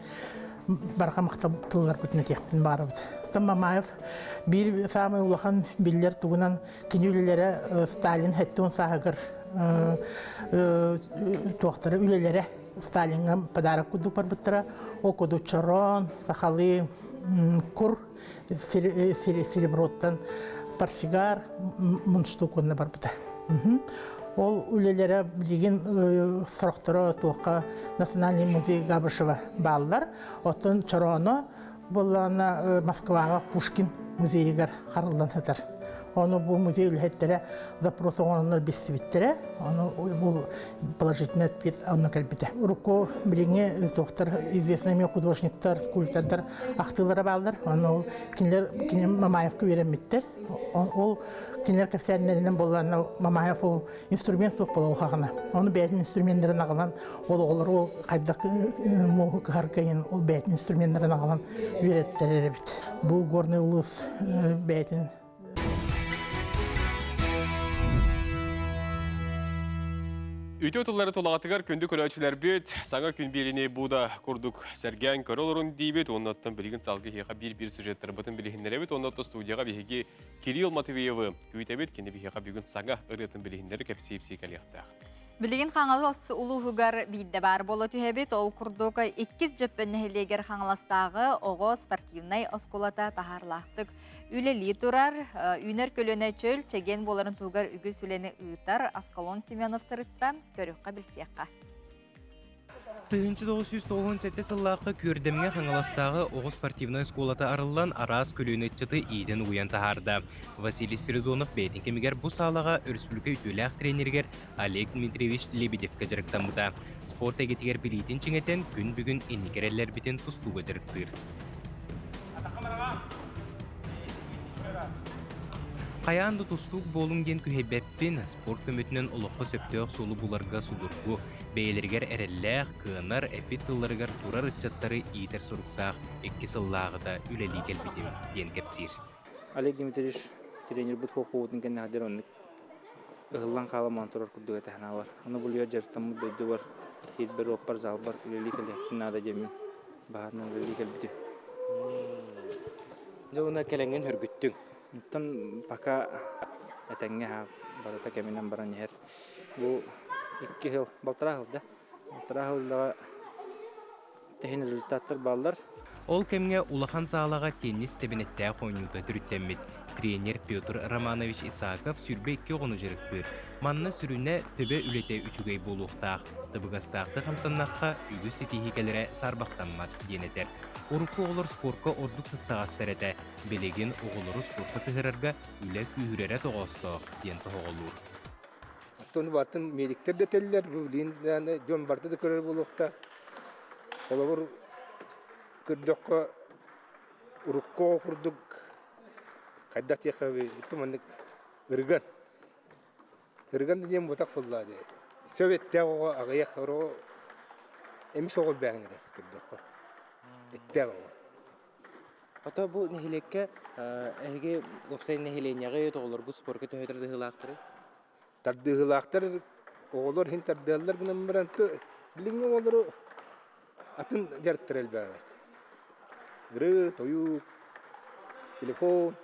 барға мақталтылар бүтіне кекпін барымыз. Мамаев бір самый улахан білдер туғынан кенеулелері Сталин хәттіон сағығыр туақтары үлелері Сталинға подарок күдік бар бұттыра. О көді чарон, сақалы, күр, сереброттан парсигар, мұнштуқынны бар бұта. Ол үлелері білген сұрақтары туаққа Национальный музей Габышева балылар. Оттың чароны болғаны Москваға Пушкин музейігер қарылдан сатар. Оны бұл музей үлхеттері запрос оңанылар бесібеттері, оны бұл положительный ответ оны кәлбеті. Руко біліңе тоқтар, известными художниктар, скульптордар ақтылары балдар, оны кенелер Мамаевқа вереметтер. Ол кенелер кәпсәдінерінен болғаны Мамаев ол инструмент соқ болу қағына. Оны бәйтін инструменттерін ағылан, ол олар ол қайдақ мұғы қағарқайын, ол бәйтін инструменттерін ағылан вереттері бет. Бұл горный ұлыс бәйтін. Үйте отылары толағатығар күнді көрәчілер бет, саңа күн беріне бұда күрдік сәрген көрі олырын дейбет, оннаттан білігін салғы хеға бір сюжеттер бұтын білігіндер әбет, оннатты студияға бігеге Кирилл Матвеевы күйтәбет, кені бігеға бүгін саңа ұретін білігіндері кәпсейіпсей кәлияқтақ. Білеген қаңалас ұлығығар бейді бар болы түйәбет, ол күрдігі 2 жөппені хелегер қаңаластағы оғы спортивнай осколата тахарлақтық үлелі тұрар, үйнер көліне чөл, чеген боларын туғар үгіз үлені ұйтар Аскалон Семенов сырытта көріққа білсеққа. 1997 сыллаққа көрдемге қаңаластағы оғы спортивной сколата арылан арас көлінетчіті иден уян тахарда. Василий Спиридонов бәйтін кемегер бұл салаға өріспүлікі үтіләқ тренергер Олег Дмитриевич Лебедевка жарықтамыда. Спорт әгетігер білейтін чеңетен күн бүгін енекерелер бітен тұстуға жарықтыр. Қаянды тұстуқ болынген күхебеппен спорт көмітінен ұлыққа сөптеуқ солы бұларға судырғы. Бейлергер әрелләқ, кынар, әпет тылларығар турар ұтчаттары иетер сұрықтақ, екі сыллағы да үләлі келбедім, ден кәпсір. Олег Дмитриевич тренер бұд қоқуытын кәне ғадыр оны ұғылан қаламан тұрар күрді өтәхін алар. Оны бұл үйер жарыстамы дөйді бар, ет бір оппар зал бар, үләлі келбедім, нада жемін, бағарынан үләлі келбедім. Жоғына кәләнген хүргіттің. Тон пока әтәңге барата кәменен баран ер. Бұл 2 жыл балтыра жыл да. Балтыра жылға тәхін результаттар балдар. Ол кемге улахан сағалаға теннис тебінеттәй қойнуды түріттәммет. Тренер Петр Романович Исаков сүрбе 2 ғыны жырықтыр. Манна сүріне төбе үлете үчігей болуқтақ. Тыбығастақты қамсаннаққа үгі сетихикелері сарбақтанмат денетер. Орукку олар спортқа ордук сыстағастар әті. Белеген оғылыры спортқа сығырарға үлі күйірері тоғастақ ден тоғылыр. Тоны бартын медиктер де телілер, бұлейін жөн барты да көрер болуқта. Олар күрдіққа урукко күрдік қайдақ текі үттімандық ұрған. Ұрған дейін бұтақ болады. Сөбеттәғ оға ағаяқ ұры әміс оғыл бәңірер күрдіққа. Иттәғ оға. Ата бұл нәхилекке әйге опсайын нәхиленеғе тоғылырғы спорға төхетірді ғылақтыры? Тарды ғылақтар оғылыр хин тардығалар гынан біранты біліңі оғылыры атын жарықтыр әлбәғет. Гры, тойук, телефон.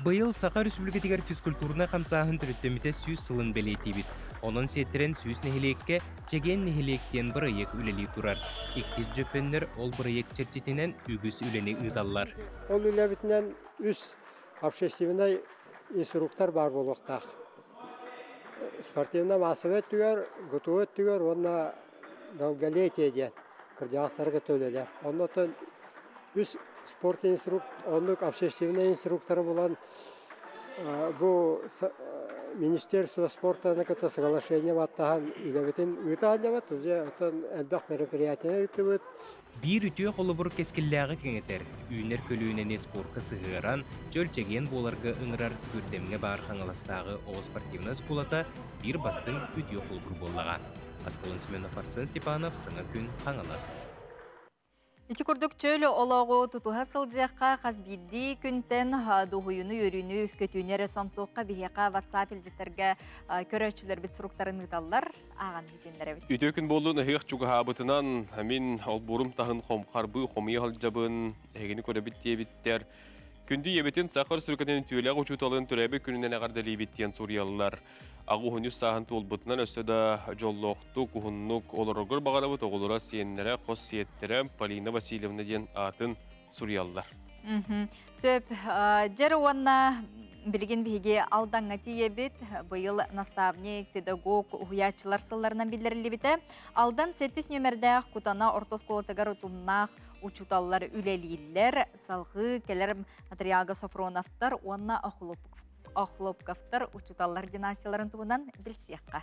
Бұйыл Сақа Республикатигер физкультурна қамсағын түріттеміте сүйіз сылын бәлейтебет. Onun settiren süs nehilekke, çegen nehilekten bırayık üleli durar. İktiz jöpenler ol bırayık çerçetinen ügüs üleni ıdallar. Ol ülebitinden üst общественный инструктор бар болуқтақ. Спортивна массовет түйер, готовет түйер, онна долголетие ден, кардиастарға төлелер. Оннан үст спорт инструктор, онлық общественный инструкторы болан bu Министерство спорта на ката соглашение ваттахан үлебетин үтәдәбәт үзе отан әлбәк мероприятие үтәбәт. Bir ütüе холыбыр кескилләгы кеңетер. Үйнер көлүнене спортка сыгыран, жөлчеген боларга ыңырар көрдемге бар хаңаластагы о спортивный скулата bir бастың ütüе холыбыр боллаган. Аскалон Семенов, Арсен Степанов, Сыңа күн хаңалас. Ити күрдік чөлі олағу тұтуға сылжаққа қазбейді күнтен дұғыйыны өріні көтүйінері сомсуққа бейеқа WhatsApp елжеттерге көрәтшілер бет сұруқтарын ұталар аған етендер әбет. Үті күн болуын әйіқ жүгі абытынан әмін ол бұрым тағын қомқарбы, қомия қалжабын, әйгені көрәбет дейбеттер. Күнді ебетін сақыр сүркетен түйеләғ ұчуталын түрәбі күнінен әғардалі беттен Суриялылар. Ағу хүніз сағын толбытынан өсіда жоллоқты күхіннік олырғыр бағарабыт оғылыра сиенлері қос сиеттері Полина Васильевна ден атын Суриялылар. Сөп, жәрі онна білген бейге алдаңа тиебет, бұйыл наставник, педагог, ұғыячылар сылларынан білдірілі біті. Алдан 7 нөмірдәқ құтана ортосколатығар ұтымнақ учуталлар үлелейлер, салғы келер материалға Софроновтар, онна Охлопковтар учуталлар династияларын туғынан білсеққа.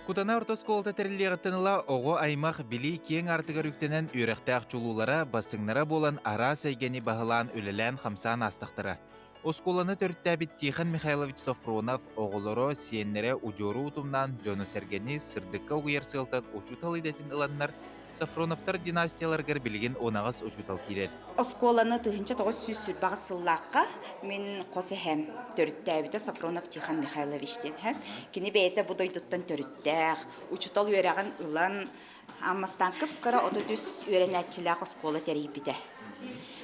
Кутана ортосколта тәріліғіттініла оғы аймақ білі кең артығар үктенен үйрәқтәқ чулулара басыңнара болан ара сәйгені бағылан өлелән қамсан астықтыра. Осколаны төрттәбіт Тихон Михайлович Софронов оғылыры сиеннері ұжору ұтымнан Жону Сергені сырдыққа ұғыр сылтат учутал идетін ұланнар Сафроновтар династияларгар билигин онағыз учутал кирер. Осколаны тыгынча 900 бағы сыллаққа мен қосы хәм төріттәбіті Сафронов Тихан Михайловичтен хәм. Кені бәйті бұдойдыттан төріттәғ, учутал өрәғын ұлан аммастан кып-кара оты дүс өрәнәтчіләқ осколы тәрейбіті.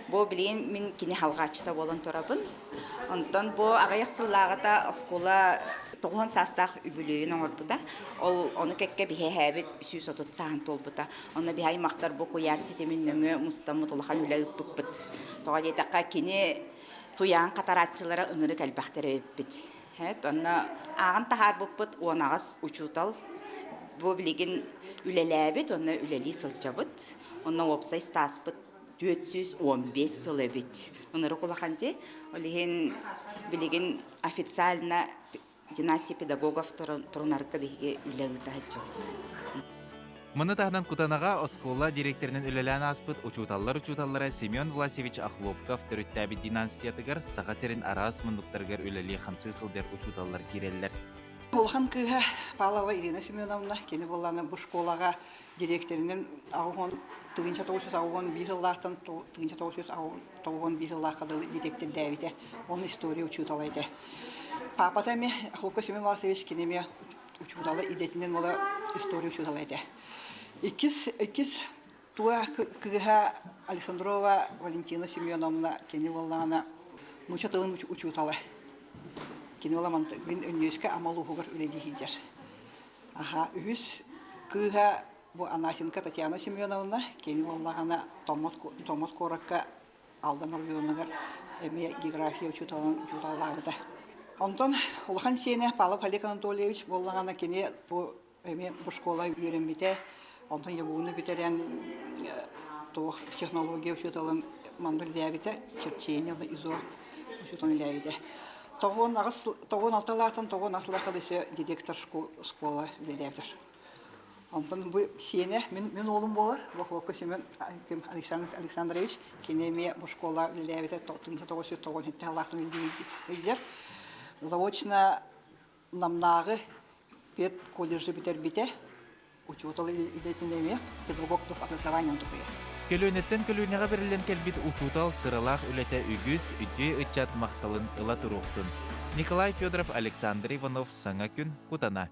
Бо билген мен кені халғачыта болын тұрабын. Онтан бо ағаяқ сыллағыта оскола тоғын састақ үбілейін оңырбыта. Оны кәкке бихе әбет сүйс отыт сағын толбыта. Оны бихай мақтар бо көяр сетемен нөңі мұстамы толыған үлі үппіппіт. Тоға детаққа кені туян қатаратчылары ыңыры кәлбақтары өппіт. Оны ағын тағар бұппыт, онағыз учутал. Бо билген үлеләбет, оны үлелі сылчабыт. Оны опсай стаспыт. 415 сыл өбіт. Оныры құлақанде, олеген білеген официально династия педагогов тұрынарқа бейге үләгіті әтчіғыт. Мұны тағынан кутанаға оскола директорының үлелән аспыт учуталлары Семен Власевич Ахлопков түріттәбі династиятығар сақасерін арас мұндықтарғар үлелі қамсы сылдар учуталлар керелілер. Олхан кыға Павлова Ирина Семеновна кені боланы бұл школаға директорының ағуын тыгынча 901 жыллақтан тыгынча 991 жыллаққа директор дәвіде. Оның история учуталайды. Папа тәме Ахлопков Семен Власевич кенеме учуталы идетінен ола история учуталайды. Икіз туа кыға Александрова Валентина Семеновна кені боланы нуча тылын учуталы. Киноламан бин өннөскө амалугугар үлелихидер. Үз кыга бу Анасенко Татьяна Семеновна кени боллагана томот коракка алдан районугар эме география учуталларда. Онтон улхан сене Павлов Олег Анатольевич боллагана кени бу эме бу школа үйренмите. Онтон ягууну битерен технология учуталын мандыр дәбите черчение изо учуталын дәбите. Тоғын алтылақтан тоғын асылақы десе директор школа білдердір. Онтан бұл сене, мен олым болар, Бақыловқа Семен Александрович, кенеме бұл школа білдерді 1997 алақтың үлдер. Заочно намнағы пет колледжі бітер біте, учеталы идетінеме педагогтық образованием тұқыя. Көлөнеттен көлөнеға берілен кәлбет учутал сыралақ үләті үгіз, үте үтчат мақталын ыла тұруқтын. Николай Федоров, Александр Иванов, Саңа күн, Кутана.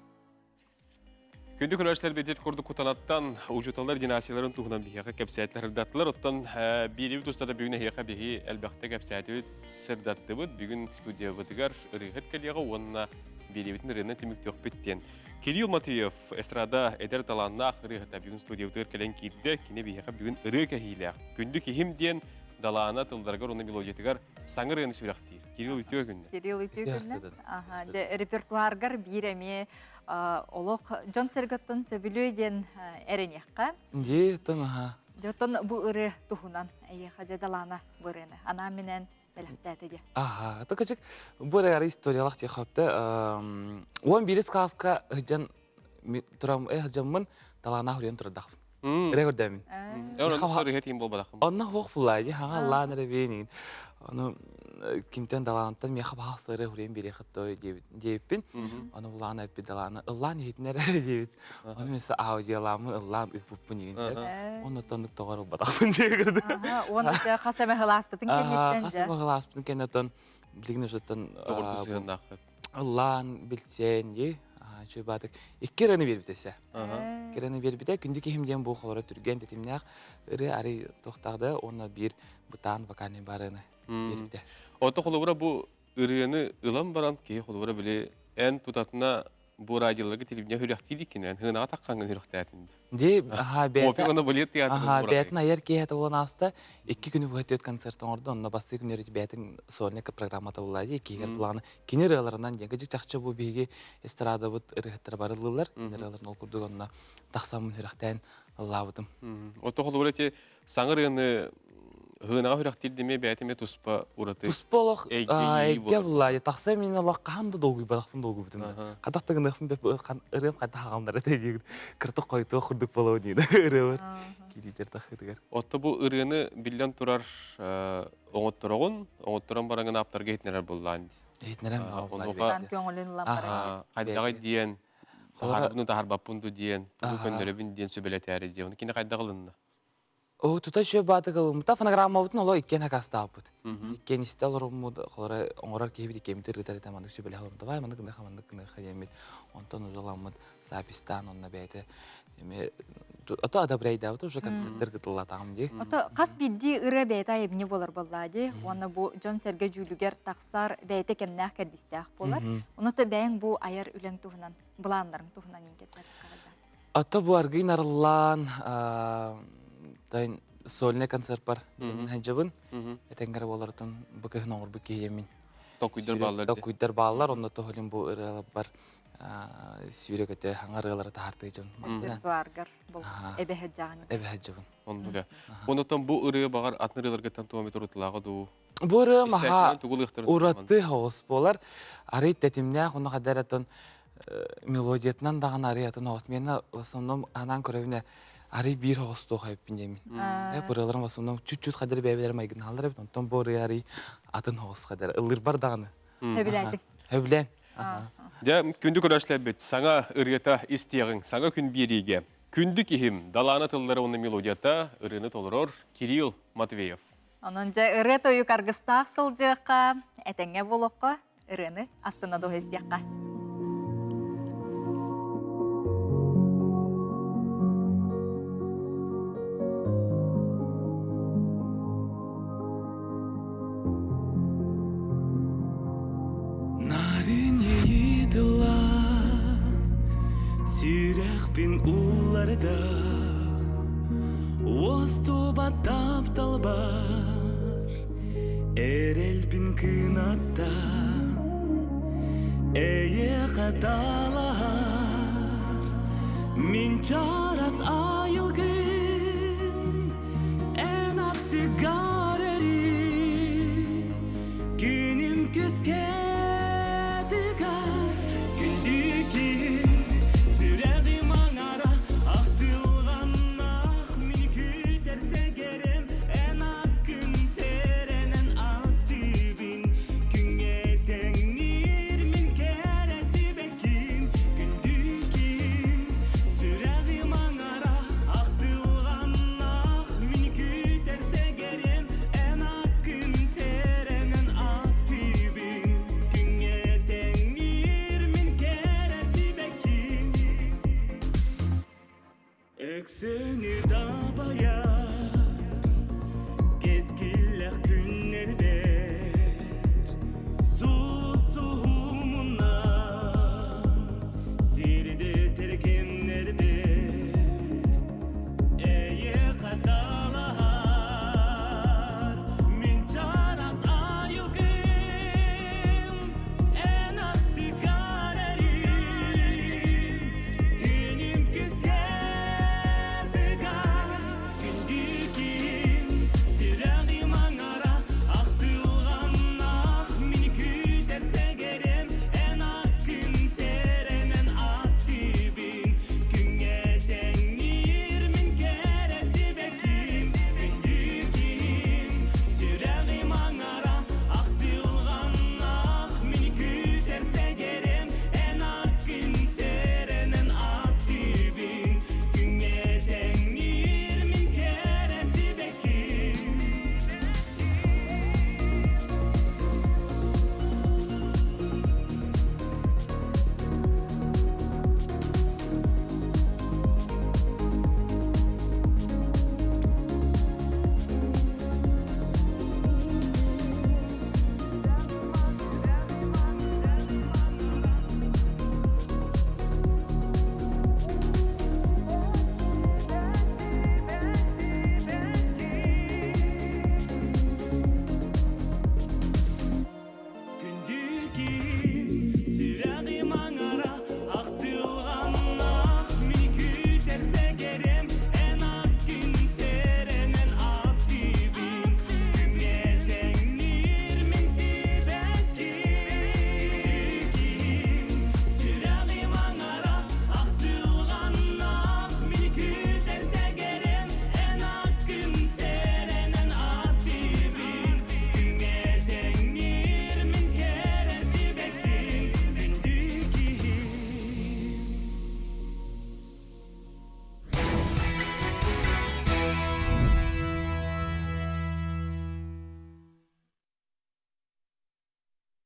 Күнді күрәштер бедет құрды Кутанаттан учуталар динасияларын туғынан бейеға кәпсәйтлер үрдаттылар. Оттан бейребі тұстада бүгін хейқа бейі әлбәқті кәпсәйті сырдатты бұд. Бүгін студия бұдығар ұрығыт кәлеға онына бейребетін рынна темікті өкпеттен. Кирилл Матвеев эстрада эдер таланнах рыгата бүгүн студиятыр келен кидде кине бияка бүгүн рыга хилек. Күндү кихимден далана тылдаргар оны мелодиятыгар саңырын сүрәктир. Кирилл үтөгүн. Кирилл үтөгүн. Аха, репертуаргар биреме олок Джон Серготтон сөбүлөйден эренекка. Же, тама. Жотон бу ыры тухунан хажа далана бырыны. Ана менен белектәтеге. Аха, токачык бурагар историялык техапты. Он бирис каска жан турам жаммын талана хурен турдак. Регордамин. Оны соры хетим болбадакым. Онна хок булай, хага ланыр бенин. Оны кимтен далантан мен хабах сыры хурен бире хаттой деппин. Оны булана бидалана. Лан хитнер депит. Оны мес аудиоламы лан иппунин. Оны тондук тогар болбадакым дегерди. Оны хасаме халаспытын кенеттен. Хасаме халаспытын кенеттен билгине жотон лан билсен ди. Чөбатык иккерени бербитесе. Керени бербите күндүк химден бу холора түрген детимнак ыры ари токтагда онна бир бутан ваканы барыны бербите. Ото холора бу ырыны ылам баран ки холора биле эн тутатына бу радиолорга телевидение хүрәктиликенен хына таккан хүрәктәтин. Ди бет. Опиона болет театр. Бетна ер киһәт улан аста 2 күн үтә концерттан орда онна басты күннәр бетин соннека программата булады. Кигән планы кинераларынан деңгәҗик чакчы бу биге эстрада бут рәхәттер барылылар. Кинераларны курдуганна таксам хүрәктән Аллабытым. Ото холора те саңырыны хына хүрәктилдеме бетиме туспа ураты. Тусполох әйгә булай такса мин Аллах канды долгы барахын долгы битем. Кадактыгын беп ырым ката хагандар әтәҗик. Кырты кайту хурдук болау диде. Ыры. Килитер тахыдыгар. Отто бу ырыны билден турар оңоттуран бараңын аптарга хитнерер буллан. Хитнерем Кайдагы диен Taharabını taharbappundu diyen, tuğu könderebin diyen söbeletäri diye. Onu kine kayda kılınna. O tuta şöyle batı kalımda fonogramma butun olo ikken hakasta aput. İkken istel orumu kolora orar ki bir ikken bitir gitar tamam söbele halımda vay mandık ne hayemit. Ondan uzalanmad zapistan onna bete. Ото адабрайда, ото уже концерттер кытылла тагым ди. Ото кас бидди ыры бейта эбне болар боллади. Оны бу Джон Серге Жүүлүгер таксар бейте кемнах кедистах болар. Онута бәйин бу аяр үлең туһунан, буланларың туһунан инкетсер калда. Ото бу аргын арыллан тайн сольный концерт бар. Ханжабын. Этенгер болартын быкын оңор бу киемин. Токуйдар баллар, онда тохолин бу ыры бар. Сүйрек өте хаңарылары тахарты жон. Баргар бұл әбәхет жағын. Әбәхет жағын. Онда. Онотан бу ыры бағар атнырыларға тантуаметр ұтылағы ду. Бу ыры маха уратты хоғыс болар. Ары тәтімне, оны қадаратын мелодиятынан даған ары атын хоғыс. Мені в основном анан көревіне ары бір хоғыс тоға өппіндемін. Бұрыларым в основном чуть-чуть қадары бәйбелерім айгын халдар өпін. Онтан бу ары атын хоғыс қадары. Илыр бар дағаны. Хөбіләйді. Хөбіләйді. Да, күнді көрәшләп бет, саңа ыргета истияғың, саңа күн береге. Күнді кихим, даланы тылдары оны мелодията, ырыны толырор Кирилл Матвеев. Онынча ыры тойу каргыстақ сылжыққа, әтәңе болуққа, ырыны астына доғыстияққа. Сүйрәхпин улларда Осту баттап талбар Эрелбин кынатта Эйе қаталар Мин чарас айылгын Ән атты гарери Күнім күске